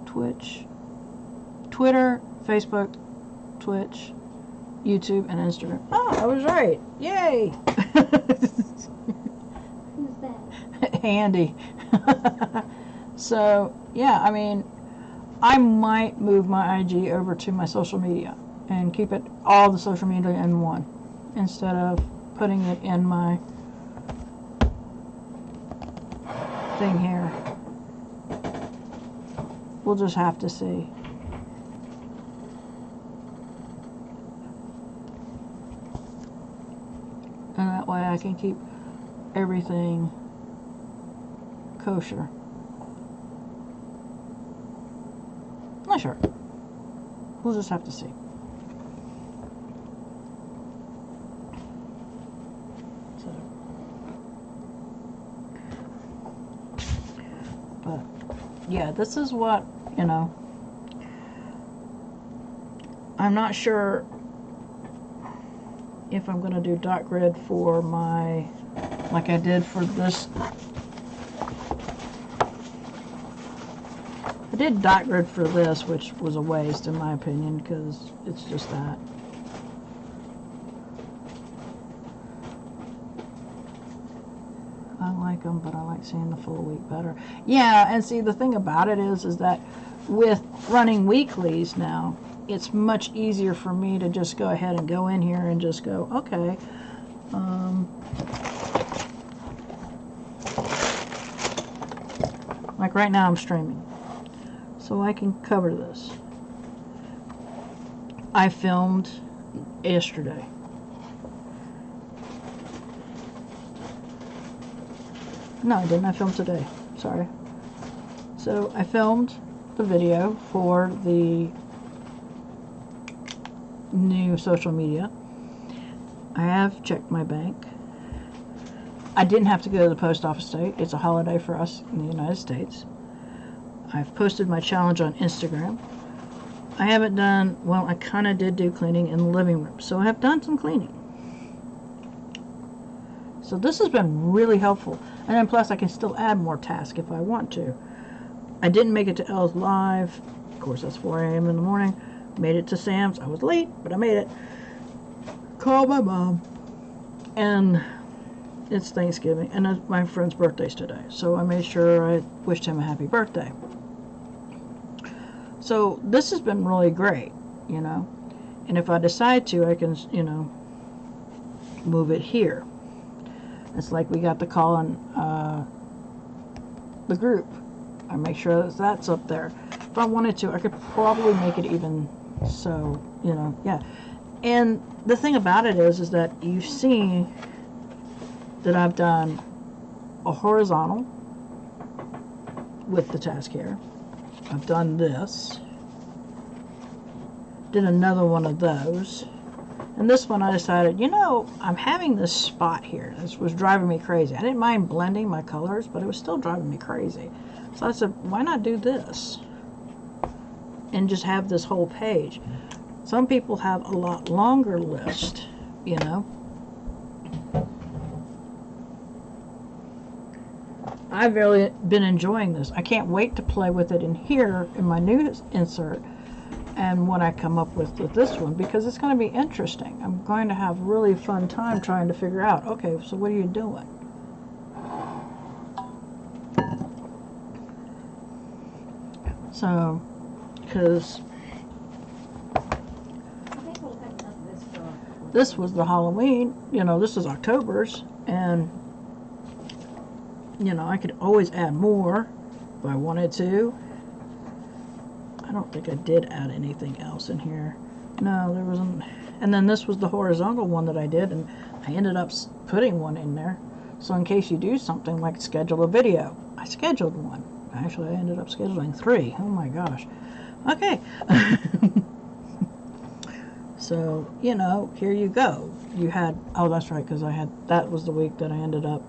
Speaker 1: Twitch, Twitter, Facebook, Twitch, YouTube, and Instagram. Oh, I was right. Yay!
Speaker 2: Who's that?
Speaker 1: Handy. So, yeah, I mean, I might move my IG over to my social media and keep it all the social media in one instead of putting it in my thing here. We'll just have to see. And that way I can keep everything kosher. Not sure. We'll just have to see. So, but yeah, this is what, you know, I'm not sure if I'm going to do dot grid for my, like I did for this. I did dot grid for this, which was a waste in my opinion, because it's just that. I like them, but I like seeing the full week better. Yeah, and see, the thing about it is that with running weeklies now, it's much easier for me to just go ahead and go in here and just go, okay, like right now I'm streaming, so I can cover this. I filmed yesterday. No, I didn't. I filmed today. Sorry. So I filmed the video for the new social media. I have checked my bank. I didn't have to go to the post office today. It's a holiday for us in the United States. I've posted my challenge on Instagram. I haven't done, well, I kind of did do cleaning in the living room, so I have done some cleaning. So this has been really helpful. And then plus I can still add more tasks if I want to. I didn't make it to Elle's Live. Of course, that's 4 a.m. in the morning. Made it to Sam's. I was late, but I made it. Called my mom. And it's Thanksgiving. And my friend's birthday's today. So I made sure I wished him a happy birthday. So this has been really great, you know. And if I decide to, I can, you know, move it here. It's like we got the call on the group. I make sure that that's up there. If I wanted to, I could probably make it even so, you know, yeah. And the thing about it is that you see that I've done a horizontal with the task here. I've done this. Did another one of those. And this one I decided, you know, I'm having this spot here. This was driving me crazy. I didn't mind blending my colors, but it was still driving me crazy. So I said, why not do this? And just have this whole page. Some people have a lot longer list, you know. I've really been enjoying this. I can't wait to play with it in here in my new insert and what I come up with this one, because it's going to be interesting. I'm going to have really fun time trying to figure out, okay, so what are you doing? So, because this was the Halloween, you know, this is October's, and you know, I could always add more if I wanted to. I don't think I did add anything else in here. No, there wasn't. And then this was the horizontal one that I did, and I ended up putting one in there. So in case you do something like schedule a video, I scheduled one. Actually, I ended up scheduling 3. Oh my gosh. Okay. So, you know, here you go. You had, oh, that's right, because that was the week that I ended up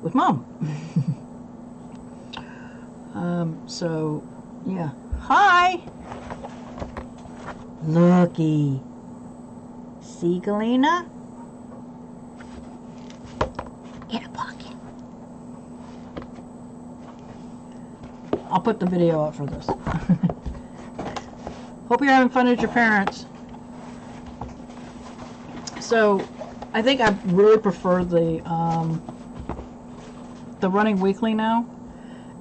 Speaker 1: with Mom. So, yeah. Hi! Looky. See, Galena? In a pocket. I'll put the video up for this. Hope you're having fun with your parents. So, I think I really prefer the running weekly now,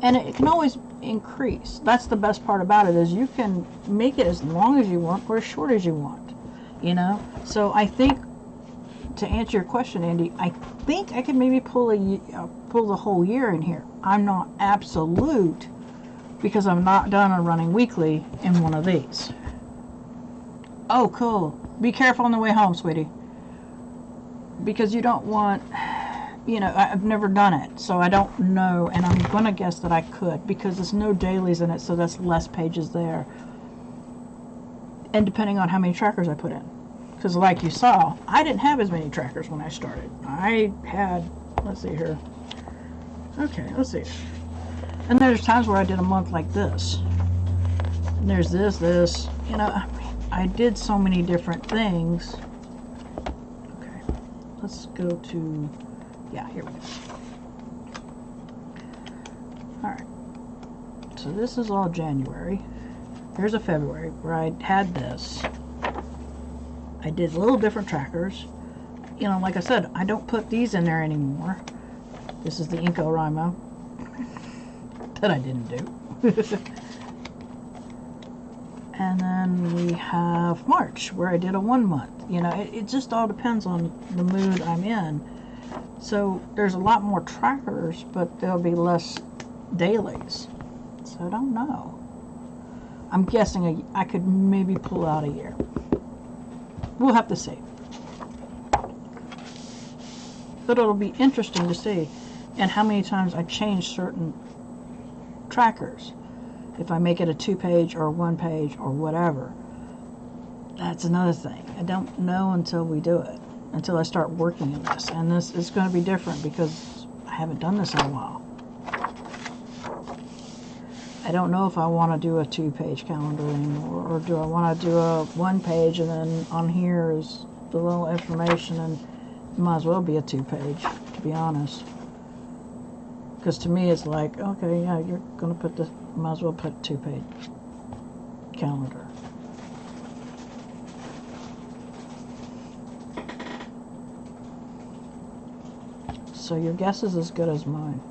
Speaker 1: and it can always increase. That's the best part about it, is you can make it as long as you want or as short as you want, you know. So I think, to answer your question, Andy, I think I can maybe pull the whole year in here. I'm not absolute, because I'm not done on running weekly in one of these. Oh, cool. Be careful on the way home, sweetie, because you don't want, you know, I've never done it, so I don't know, and I'm going to guess that I could, because there's no dailies in it, so that's less pages there. And depending on how many trackers I put in. Because like you saw, I didn't have as many trackers when I started. I had, let's see here. Okay, let's see. And there's times where I did a month like this. And there's this, you know, I did so many different things. Okay, let's go to, yeah, here we go. Alright, so this is all January. Here's a February where I had this. I did little different trackers. You know, like I said, I don't put these in there anymore. This is the Inco Romeo that I didn't do. And then we have March, where I did a 1 month. You know, it just all depends on the mood I'm in. So there's a lot more trackers, but there'll be less dailies. So I don't know. I'm guessing I could maybe pull out a year. We'll have to see. But it'll be interesting to see, and how many times I change certain trackers. If I make it a 2-page or 1-page or whatever. That's another thing. I don't know until we do it. Until I start working in this. And this is going to be different because I haven't done this in a while. I don't know if I want to do a 2-page calendar anymore, or do I want to do a 1-page and then on here is the little information, and it might as well be a 2-page, to be honest. Because to me it's like, okay, yeah, you're going to put this, might as well put 2-page calendar. So your guess is as good as mine.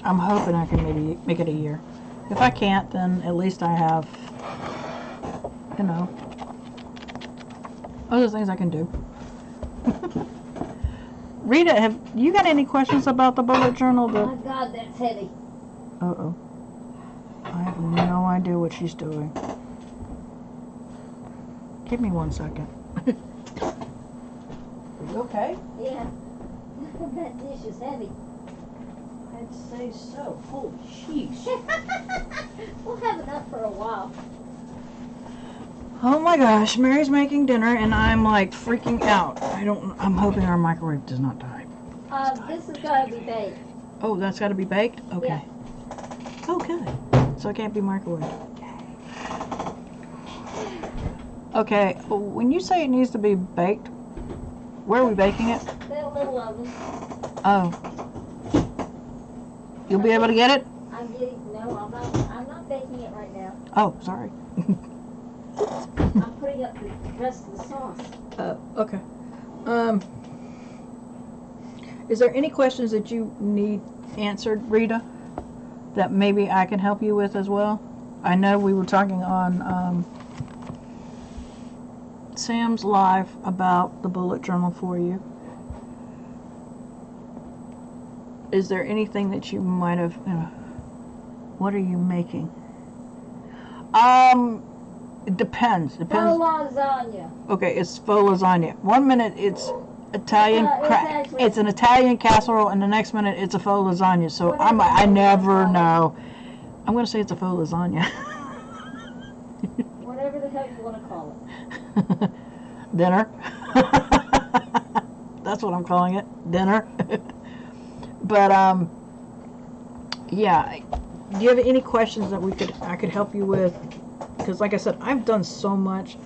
Speaker 1: I'm hoping I can maybe make it a year. If I can't, then at least I have, you know, other things I can do. Rita, have you got any questions about the bullet journal?
Speaker 2: Oh my God, that's heavy.
Speaker 1: Uh-oh. I have no idea what she's doing. Give me 1 second. Are you okay?
Speaker 2: Yeah. That dish is heavy.
Speaker 1: I'd say so. Holy sheesh.
Speaker 2: We'll have enough for a while.
Speaker 1: Oh my gosh, Mary's making dinner and I'm like freaking out. I'm hoping our microwave does not die.
Speaker 2: This has got to be baked.
Speaker 1: Oh, that's got to be baked? Okay.
Speaker 2: Yeah.
Speaker 1: Oh, good. so it can't be microwaved. Okay, when you say it needs to be baked, where are we baking it?
Speaker 2: That little oven.
Speaker 1: Oh. You'll be able to get it?
Speaker 2: I'm not baking it right now.
Speaker 1: Oh, sorry.
Speaker 2: I'm putting up the rest of the sauce.
Speaker 1: Okay. Is there any questions that you need answered, Rita, that maybe I can help you with as well? I know we were talking on Sam's live about the bullet journal for you. Is there anything that you might have, what are you making? It depends.
Speaker 2: Faux lasagna.
Speaker 1: Okay, it's faux lasagna. 1 minute it's Italian, it's an Italian casserole, and the next minute it's a faux lasagna. So I never know. I'm going to say it's a faux lasagna.
Speaker 2: Whatever the hell you want to call it.
Speaker 1: Dinner. That's what I'm calling it. Dinner. But yeah. Do you have any questions that I could help you with? Because like I said, I've done so much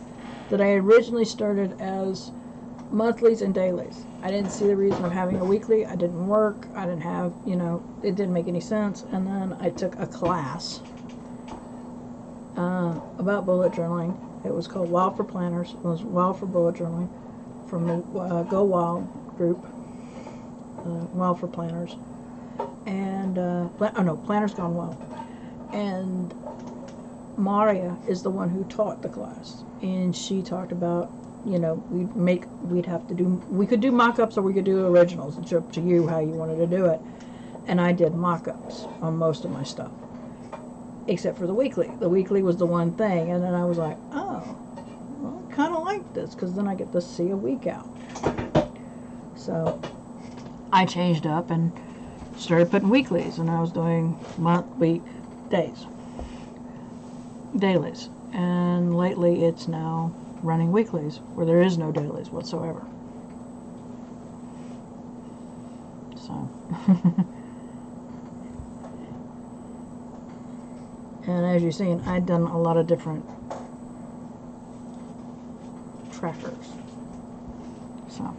Speaker 1: that I originally started as monthlies and dailies. I didn't see the reason of having a weekly. I didn't work. I didn't have, it didn't make any sense. And then I took a class about bullet journaling. It was called Wild for Planners. It was Wild for Bullet Journaling from the Go Wild group. Wild for Planners. And, Planners Gone Wild. And Maria is the one who taught the class. And she talked about, we could do mock-ups or we could do originals. It's up to you how you wanted to do it. And I did mock-ups on most of my stuff. Except for the weekly. The weekly was the one thing. And then I was like, oh, well, I kind of like this because then I get to see a week out. So I changed up and started putting weeklies. And I was doing month, week, days. Dailies. And lately it's now running weeklies where there is no dailies whatsoever. So and as you've seen, I've done a lot of different trackers. So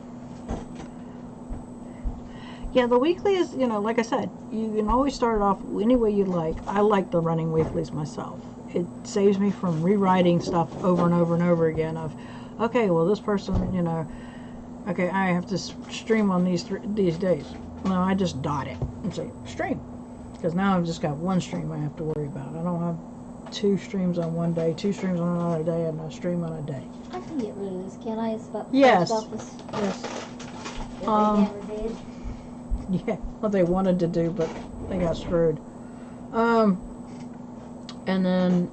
Speaker 1: yeah, the weekly is, like I said, you can always start it off any way you like. I like the running weeklies myself. It saves me from rewriting stuff over and over and over again of, okay, well, this person, okay, I have to stream on these days. No, I just dot it and say, stream. Because now I've just got one stream I have to worry about. I don't have 2 streams on one day, 2 streams on another day, and a stream on a day.
Speaker 2: I can get rid of this, can I? It's about the
Speaker 1: Yes.
Speaker 2: post office.
Speaker 1: Yes.
Speaker 2: That they never did.
Speaker 1: Yeah, what they wanted to do, but they got screwed. And then,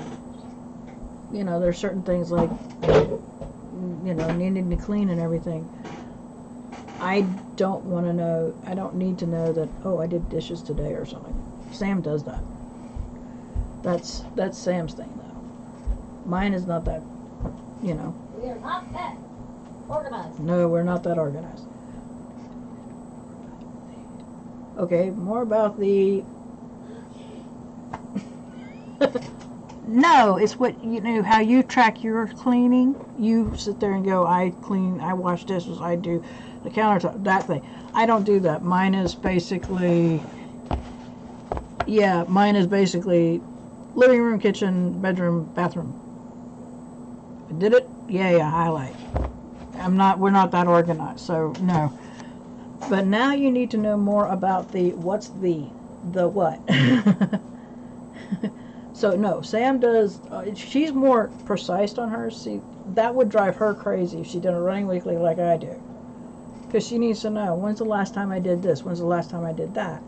Speaker 1: there's certain things like, needing to clean and everything. I don't want to know, I don't need to know that, oh, I did dishes today or something. Sam does that. That's Sam's thing, though. Mine is not that,
Speaker 2: We are not that organized.
Speaker 1: No, we're not that organized. Okay, more about the... No, it's what, how you track your cleaning. You sit there and go, I clean, I wash dishes, I do the countertop, that thing. I don't do that. Mine is basically living room, kitchen, bedroom, bathroom. I did it? Yeah, highlight. We're not that organized, so no. But now you need to know more about the what. So no, Sam does, she's more precise on hers. See, that would drive her crazy if she did a running weekly like I do. Because she needs to know, when's the last time I did this? When's the last time I did that?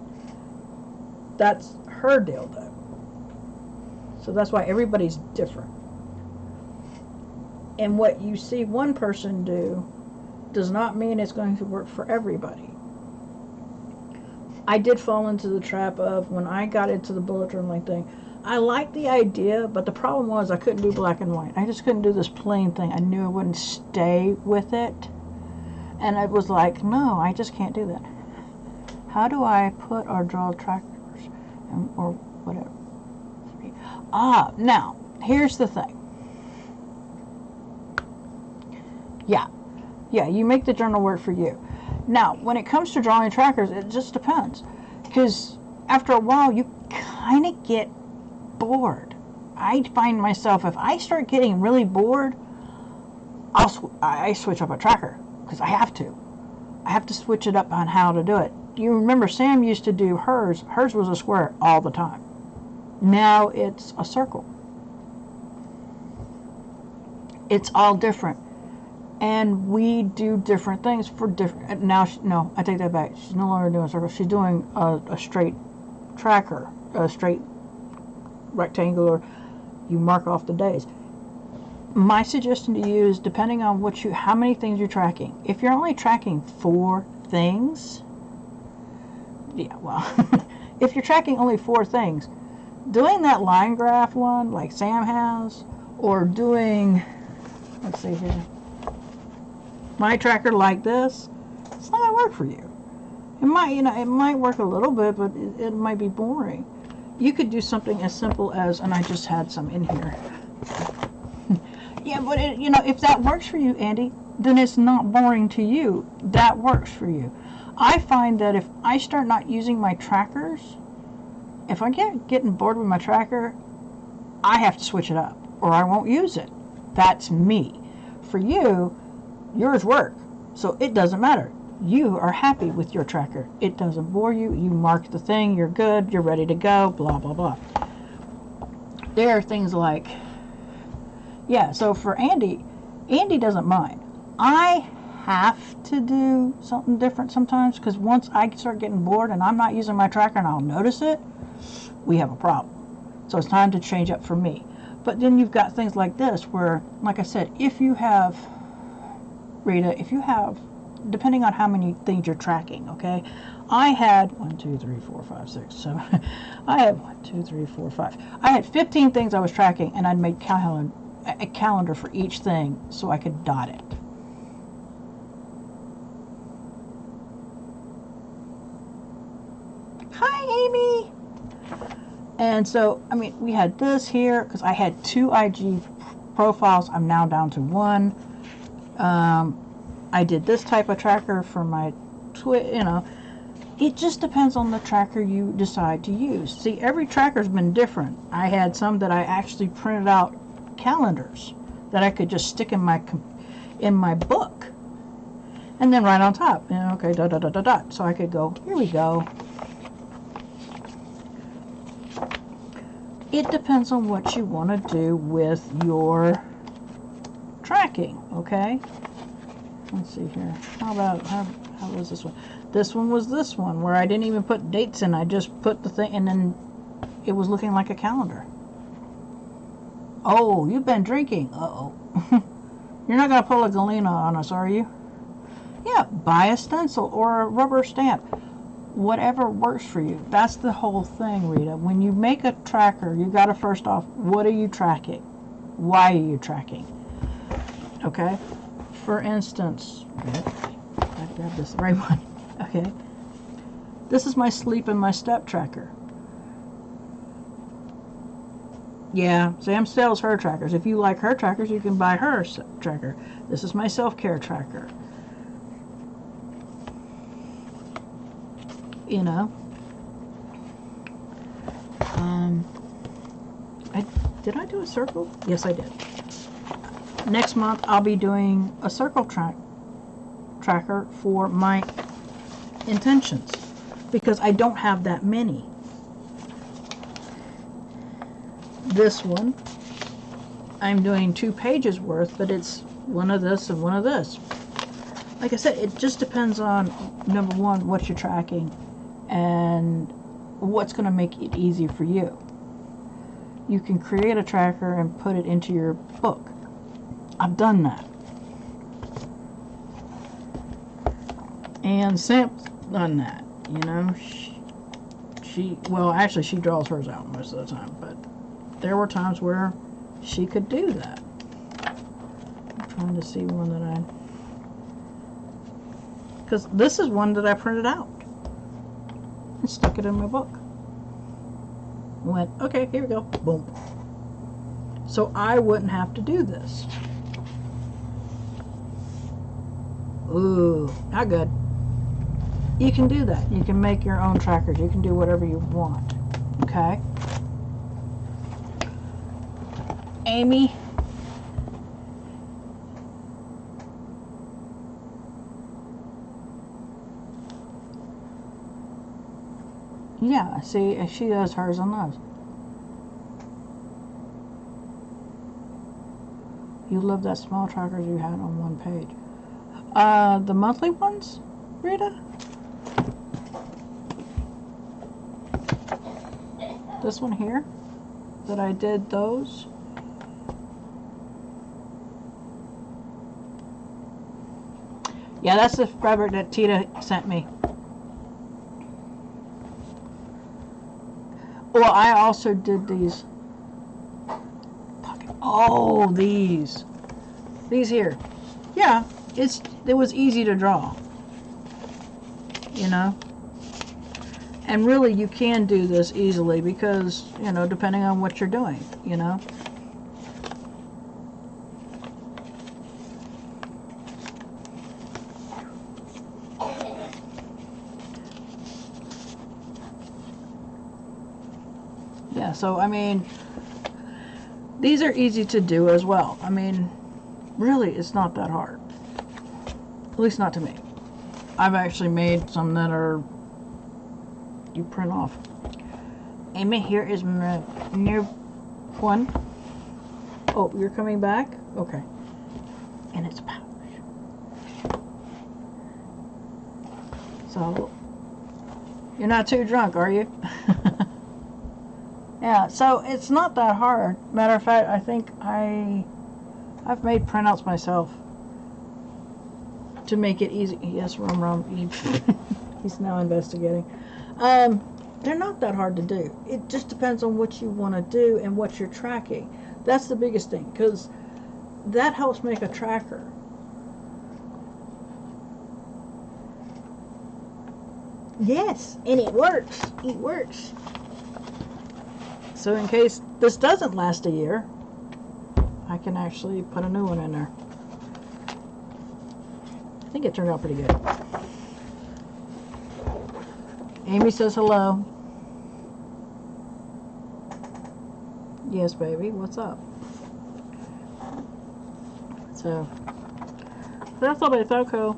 Speaker 1: That's her deal, though. So that's why everybody's different. And what you see one person do does not mean it's going to work for everybody. I did fall into the trap of, when I got into the bullet journaling thing, I liked the idea, but the problem was I couldn't do black and white. I just couldn't do this plain thing. I knew I wouldn't stay with it. And I was like, no, I just can't do that. How do I put or draw trackers or whatever? Now, here's the thing. Yeah, you make the journal work for you. Now, when it comes to drawing trackers, it just depends. Because after a while, you kind of get bored. I find myself, if I start getting really bored, I switch up a tracker. Because I have to. I have to switch it up on how to do it. You remember Sam used to do hers. Hers was a square all the time. Now it's a circle. It's all different. And we do different things for different. Now, no, I take that back. She's no longer doing a circle. She's doing a straight tracker, a straight rectangular. You mark off the days. My suggestion to you is, depending on how many things you're tracking. If you're only tracking 4 things, yeah, well, if you're tracking only 4 things, doing that line graph one like Sam has, or doing, let's see here, my tracker like this, it's not gonna work for you. It might, it might work a little bit, but it might be boring. You could do something as simple as, and I just had some in here. Yeah, but if that works for you, Andy, then it's not boring to you. That works for you. I find that if I start not using my trackers, if I get getting bored with my tracker, I have to switch it up, or I won't use it. That's me. For you, yours work, so it doesn't matter. You are happy with your tracker. It doesn't bore you. You mark the thing, you're good, you're ready to go, blah, blah, blah. There are things like, yeah, so for Andy doesn't mind. I have to do something different sometimes, because once I start getting bored and I'm not using my tracker and I'll notice it, we have a problem. So it's time to change up for me. But then you've got things like this where, like I said, if you have, Rita, depending on how many things you're tracking, okay? I had 1, 2, 3, 4, 5, 6, 7. I had 1, 2, 3, 4, 5. I had 15 things I was tracking, and I'd made a calendar for each thing so I could dot it. Hi, Amy. And so, I mean, we had this here because I had 2 IG profiles. I'm now down to 1. I did this type of tracker for my it just depends on the tracker you decide to use. See, every tracker's been different. I had some that I actually printed out calendars that I could just stick in my book, and then right on top, okay, dot dot dot dot dot. So I could go, here we go. It depends on what you want to do with your tracking, okay? Let's see here. How was this one? This one was this one where I didn't even put dates in. I just put the thing, and then it was looking like a calendar. Oh, you've been drinking. Uh-oh. You're not going to pull a Galena on us, are you? Yeah, buy a stencil or a rubber stamp. Whatever works for you. That's the whole thing, Rita. When you make a tracker, you got to first off, what are you tracking? Why are you tracking? Okay? For instance, I grabbed this the right one. Okay. This is my sleep and my step tracker. Yeah, Sam sells her trackers. If you like her trackers, you can buy her tracker. This is my self-care tracker. Did I do a circle? Yes, I did. Next month, I'll be doing a circle tracker for my intentions, because I don't have that many. This one, I'm doing 2 pages worth, but it's one of this and one of this. Like I said, it just depends on, number one, what you're tracking and what's going to make it easy for you. You can create a tracker and put it into your book. I've done that. And Sam's done that, she draws hers out most of the time, but there were times where she could do that. I'm trying to see one that because this is one that I printed out and stuck it in my book. Went, okay, here we go. Boom. So I wouldn't have to do this. Ooh, not good. You can do that. You can make your own trackers. You can do whatever you want. Okay? Amy. Yeah, see, she does hers on those. You love that small trackers you had on one page. The monthly ones, Rita? This one here, that I did those. Yeah, that's the fabric that Tita sent me. Well, I also did these. Oh, these here. Yeah, it was easy to draw. You know? And really, you can do this easily because, you know, depending on what you're doing, you know. Yeah, so, I mean, these are easy to do as well. I mean, really, it's not that hard. At least not to me. I've actually made some that are, you print off. Amy, here is my new one. Oh, you're coming back? Okay. And it's pouch. So, you're not too drunk, are you? Yeah, so it's not that hard. Matter of fact, I think I've made printouts myself to make it easy. Yes, Rum. He's now investigating. They're not that hard to do. It just depends on what you want to do and what you're tracking. That's the biggest thing, because that helps make a tracker. Yes, and it works. It works. So in case this doesn't last a year, I can actually put a new one in there. I think it turned out pretty good. Amy says hello. Yes, baby. What's up? So, that's all about Coco.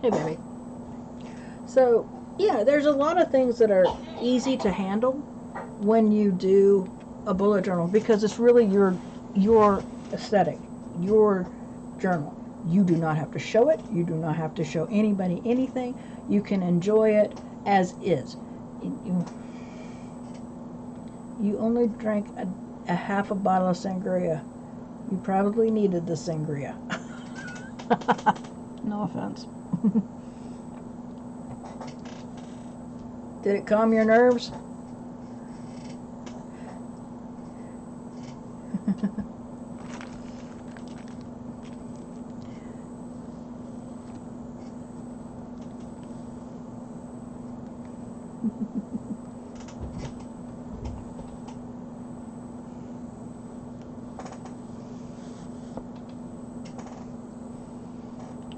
Speaker 1: Hey, baby. So, yeah, there's a lot of things that are easy to handle when you do a bullet journal because it's really your aesthetic, your journal. You do not have to show it. You do not have to show anybody anything. You can enjoy it as is. You only drank a half a bottle of sangria. You probably needed the sangria. No offense. Did it calm your nerves?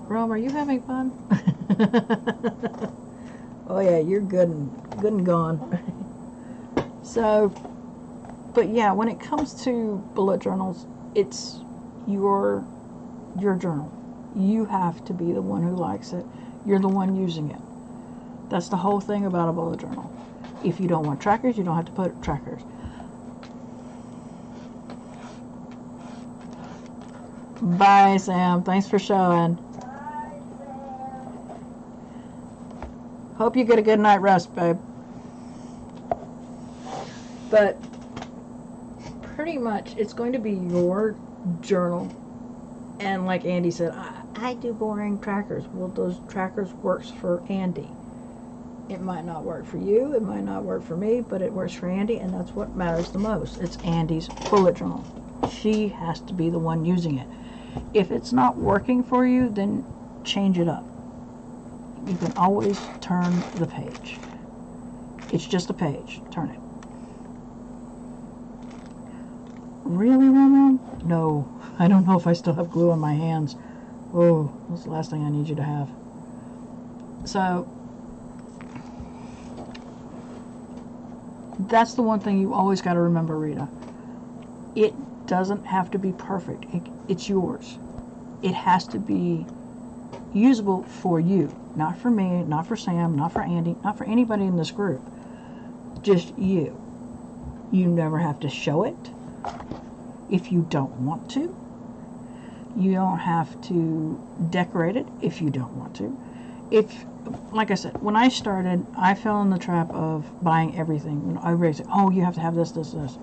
Speaker 1: Rome, are you having fun? Oh yeah, you're good and gone. So, but yeah, when it comes to bullet journals, it's your journal. You have to be the one who likes it. You're the one using it. That's the whole thing about a bullet journal. If you don't want trackers, you don't have to put trackers. Bye, Sam. Thanks for showing. Hope you get a good night rest, babe. But pretty much it's going to be your journal. And like Andy said, I do boring trackers. Well, those trackers works for Andy. It might not work for you. It might not work for me, but it works for Andy, and that's what matters the most. It's Andy's bullet journal. She has to be the one using it. If it's not working for you, then change it up. You can always turn the page. It's just a page. Turn it. Really, Romeo? No. I don't know if I still have glue on my hands. Oh, that's the last thing I need you to have. So, that's the one thing you always got to remember, Rita. It doesn't have to be perfect. It's yours. It has to be usable for you. Not for me, not for Sam, not for Andy, not for anybody in this group. Just you. You never have to show it if you don't want to. You don't have to decorate it if you don't want to. Like I said, when I started, I fell in the trap of buying everything. When everybody said, oh, you have to have this, this, this.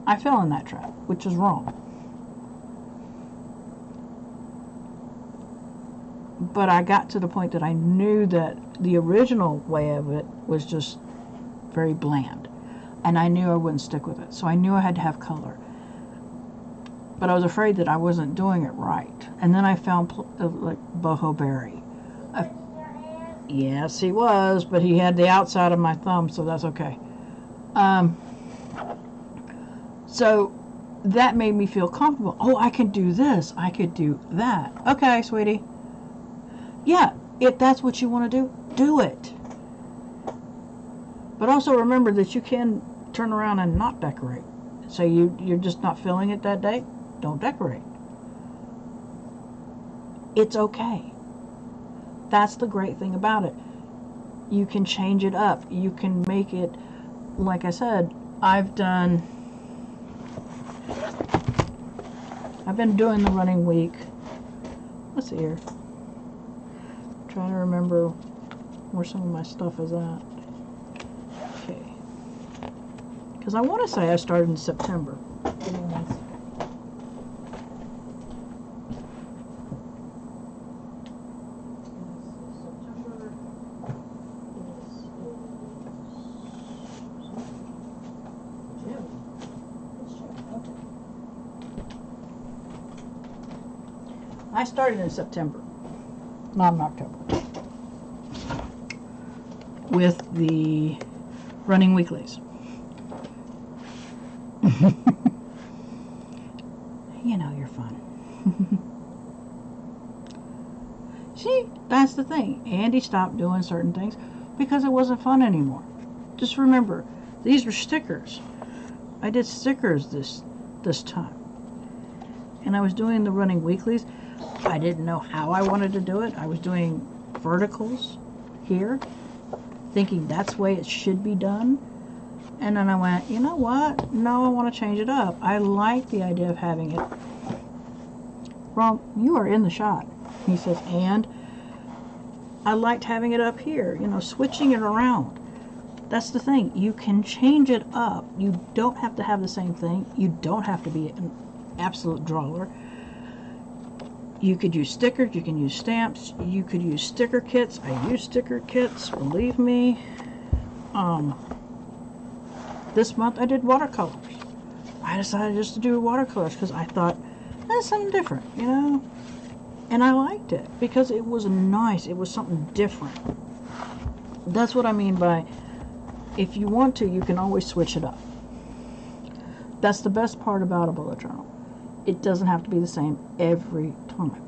Speaker 1: I fell in that trap, which is wrong. But I got to the point that I knew that the original way of it was just very bland. And I knew I wouldn't stick with it. So I knew I had to have color. But I was afraid that I wasn't doing it right. And then I found like Boho Berry. Yes, he was, but he had the outside of my thumb, so that's okay. So that made me feel comfortable. Oh, I can do this. I could do that. Okay, sweetie. Yeah, if that's what you want to do, do it. But also remember that you can turn around and not decorate. So you're just not feeling it that day, don't decorate. It's okay. That's the great thing about it. You can change it up. You can make it, like I said, I've been doing the running week. What's here? I'm trying to remember where some of my stuff is at. Okay. Because I want to say I started in September. I started in September, not in October, with the running weeklies. You know you're fun. See, that's the thing. Andy stopped doing certain things because it wasn't fun anymore. Just remember, these were stickers. I did stickers this time. And I was doing the running weeklies. I didn't know how I wanted to do it. I was doing verticals here, thinking that's the way it should be done. And then I went, you know what? No, I want to change it up. I like the idea of having it. Well, you are in the shot. He says, and I liked having it up here, you know, switching it around. That's the thing. You can change it up. You don't have to have the same thing. You don't have to be an absolute drawer. You could use stickers, you can use stamps, you could use sticker kits. I use sticker kits, believe me. This month I did watercolors. I decided just to do watercolors because I thought, that's something different, you know? And I liked it because it was nice. It was something different. That's what I mean by, if you want to, you can always switch it up. That's the best part about a bullet journal. It doesn't have to be the same every time,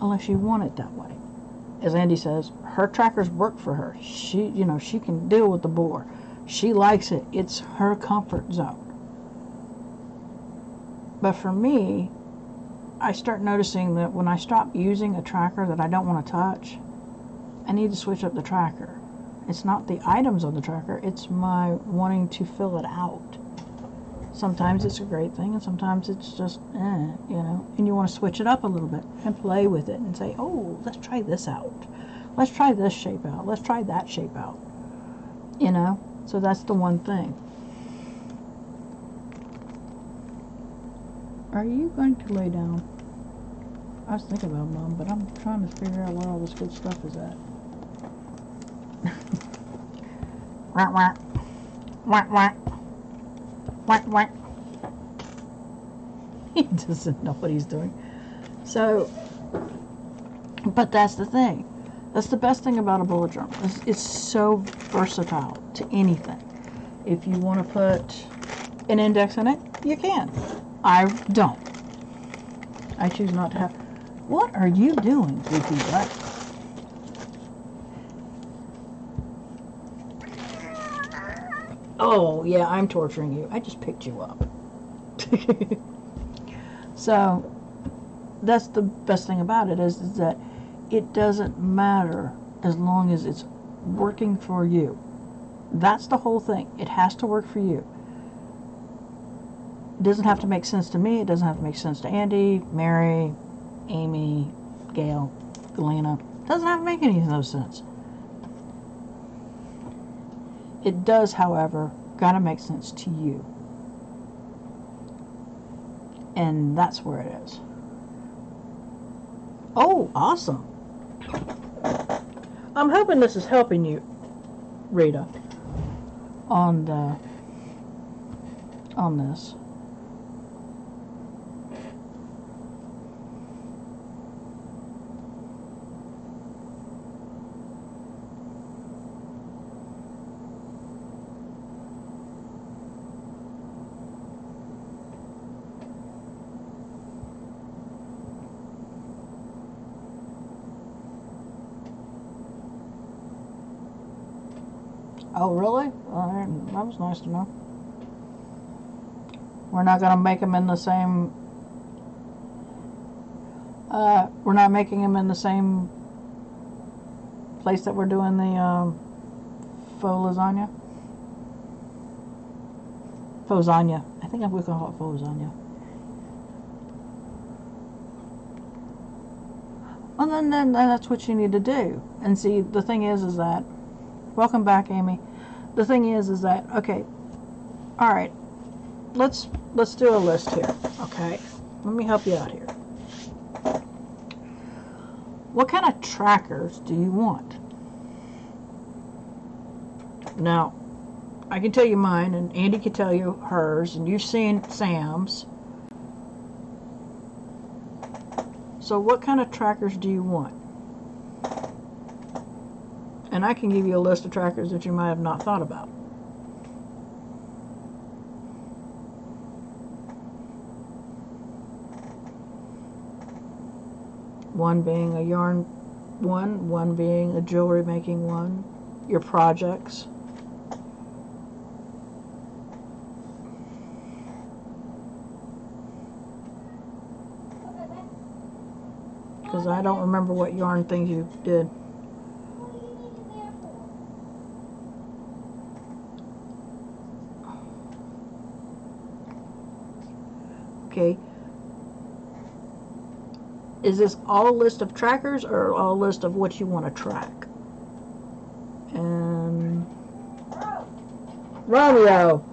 Speaker 1: unless you want it that way. As Andy says, her trackers work for her. She can deal with the bore. She likes it. It's her comfort zone. But for me, I start noticing that when I stop using a tracker that I don't want to touch, I need to switch up the tracker. It's not the items on the tracker, it's my wanting to fill it out. Sometimes it's a great thing, and sometimes it's just, you know, and you want to switch it up a little bit and play with it and say, oh, let's try this out. Let's try this shape out. Let's try that shape out. You know, so that's the one thing. Are you going to lay down? I was thinking about Mom, but I'm trying to figure out where all this good stuff is at. Whack, whack. Whack, whack. Whack, whack. He doesn't know what he's doing. So, but that's the thing. That's the best thing about a bullet journal. It's so versatile to anything. If you want to put an index in it, you can. I don't. I choose not to have. What are you doing, Goofy Butt? Oh, yeah, I'm torturing you. I just picked you up. So, that's the best thing about it is that it doesn't matter as long as it's working for you. That's the whole thing. It has to work for you. It doesn't have to make sense to me. It doesn't have to make sense to Andy, Mary, Amy, Gail, Galena. It doesn't have to make any of those sense. It does, however, gotta make sense to you. And that's where it is. Oh, awesome. I'm hoping this is helping you, Rita, on this. Oh, really? That was nice to know. We're not going to make them in the same... we're not making them in the same place that we're doing the faux lasagna. Faux lasagna. I think we can call it faux lasagna. Well, then that's what you need to do. And see, the thing is that... Welcome back, Amy. The thing is that, okay, all right, let's do a list here, okay? Let me help you out here. What kind of trackers do you want? Now, I can tell you mine, and Andy can tell you hers, and you've seen Sam's. So what kind of trackers do you want? And I can give you a list of trackers that you might have not thought about. One being a yarn one being a jewelry making one, your projects. Because I don't remember what yarn things you did. Okay. Is this all a list of trackers or all a list of what you want to track? And Romeo.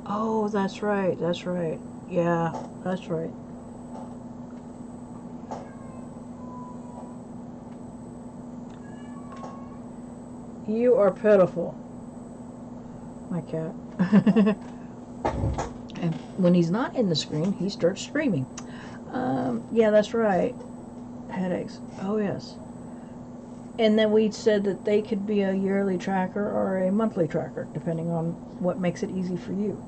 Speaker 1: Oh, that's right. That's right. Yeah, that's right. You are pitiful, my cat. And when he's not in the screen, he starts screaming. Yeah, that's right. Headaches. Oh, yes. And then we said that they could be a yearly tracker or a monthly tracker, depending on what makes it easy for you.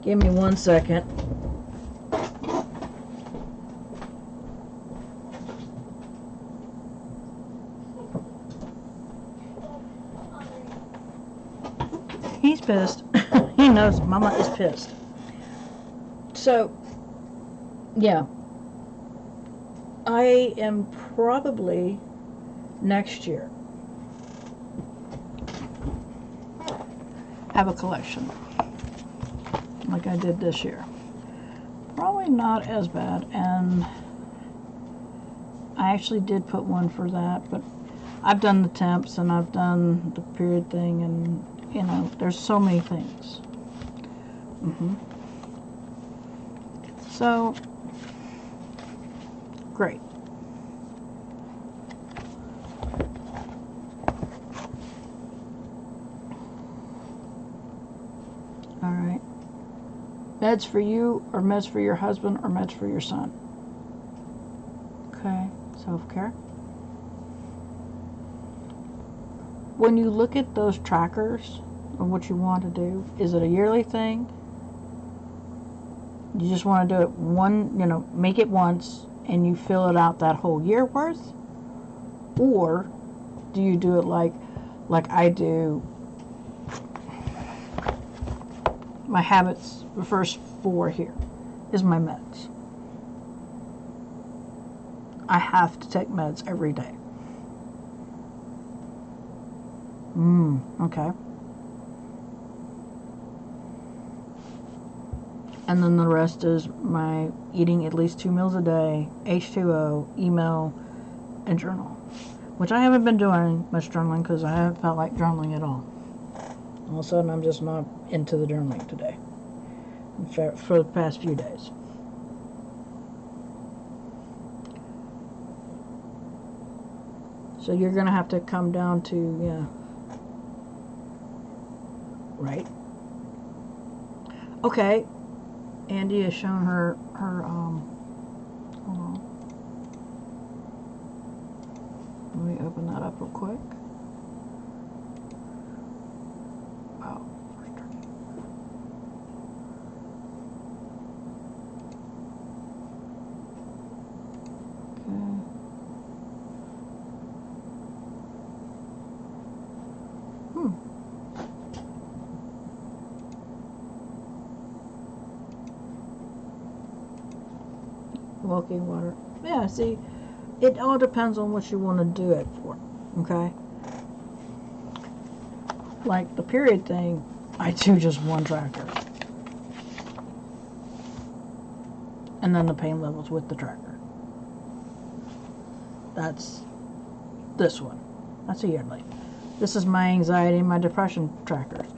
Speaker 1: Give me 1 second. He's pissed. He knows Mama is pissed. So, yeah. I am probably next year have a collection like I did this year. Probably not as bad, and I actually did put one for that, but I've done the temps and I've done the period thing, and you know, there's so many things. So Great. All right. Meds for you, or meds for your husband, or meds for your son. Okay, self-care. When you look at those trackers of what you want to do, is it a yearly thing? You just want to do it one, make it once and you fill it out that whole year worth? Or do you do it like I do? My habits, the first 4 here is my meds. I have to take meds every day. Okay. And then the rest is my eating at least 2 meals a day, H2O, email, and journal. Which I haven't been doing much journaling because I haven't felt like journaling at all. All of a sudden, I'm just not into the journaling today. For the past few days. So you're going to have to come down to, yeah. Right. Okay. Andy has shown her hold on. Let me open that up real quick. Oh. Okay. Walking water. Yeah, see, it all depends on what you want to do it for, okay? Like the period thing, I do just one tracker. And then the pain levels with the tracker. That's this one. That's a yearly. This is my anxiety and my depression trackers.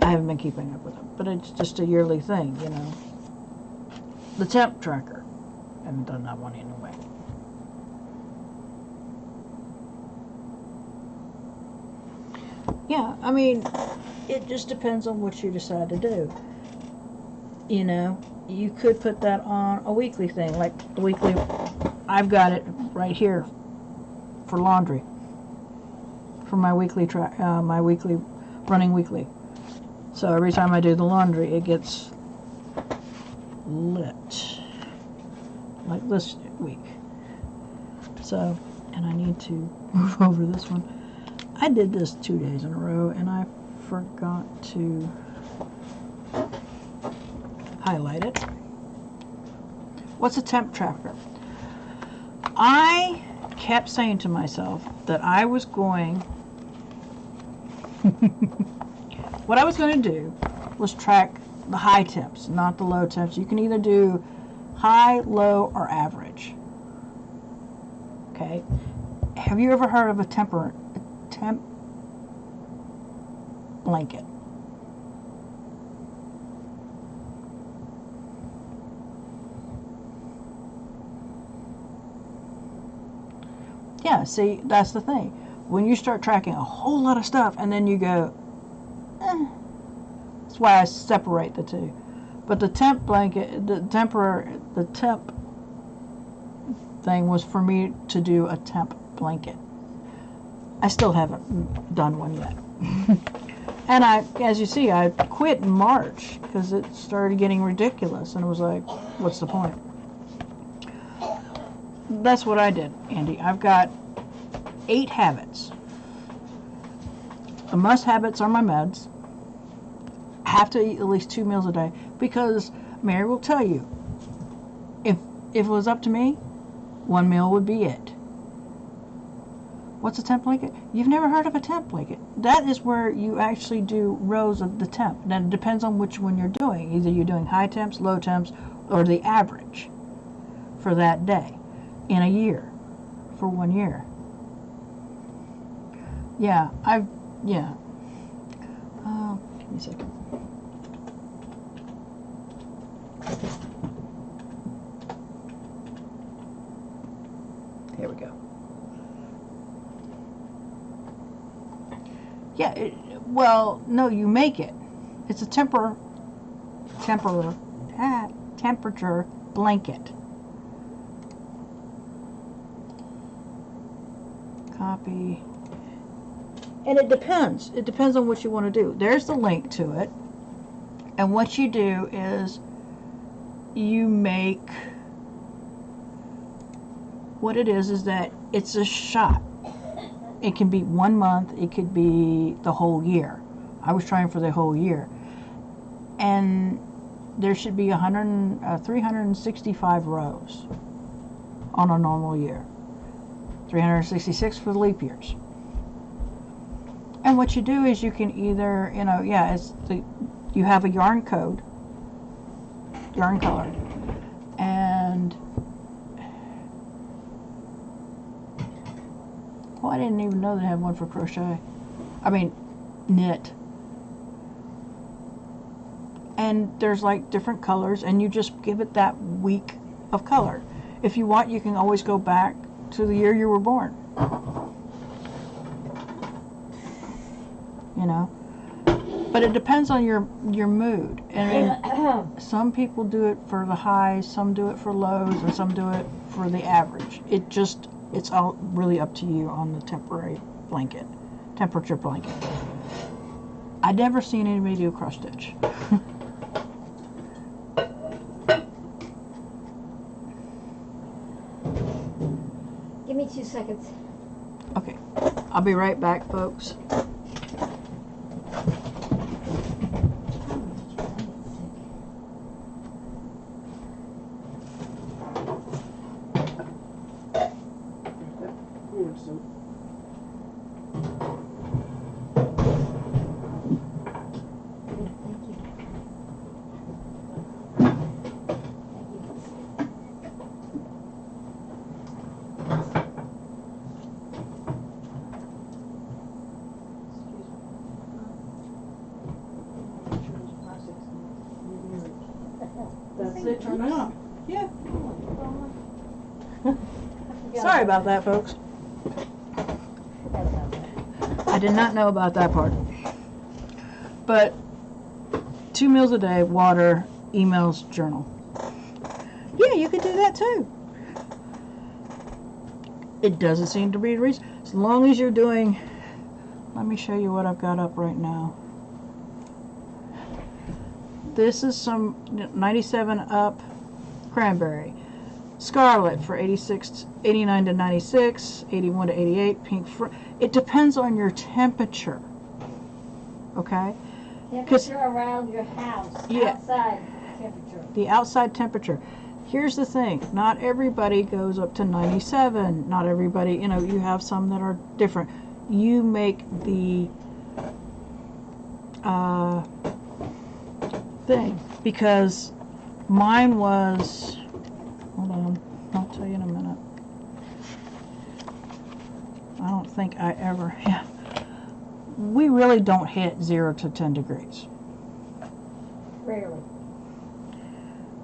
Speaker 1: I haven't been keeping up with them, but it's just a yearly thing, The temp tracker. I haven't done that one anyway. Yeah, I mean, it just depends on what you decide to do. You could put that on a weekly thing, like the weekly. I've got it right here for laundry. For my weekly running weekly. So every time I do the laundry, it gets lit. Like this week. So, and I need to move over this one. I did this 2 days in a row and I forgot to highlight it. What's a temp tracker? I kept saying to myself that I was going what I was going to do was track the high temps, not the low temps. You can either do high, low, or average. Okay. Have you ever heard of a temp blanket? Yeah, see, that's the thing. When you start tracking a whole lot of stuff and then you go, that's why I separate the two. But the temp blanket, the temp thing was for me to do a temp blanket. I still haven't done one yet. And as you see, I quit in March because it started getting ridiculous and it was like, what's the point? That's what I did, Andy. I've got 8 habits. The must habits are my meds. I have to eat at least 2 meals a day because Mary will tell you, if it was up to me, 1 meal would be it. What's a temp blanket? You've never heard of a temp blanket. That is where you actually do rows of the temp. Now it depends on which one you're doing. Either you're doing high temps, low temps, or the average for that day in a year, for 1 year. Yeah, give me a second. Yeah, well, no, you make it. It's a temperature blanket. Copy. And it depends. It depends on what you want to do. There's the link to it. And what you do is you make, what it is that it's a shot. It can be 1 month, it could be the whole year. I was trying for the whole year. And there should be 365 rows on a normal year. 366 for the leap years. And what you do is you can either, you have a yarn code, yarn color, and I didn't even know they had one for crochet. I mean, knit. And there's like different colors, and you just give it that week of color. If you want, you can always go back to the year you were born. You know, but it depends on your mood. And some people do it for the highs, some do it for lows, and some do it for the average. It's all really up to you on the temperature blanket. I'd never seen anybody do cross stitch.
Speaker 2: Give me 2 seconds.
Speaker 1: Okay, I'll be right back, folks. That's it, turn it on. Yeah. Sorry about that, folks. I did not know about that part. But 2 meals a day, water, emails, journal. Yeah, you could do that too. It doesn't seem to be a reason. As long as you're doing, let me show you what I've got up right now. This is some 97 up cranberry. Scarlet for 89 to 96, 81 to 88, pink for, it depends on your temperature. Okay?
Speaker 2: Temperature around your house.
Speaker 1: Yeah.
Speaker 2: Outside temperature.
Speaker 1: The outside temperature. Here's the thing, not everybody goes up to 97. Not everybody, you have some that are different. You make the thing, because mine was, hold on, I'll tell you in a minute. I don't think I ever, yeah. We really don't hit 0 to 10 degrees.
Speaker 2: Rarely.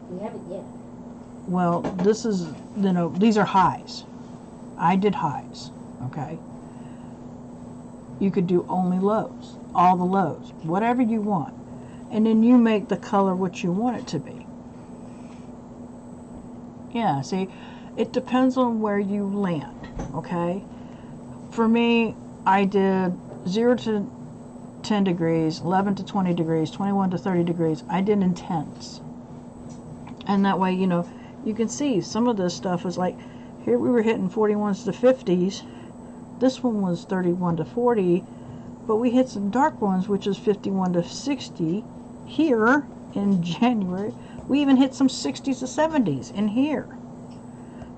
Speaker 2: We haven't yet.
Speaker 1: Well, this is, these are highs. I did highs, okay? You could do only lows, all the lows, whatever you want. And then you make the color what you want it to be. Yeah, see, it depends on where you land, okay? For me, I did 0 to 10 degrees, 11 to 20 degrees, 21 to 30 degrees. I did intense. And that way, you can see some of this stuff is like, here we were hitting 41s to 50s. This one was 31 to 40, but we hit some dark ones, which is 51 to 60 here in January. We even hit some 60s to 70s in here.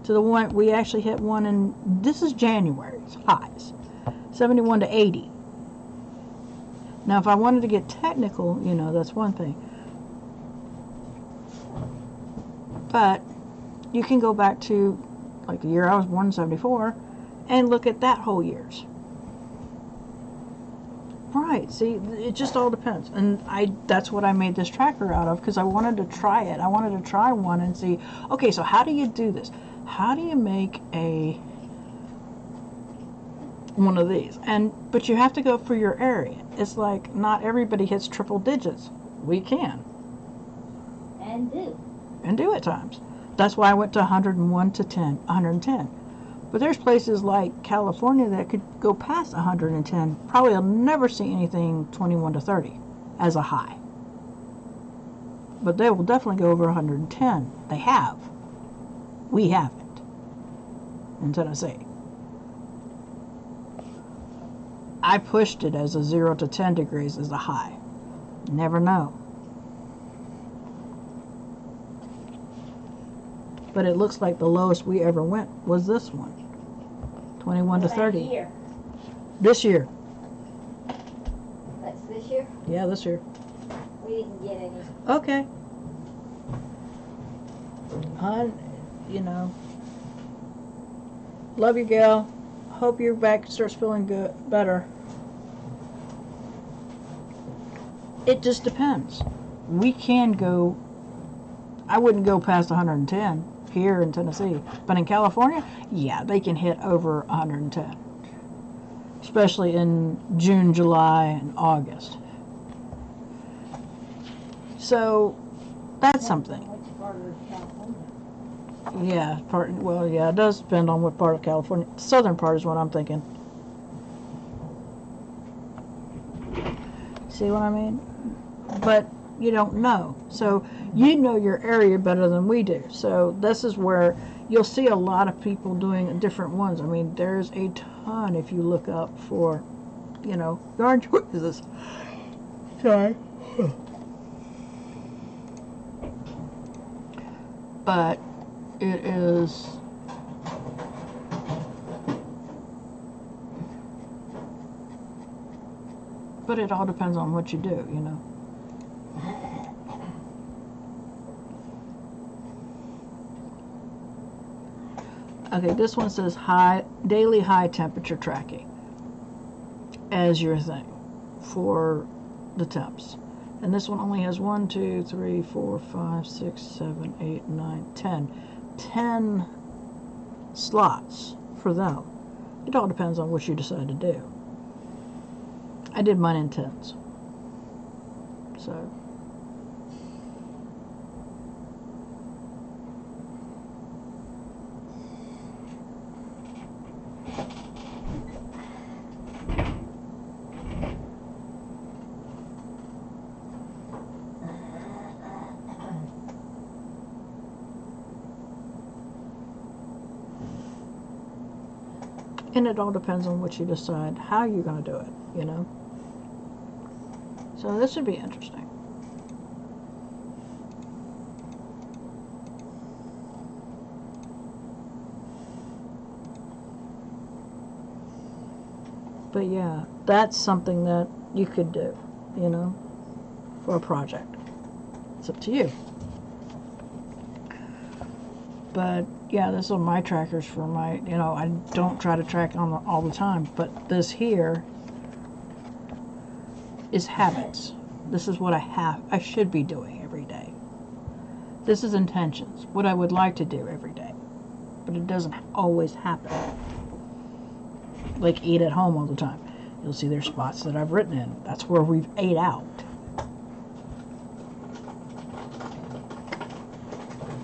Speaker 1: To the one, we actually hit one in, this is January's highs, 71 to 80. Now, if I wanted to get technical, that's one thing. But you can go back to like the year I was born in 74 and look at that whole year's. Right, see, it just all depends. And that's what I made this tracker out of, because I wanted to try it. I wanted to try one and see, okay, so how do you do this? How do you make a one of these. But you have to go for your area. It's like not everybody hits triple digits. We can.
Speaker 2: And do.
Speaker 1: And do at times. That's why I went to 101 to 110. But there's places like California that could go past 110. Probably I'll never see anything 21 to 30 as a high. But they will definitely go over 110. They have. We haven't in Tennessee. I pushed it as a 0 to 10 degrees as a high. Never know. But it looks like the lowest we ever went was this one. 21 to 30.
Speaker 2: Year?
Speaker 1: This year.
Speaker 2: That's this year?
Speaker 1: Yeah, this year.
Speaker 2: We didn't get any.
Speaker 1: Okay. You know. Love you, gal. Hope your back starts feeling better. It just depends. We can go. I wouldn't go past 110 here in Tennessee, but in California, yeah, they can hit over 110, especially in June, July, and August. So that's something.
Speaker 2: Which part of California?
Speaker 1: Yeah, yeah, it does depend on what part of California. The southern part is what I'm thinking. See what I mean? But you don't know. So you know your area better than we do. So this is where you'll see a lot of people doing different ones. I mean, there's a ton if you look up for, yarn choices. Sorry. But it is but it all depends on what you do. Okay, this one says daily high temperature tracking as your thing for the temps. And this one only has 1, 2, 3, 4, 5, 6, 7, 8, 9, 10. 10 slots for them. It all depends on what you decide to do. I did mine in 10s. So. And it all depends on what you decide, how you're going to do it, So this should be interesting. But yeah, that's something that you could do, for a project. It's up to you. But yeah, this are my trackers for my, I don't try to track on all the time, but this here is habits. This is what I should be doing every day. This is intentions, what I would like to do every day, but it doesn't always happen. Like eat at home all the time. You'll see there's spots that I've written in. That's where we've ate out.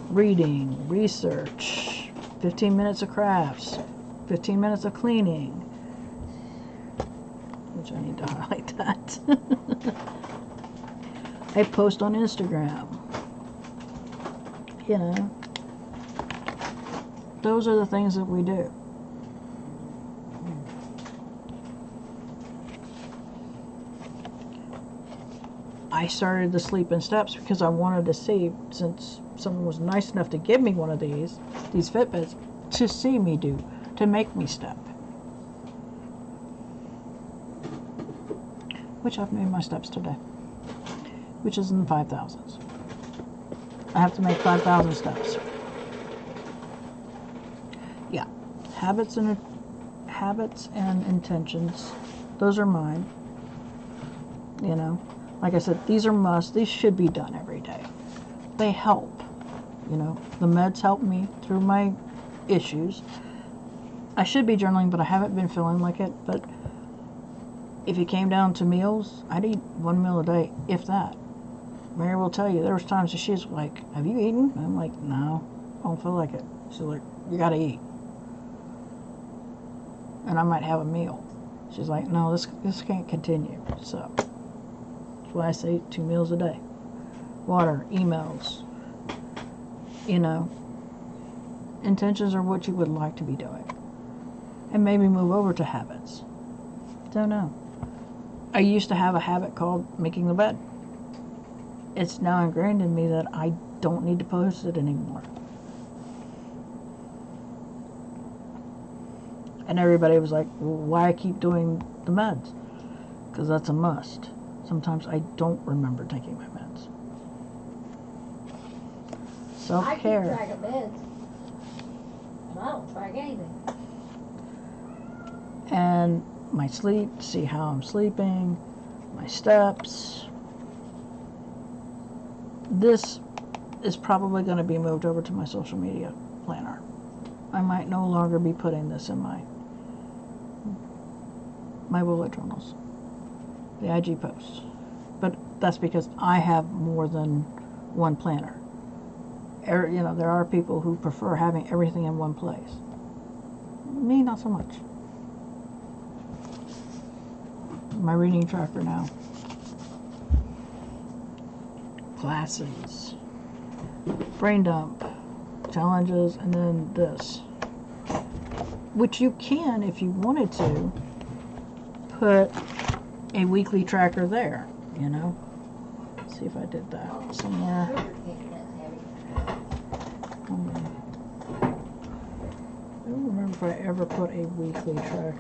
Speaker 1: Reading, research, 15 minutes of crafts, 15 minutes of cleaning, which I need to highlight that. I post on Instagram. Those are the things that we do. I started the Sleep in Steps because I wanted to see, since someone was nice enough to give me one of these Fitbits, to see me do, to make me step. Which I've made my steps today, which is in the 5,000s. I have to make 5,000 steps. Yeah, habits and intentions. Those are mine. Like I said, these are musts. These should be done every day. They help. The meds help me through my issues. I should be journaling, but I haven't been feeling like it. But if it came down to meals, I'd eat 1 meal a day, if that. Mary will tell you, there was times that she's like, have you eaten? And I'm like, no, I don't feel like it. She's like, you gotta eat. And I might have a meal. She's like, no, this can't continue. So that's why I say 2 meals a day. Water, emails, you know, intentions are what you would like to be doing. And maybe move over to habits. Don't know. I used to have a habit called making the bed. It's now ingrained in me that I don't need to post it anymore. And everybody was like, well, why I keep doing the meds? Because that's a must. Sometimes I don't remember taking my meds. Self-care.
Speaker 2: I keep track of meds. And I don't track anything.
Speaker 1: And my sleep, see how I'm sleeping, my steps. This is probably going to be moved over to my social media planner. I might no longer be putting this in my bullet journals, the IG posts. But that's because I have more than one planner. You know, there are people who prefer having everything in one place. Me, not so much. My reading tracker now. Classes, brain dump, challenges, and then this, which you can, if you wanted to, put a weekly tracker there, you know. Let's see if I did that somewhere. I don't remember if I ever put a weekly tracker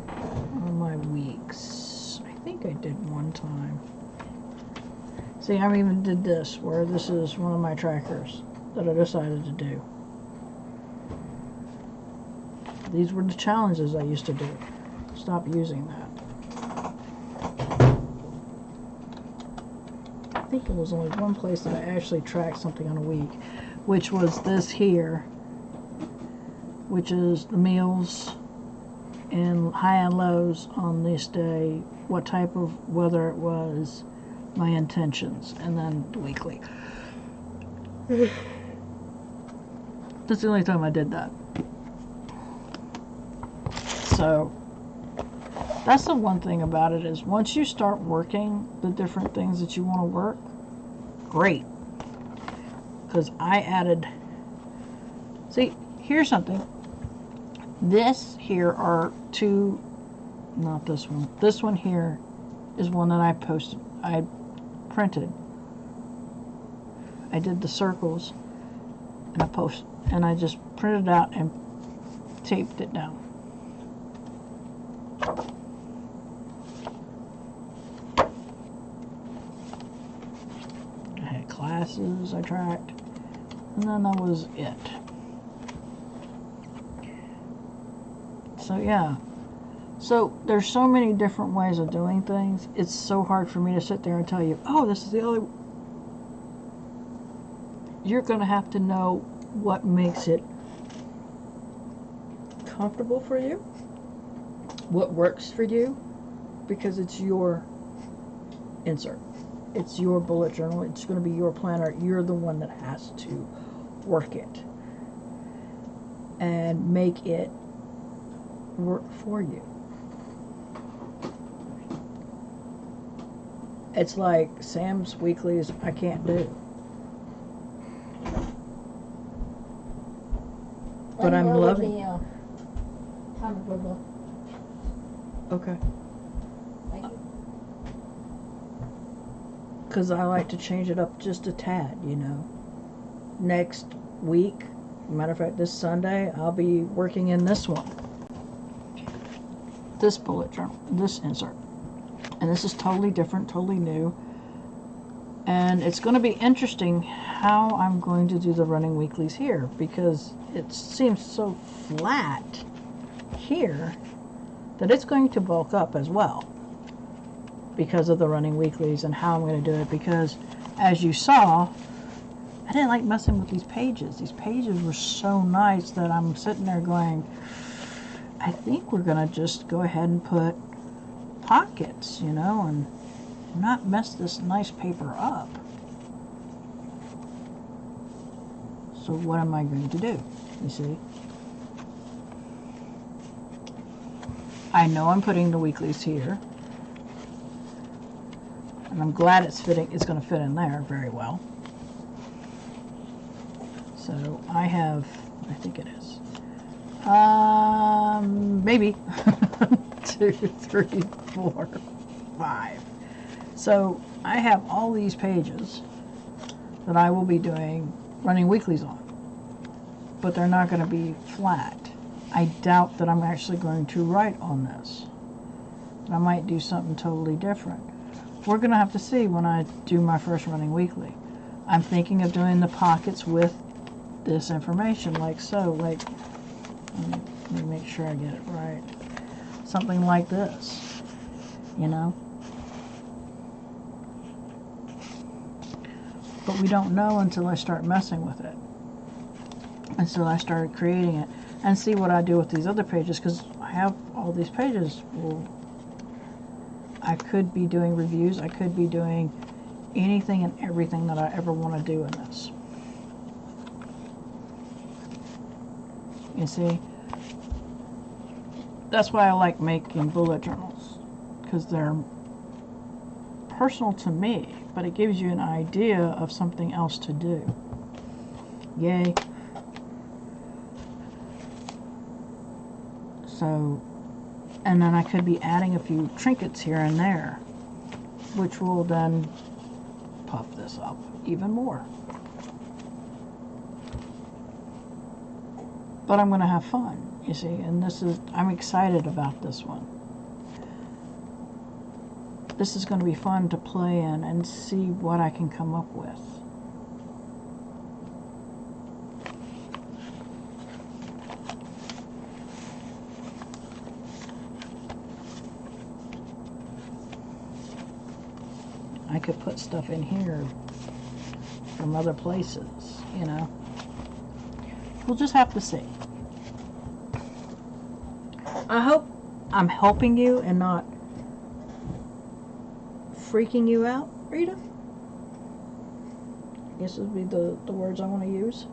Speaker 1: on my weeks. I think I did one time. See, I even did this, where this is one of my trackers that I decided to do. These were the challenges I used to do. Stop using that. I think it was only one place that I actually tracked something on a week, which was this here, which is the meals and high and lows on this day, what type of weather it was, my intentions, and then the weekly. That's the only time I did that. So that's the one thing about it, is once you start working the different things that you want to work, great. Because I added, see, here's something. This here are two, not this one. This one here is one that I posted. I printed. I did the circles and I just printed it out and taped it down. I had classes I tracked, and then that was it. So yeah. So there's so many different ways of doing things. It's so hard for me to sit there and tell you, oh, this is the only. You're going to have to know what makes it comfortable for you, what works for you, because it's your insert. It's your bullet journal. It's going to be your planner. You're the one that has to work it and make it work for you. It's like Sam's weeklies I can't do. But I'm loving it. Okay.
Speaker 2: Thank you.
Speaker 1: Because I like to change it up just a tad, you know. Next week, matter of fact, this Sunday, I'll be working in this one. This bullet journal, this insert. And this is totally different, totally new. And it's going to be interesting how I'm going to do the running weeklies here, because it seems so flat here that it's going to bulk up as well because of the running weeklies and how I'm going to do it. Because as you saw, I didn't like messing with these pages. These pages were so nice that I'm sitting there going, I think we're going to just go ahead and put pockets, you know, and not mess this nice paper up. So what am I going to do? You see? I know I'm putting the weeklies here. And I'm glad it's going to fit in there very well. So I have, I think it is, maybe 2, 3, 4, 5. So I have all these pages that I will be running weeklies on, but they're not going to be flat. I doubt that I'm actually going to write on this. I might do something totally different. We're going to have to see when I do my first running weekly. I'm thinking of doing the pockets with this information, like so. Like, let me make sure I get it right. Something like this, you know. But we don't know until I start messing with it. Until I start creating it. And see what I do with these other pages, because I have all these pages. Well, I could be doing reviews. I could be doing anything and everything that I ever want to do in this. You see? That's why I like making bullet journals, because they're personal to me, but it gives you an idea of something else to do. Yay. So, and then I could be adding a few trinkets here and there, which will then puff this up even more. But I'm going to have fun, you see, and I'm excited about this one. This is going to be fun to play in and see what I can come up with. I could put stuff in here from other places, you know. We'll just have to see. I hope I'm helping you and not freaking you out, Rita. I guess would be the words I want to use.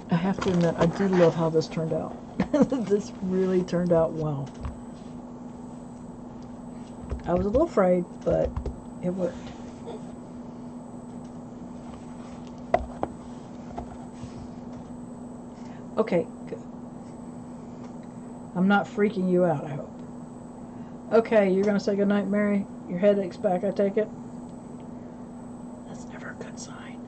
Speaker 1: I have to admit, I do love how this turned out. This really turned out well. I was a little afraid, but it worked. Okay, good. I'm not freaking you out, I hope. Okay, you're going to say goodnight, Mary? Your headache's back, I take it? That's never a good sign.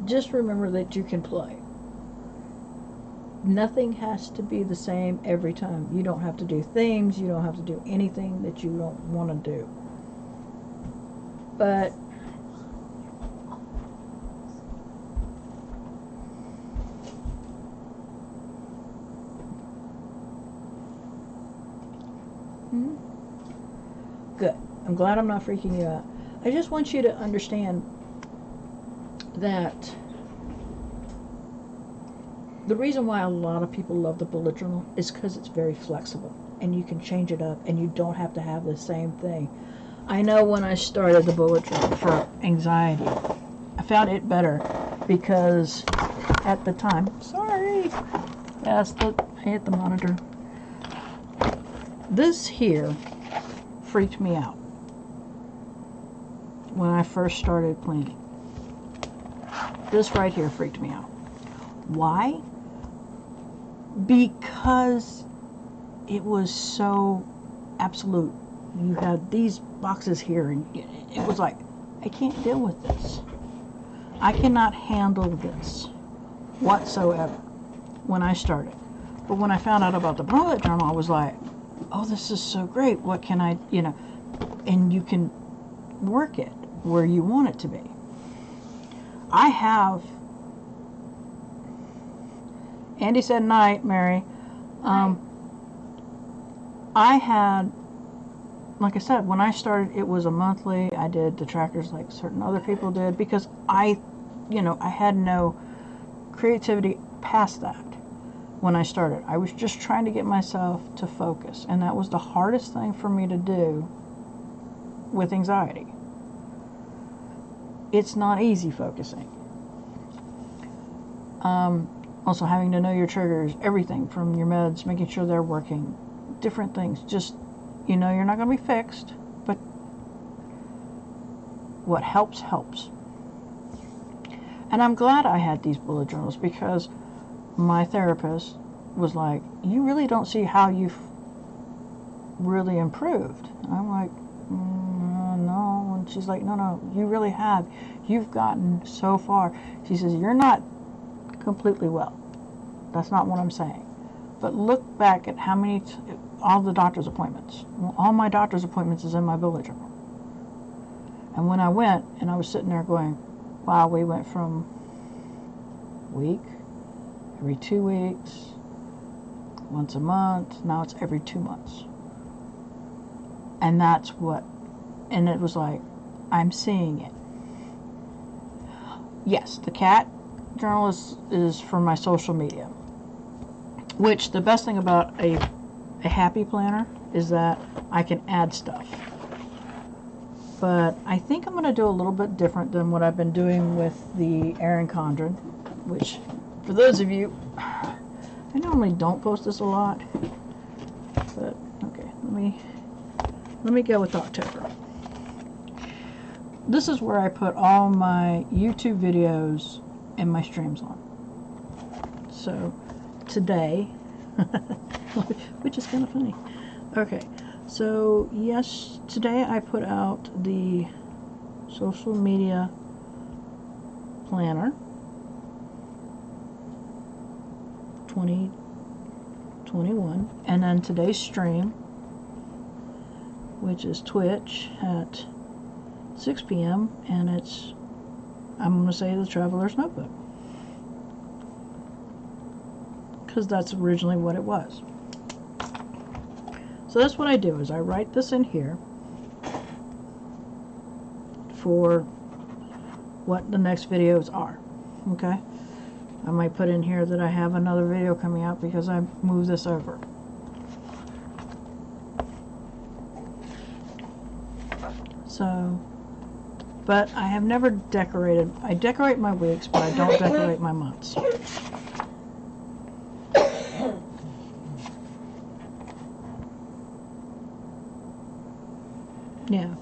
Speaker 1: Just remember that you can play. Nothing has to be the same every time. You don't have to do things. You don't have to do anything that you don't want to do. But good. I'm glad I'm not freaking you out. I just want you to understand that the reason why a lot of people love the bullet journal is because it's very flexible and you can change it up and you don't have to have the same thing. I know when I started the bullet journal for anxiety, I found it better because at the time, sorry, yes, I hit the monitor. This here freaked me out when I first started planning. This right here freaked me out. Why? Because it was so absolute. You had these boxes here, and it was like, I can't deal with this. I cannot handle this whatsoever when I started. But when I found out about the bullet journal, I was like, oh, this is so great. What can I, you know, and you can work it where you want it to be. I have Andy said night, Mary. I had, like I said, when I started, it was a monthly. I did the trackers like certain other people did because I had no creativity past that when I started. I was just trying to get myself to focus, and that was the hardest thing for me to do with anxiety. It's not easy focusing. Also having to know your triggers, everything from your meds, making sure they're working, different things. Just, you're not going to be fixed, but what helps, helps. And I'm glad I had these bullet journals because my therapist was like, you really don't see how you've really improved. And I'm like, no. And she's like, no, you really have. You've gotten so far. She says, you're not completely well. That's not what I'm saying. But look back at how many, all the doctor's appointments. Well, all my doctor's appointments is in my bullet journal. And when I went, and I was sitting there going, wow, we went from week, every 2 weeks, once a month, now it's every 2 months. And that's what, and it was like, I'm seeing it. Yes, the cat journal is for my social media, which the best thing about a happy planner is that I can add stuff. But I think I'm going to do a little bit different than what I've been doing with the Erin Condren, which, for those of you, I normally don't post this a lot, but okay, let me go with October. This is where I put all my YouTube videos and my streams on. So today, which is kind of funny. Okay, so yes, today I put out the social media planner 2021, and then today's stream, which is Twitch at 6 p.m. and I'm going to say the Traveler's Notebook, because that's originally what it was. So that's what I do, is I write this in here for what the next videos are. Okay, I might put in here that I have another video coming out because I moved this over. So, but I have never decorated. I decorate my weeks, but I don't decorate my months. Yeah,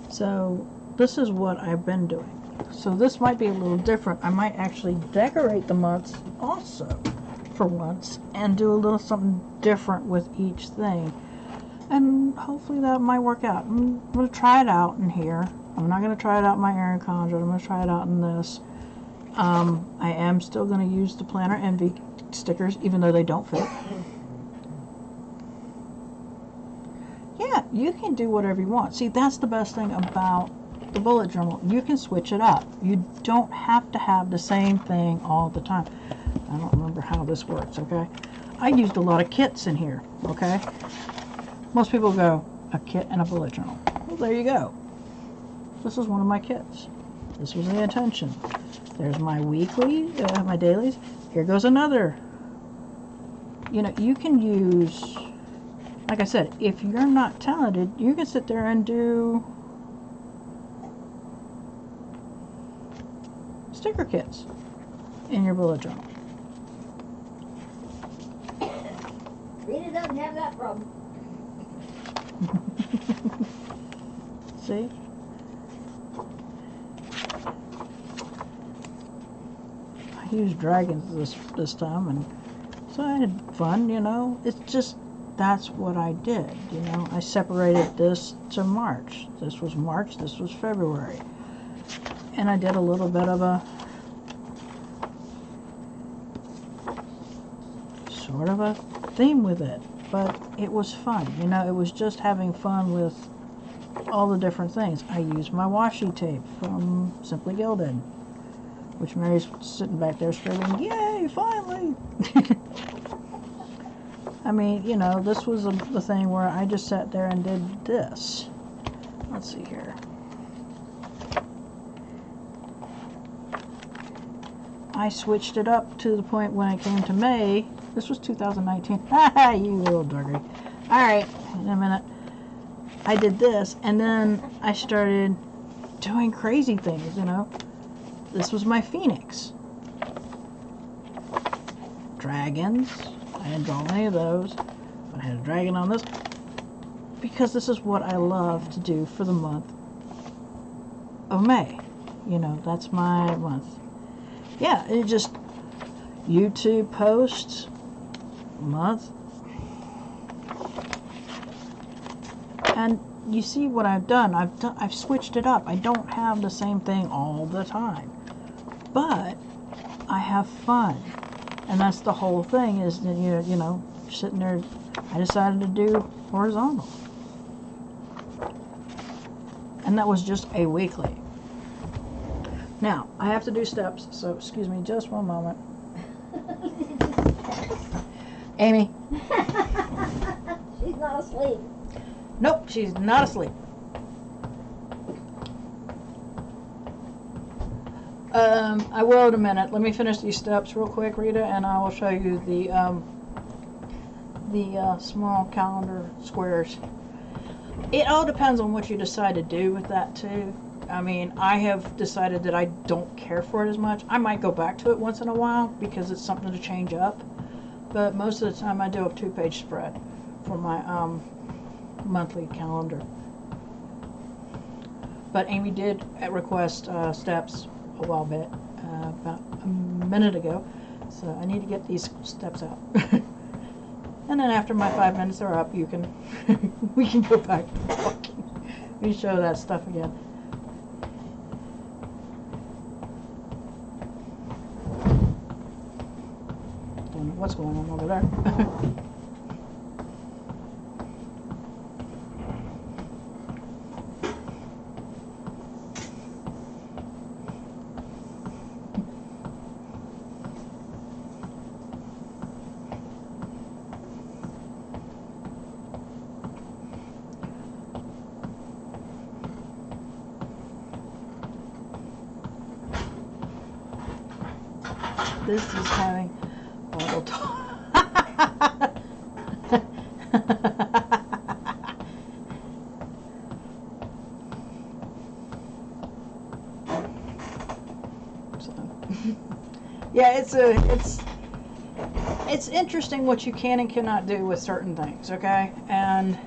Speaker 1: so this is what I've been doing. So this might be a little different. I might actually decorate the months also for once and do a little something different with each thing. And hopefully that might work out. I'm going to try it out in here. I'm not going to try it out in my Erin Condren. I'm going to try it out in this. I am still going to use the Planner Envy stickers, even though they don't fit. Yeah, you can do whatever you want. See, that's the best thing about the bullet journal. You can switch it up. You don't have to have the same thing all the time. I don't remember how this works, okay? I used a lot of kits in here, okay? Most people go, a kit and a bullet journal. Well, there you go. This is one of my kits. This was the intention. There's my weekly, my dailies. Here goes another. You know, you can use, like I said, if you're not talented, you can sit there and do sticker kits in your bullet journal.
Speaker 2: Rita doesn't have that problem.
Speaker 1: See? I used dragons this time, and so I had fun, you know. It's just, that's what I did, you know. I separated this to March. This was March, this was February. And I did a little bit of a sort of a theme with it, but it was fun, you know. It was just having fun with all the different things. I used my washi tape from Simply Gilded. which Mary's sitting back there screaming, "Yay, finally!" I mean, you know, this was the thing where I just sat there and did this. Let's see here. I switched it up to the point when it came to May. This was 2019. Haha, you little doggy. Alright, in a minute. I did this, and then I started doing crazy things, you know. This was my Phoenix. Dragons. I didn't draw any of those. But I had a dragon on this. Because this is what I love to do for the month of May. You know, that's my month. Yeah, it just YouTube posts month. And you see what I've done. I've switched it up. I don't have the same thing all the time. But I have fun. And that's the whole thing, is that you know, sitting there. I decided to do horizontal. And that was just a weekly. Now, I have to do steps, so excuse me just one moment. Amy.
Speaker 2: She's not asleep.
Speaker 1: Nope, she's not asleep. I will in a minute. Let me finish these steps real quick, Rita, and I will show you the small calendar squares. It all depends on what you decide to do with that too. I mean, I have decided that I don't care for it as much. I might go back to it once in a while because it's something to change up. But most of the time I do a 2-page spread for my monthly calendar. But Amy did request steps a while bit, about a minute ago. So I need to get these steps out. And then after my 5 minutes are up, you can we can go back to walking. We show that stuff again. Don't know what's going on over there. This is having a little talk. So, yeah, it's interesting what you can and cannot do with certain things, okay? And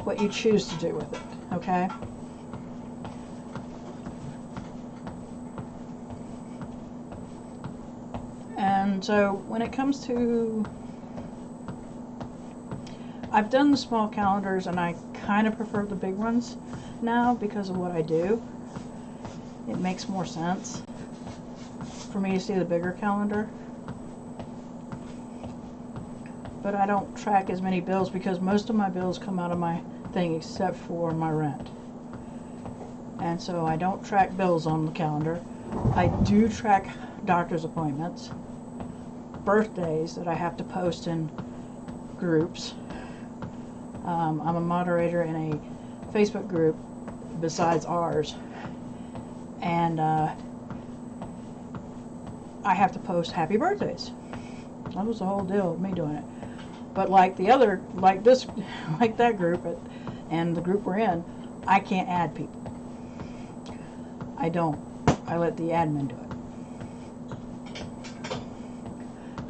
Speaker 1: what you choose to do with it, okay? And so when it comes to, I've done the small calendars and I kind of prefer the big ones now because of what I do. It makes more sense for me to see the bigger calendar. But I don't track as many bills because most of my bills come out of my thing except for my rent. And so I don't track bills on the calendar. I do track doctor's appointments, birthdays that I have to post in groups. I'm a moderator in a Facebook group besides ours, and I have to post happy birthdays. That was the whole deal of me doing it. But like the other, like this, like that group and the group we're in, I can't add people. I don't. I let the admin do it.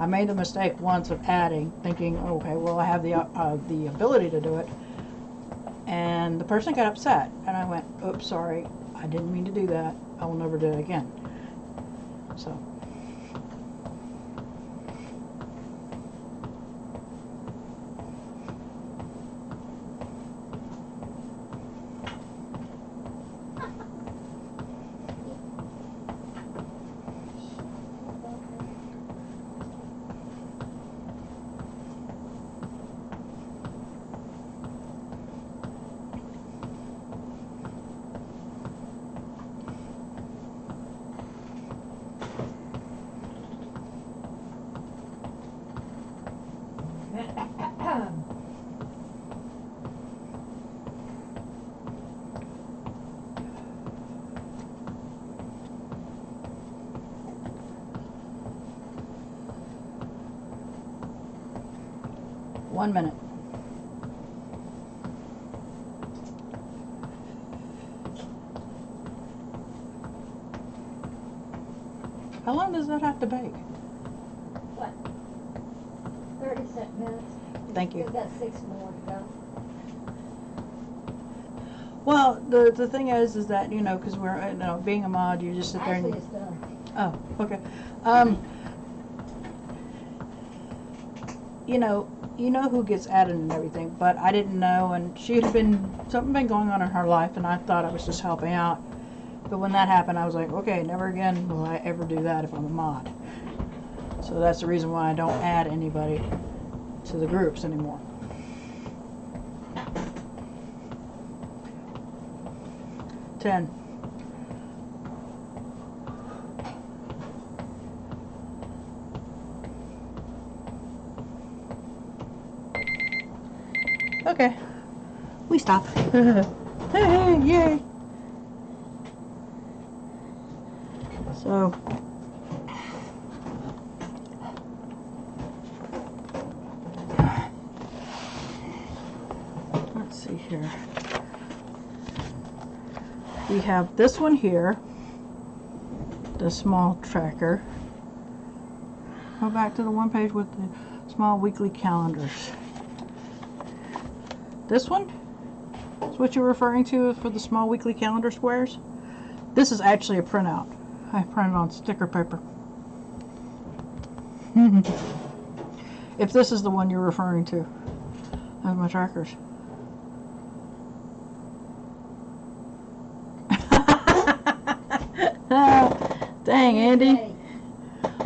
Speaker 1: I made the mistake once of adding, thinking, okay, well, I have the ability to do it. And the person got upset, and I went, oops, sorry, I didn't mean to do that. I will never do it again. So. 1 minute. How long does that have to bake?
Speaker 2: What? 36 minutes.
Speaker 1: Thank you.
Speaker 2: We've got 6 more to go.
Speaker 1: Well, the thing is that, you know, because we're, you know, being a mod, you just sit there
Speaker 2: Actually,
Speaker 1: and...
Speaker 2: it's done.
Speaker 1: Oh, okay. You know who gets added and everything, but I didn't know, and she had something been going on in her life, and I thought I was just helping out. But when that happened, I was like, okay, never again will I ever do that if I'm a mod. So that's the reason why I don't add anybody to the groups anymore. Ten. Okay, we stop. Hey, yay! So, let's see here. We have this one here, the small tracker. Go back to the one page with the small weekly calendars. This one is what you're referring to for the small weekly calendar squares. This is actually a printout. I printed on sticker paper. If this is the one you're referring to, of my trackers. Dang, Andy.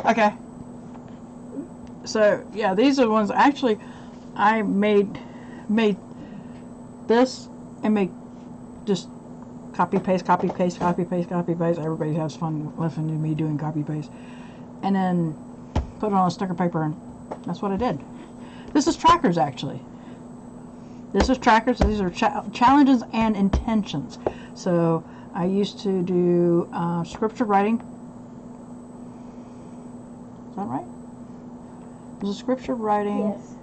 Speaker 1: Okay. So yeah, these are the ones actually I made this and make just copy paste, copy paste, copy paste, copy paste. Everybody has fun listening to me doing copy paste, and then put it on a sticker paper, and that's what I did. This is trackers actually. This is trackers. These are challenges and intentions. So I used to do scripture writing. Is that right? There's a scripture writing.
Speaker 2: Yes.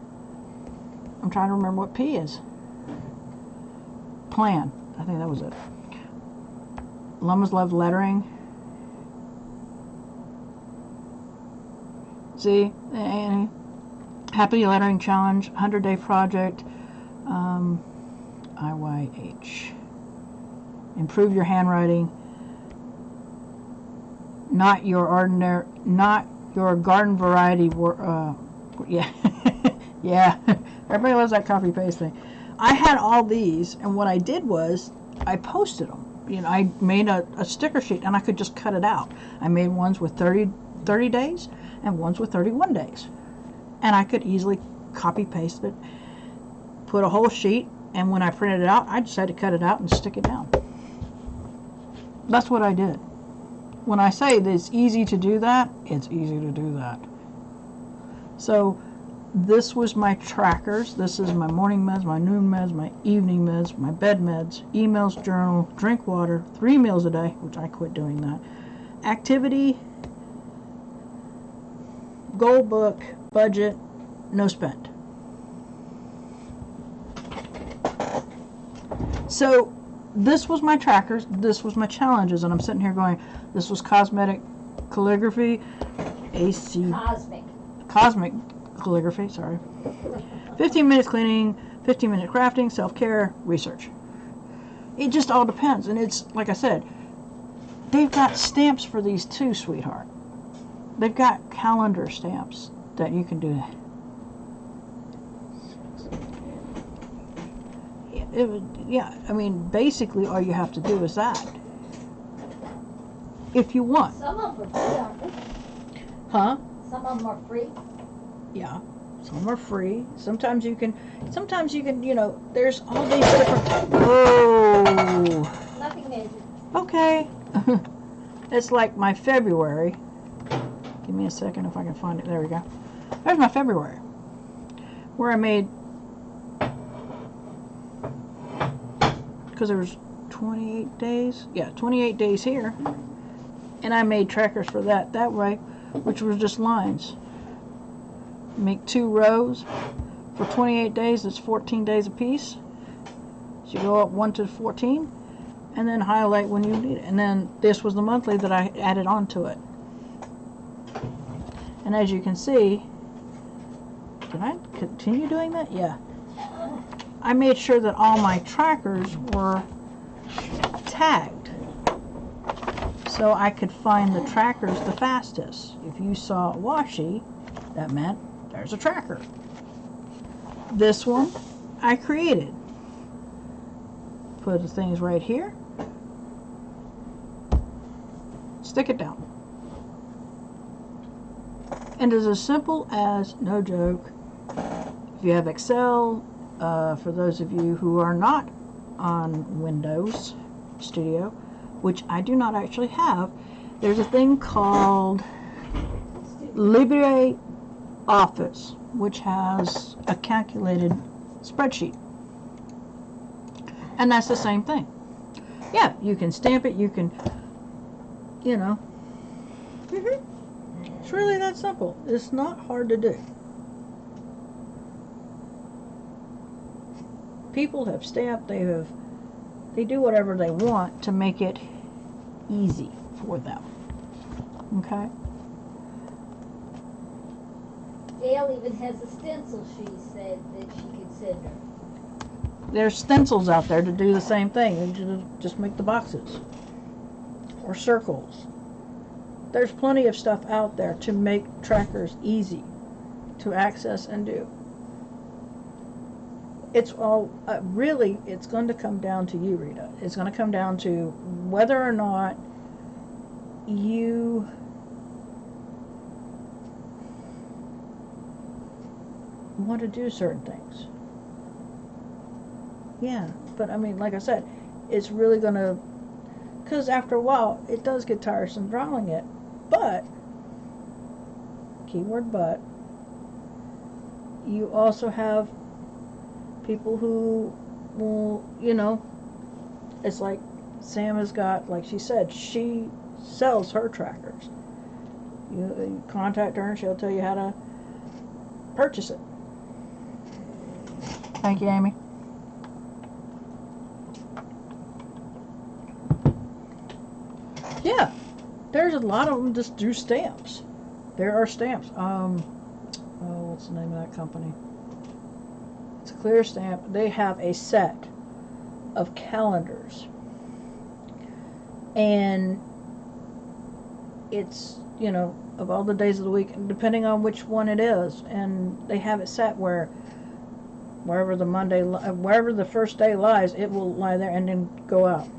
Speaker 1: I'm trying to remember what P is. Plan. I think that was it. Lumma's Love lettering. See? And Happy Lettering Challenge, 100-day project, IYH. Improve your handwriting. Not your garden variety. Yeah, yeah. Everybody loves that copy paste thing. I had all these, and what I did was I posted them. You know, I made a sticker sheet, and I could just cut it out. I made ones with 30 days and ones with 31 days, and I could easily copy paste it, put a whole sheet, and when I printed it out, I just had to cut it out and stick it down. That's what I did. When I say that it's easy to do that, it's easy to do that. So this was my trackers. This is my morning meds, my noon meds, my evening meds, my bed meds, emails, journal, drink water, 3 meals a day, which I quit doing that, activity, goal book, budget, no spend. So this was my trackers, this was my challenges, and I'm sitting here going, this was cosmetic calligraphy, cosmic calligraphy, sorry. 15 minutes cleaning, 15 minutes crafting, self-care, research. It just all depends, and it's, like I said, they've got stamps for these too, sweetheart. They've got calendar stamps that you can do that. Yeah, I mean, basically all you have to do is that. If you want.
Speaker 2: Some of them are free, aren't they?
Speaker 1: Huh?
Speaker 2: Some of them are free.
Speaker 1: Yeah, some are free. Sometimes you can, you know, there's all these different, whoa.
Speaker 2: Nothing major.
Speaker 1: Okay. It's like my February. Give me a second if I can find it. There we go. There's my February, where I made, because there was 28 days. Yeah, 28 days here. And I made trackers for that way, which was just lines. Make 2 rows, For 28 days, it's 14 days a piece. So you go up 1 to 14, and then highlight when you need it. And then this was the monthly that I added onto it. And as you can see, did I continue doing that? Yeah. I made sure that all my trackers were tagged so I could find the trackers the fastest. If you saw washi, that meant there's a tracker. This one I created. Put the things right here. Stick it down. And it's as simple as, no joke, if you have Excel, for those of you who are not on Windows Studio, which I do not actually have, there's a thing called LibreOffice, which has a calculated spreadsheet. And that's the same thing. Yeah, you can stamp it, you can, you know. It's really that simple. It's not hard to do. People have stamped, they do whatever they want to make it easy for them. Okay?
Speaker 2: Gail even has a stencil she said that she could send her.
Speaker 1: There's stencils out there to do the same thing. You just make the boxes. Or circles. There's plenty of stuff out there to make trackers easy to access and do. It's all, really, it's going to come down to you, Rita. It's going to come down to whether or not you want to do certain things. Yeah, but I mean, like I said, it's really going to, because after a while, it does get tiresome drawing it. But, keyword but, you also have people who will, you know, it's like Sam has got, like she said, she sells her trackers. You contact her and she'll tell you how to purchase it. Thank you, Amy. Yeah, there's a lot of them just do stamps. There are stamps. Oh, what's the name of that company? It's a clear stamp. They have a set of calendars. And it's, you know, of all the days of the week, depending on which one it is. And they have it set where wherever the first day lies, it will lie there and then go out.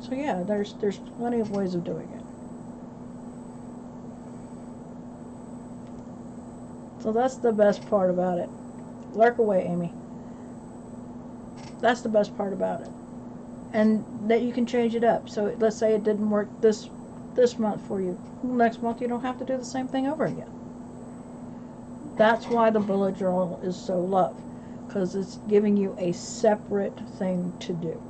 Speaker 1: So yeah, there's plenty of ways of doing it. So that's the best part about it. Lurk away, Amy. That's the best part about it. And that you can change it up. So let's say it didn't work this month for you. Next month you don't have to do the same thing over again. That's why the bullet journal is so loved. Because it's giving you a separate thing to do.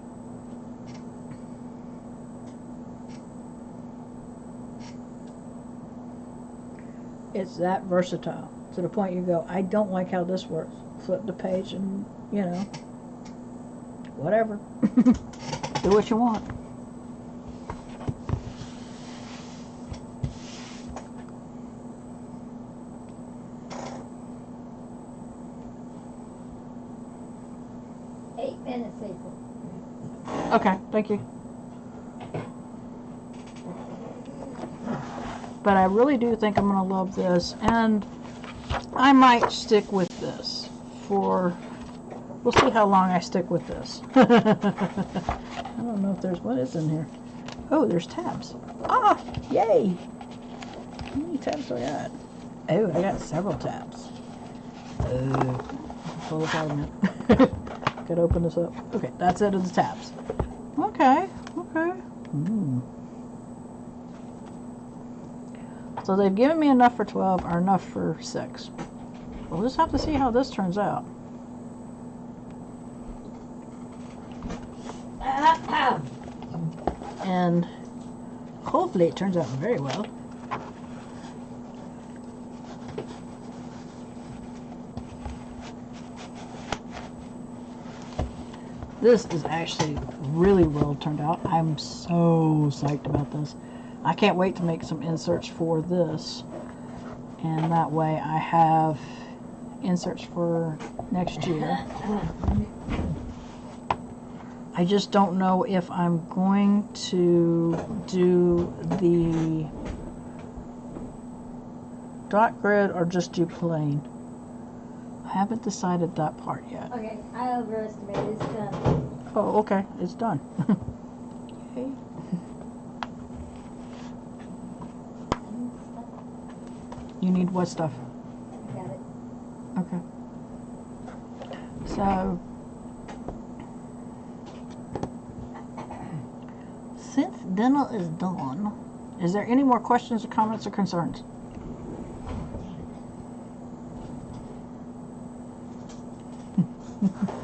Speaker 1: It's that versatile. To the point you go, I don't like how this works. Flip the page and, you know, whatever. Do what you want.
Speaker 2: April.
Speaker 1: Okay, thank you. But I really do think I'm going to love this, and I might stick with this for, we'll see how long I stick with this. I don't know if there's, what is in here? Oh, there's tabs. Ah, yay! How many tabs do I got? Oh, I got several tabs. Pull this out a minute. Gotta open this up. Okay, that's it of the tabs. Okay. So they've given me enough for 12 or enough for 6. We'll just have to see how this turns out. And hopefully it turns out very well. This is actually really well turned out. I'm so psyched about this. I can't wait to make some inserts for this. And that way I have inserts for next year. I just don't know if I'm going to do the dot grid or just do plain. I haven't decided that part yet.
Speaker 2: Okay, I overestimated. It's done.
Speaker 1: Oh, okay. It's done. Okay. You need what stuff?
Speaker 2: I got it.
Speaker 1: Okay. So, since dinner is done, is there any more questions or comments or concerns? Okay.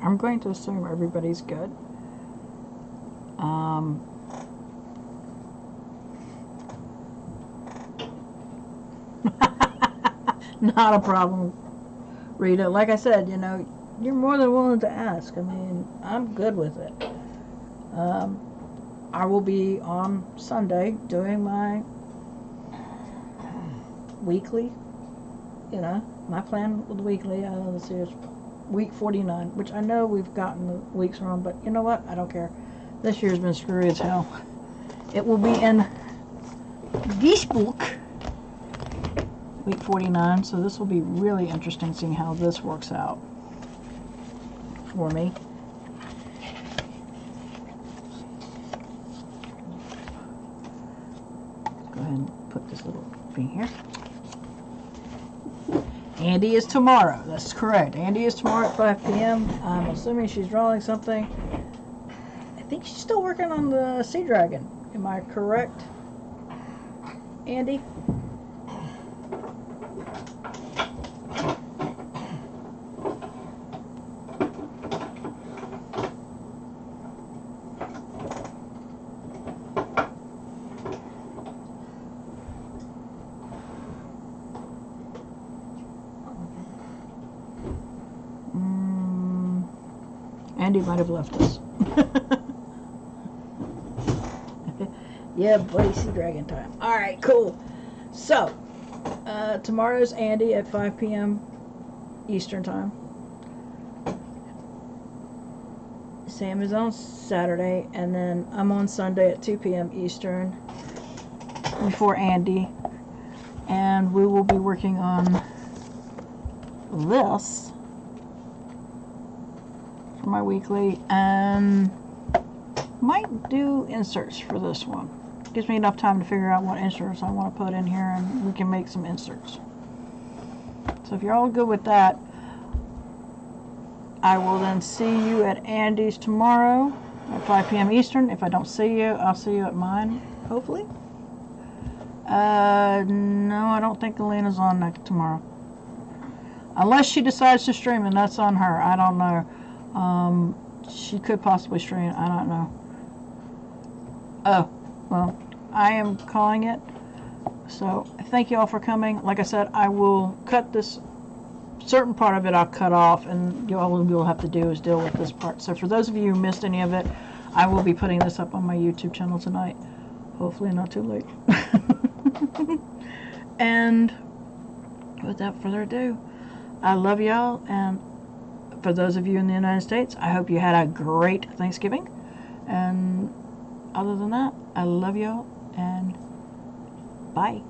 Speaker 1: I'm going to assume everybody's good. Not a problem, Rita. Like I said, you know, you're more than willing to ask. I mean, I'm good with it. I will be on Sunday doing my weekly, you know, my plan with the weekly. Let's see, it's week 49, which I know we've gotten the weeks wrong, but you know what? I don't care. This year's been screwy as hell. It will be in this book, week 49, so this will be really interesting seeing how this works out for me. Go ahead and put this little thing here. Andy is tomorrow. That's correct. Andy is tomorrow at 5 p.m. I'm assuming she's drawing something. I think she's still working on the Sea Dragon. Am I correct, Andy? Andy might have left us. Yeah, buddy, Sea Dragon time. Alright, cool. So, tomorrow's Andy at 5 p.m. Eastern time. Sam is on Saturday, and then I'm on Sunday at 2 p.m. Eastern before Andy. And we will be working on this for my weekly, and might do inserts for this one. Gives me enough time to figure out what inserts I want to put in here, and we can make some inserts. So if you're all good with that, I will then see you at Andy's tomorrow at 5 p.m. Eastern. If I don't see you, I'll see you at mine, hopefully. No, I don't think Elena's on next tomorrow. Unless she decides to stream, and that's on her. I don't know. She could possibly stream. I don't know. Oh, well, I am calling it. So, thank you all for coming. Like I said, I will cut this. Certain part of it I'll cut off, and all you'll have to do is deal with this part. So, for those of you who missed any of it, I will be putting this up on my YouTube channel tonight. Hopefully not too late. And without further ado, I love y'all, and for those of you in the United States, I hope you had a great Thanksgiving. And other than that, I love y'all, and bye.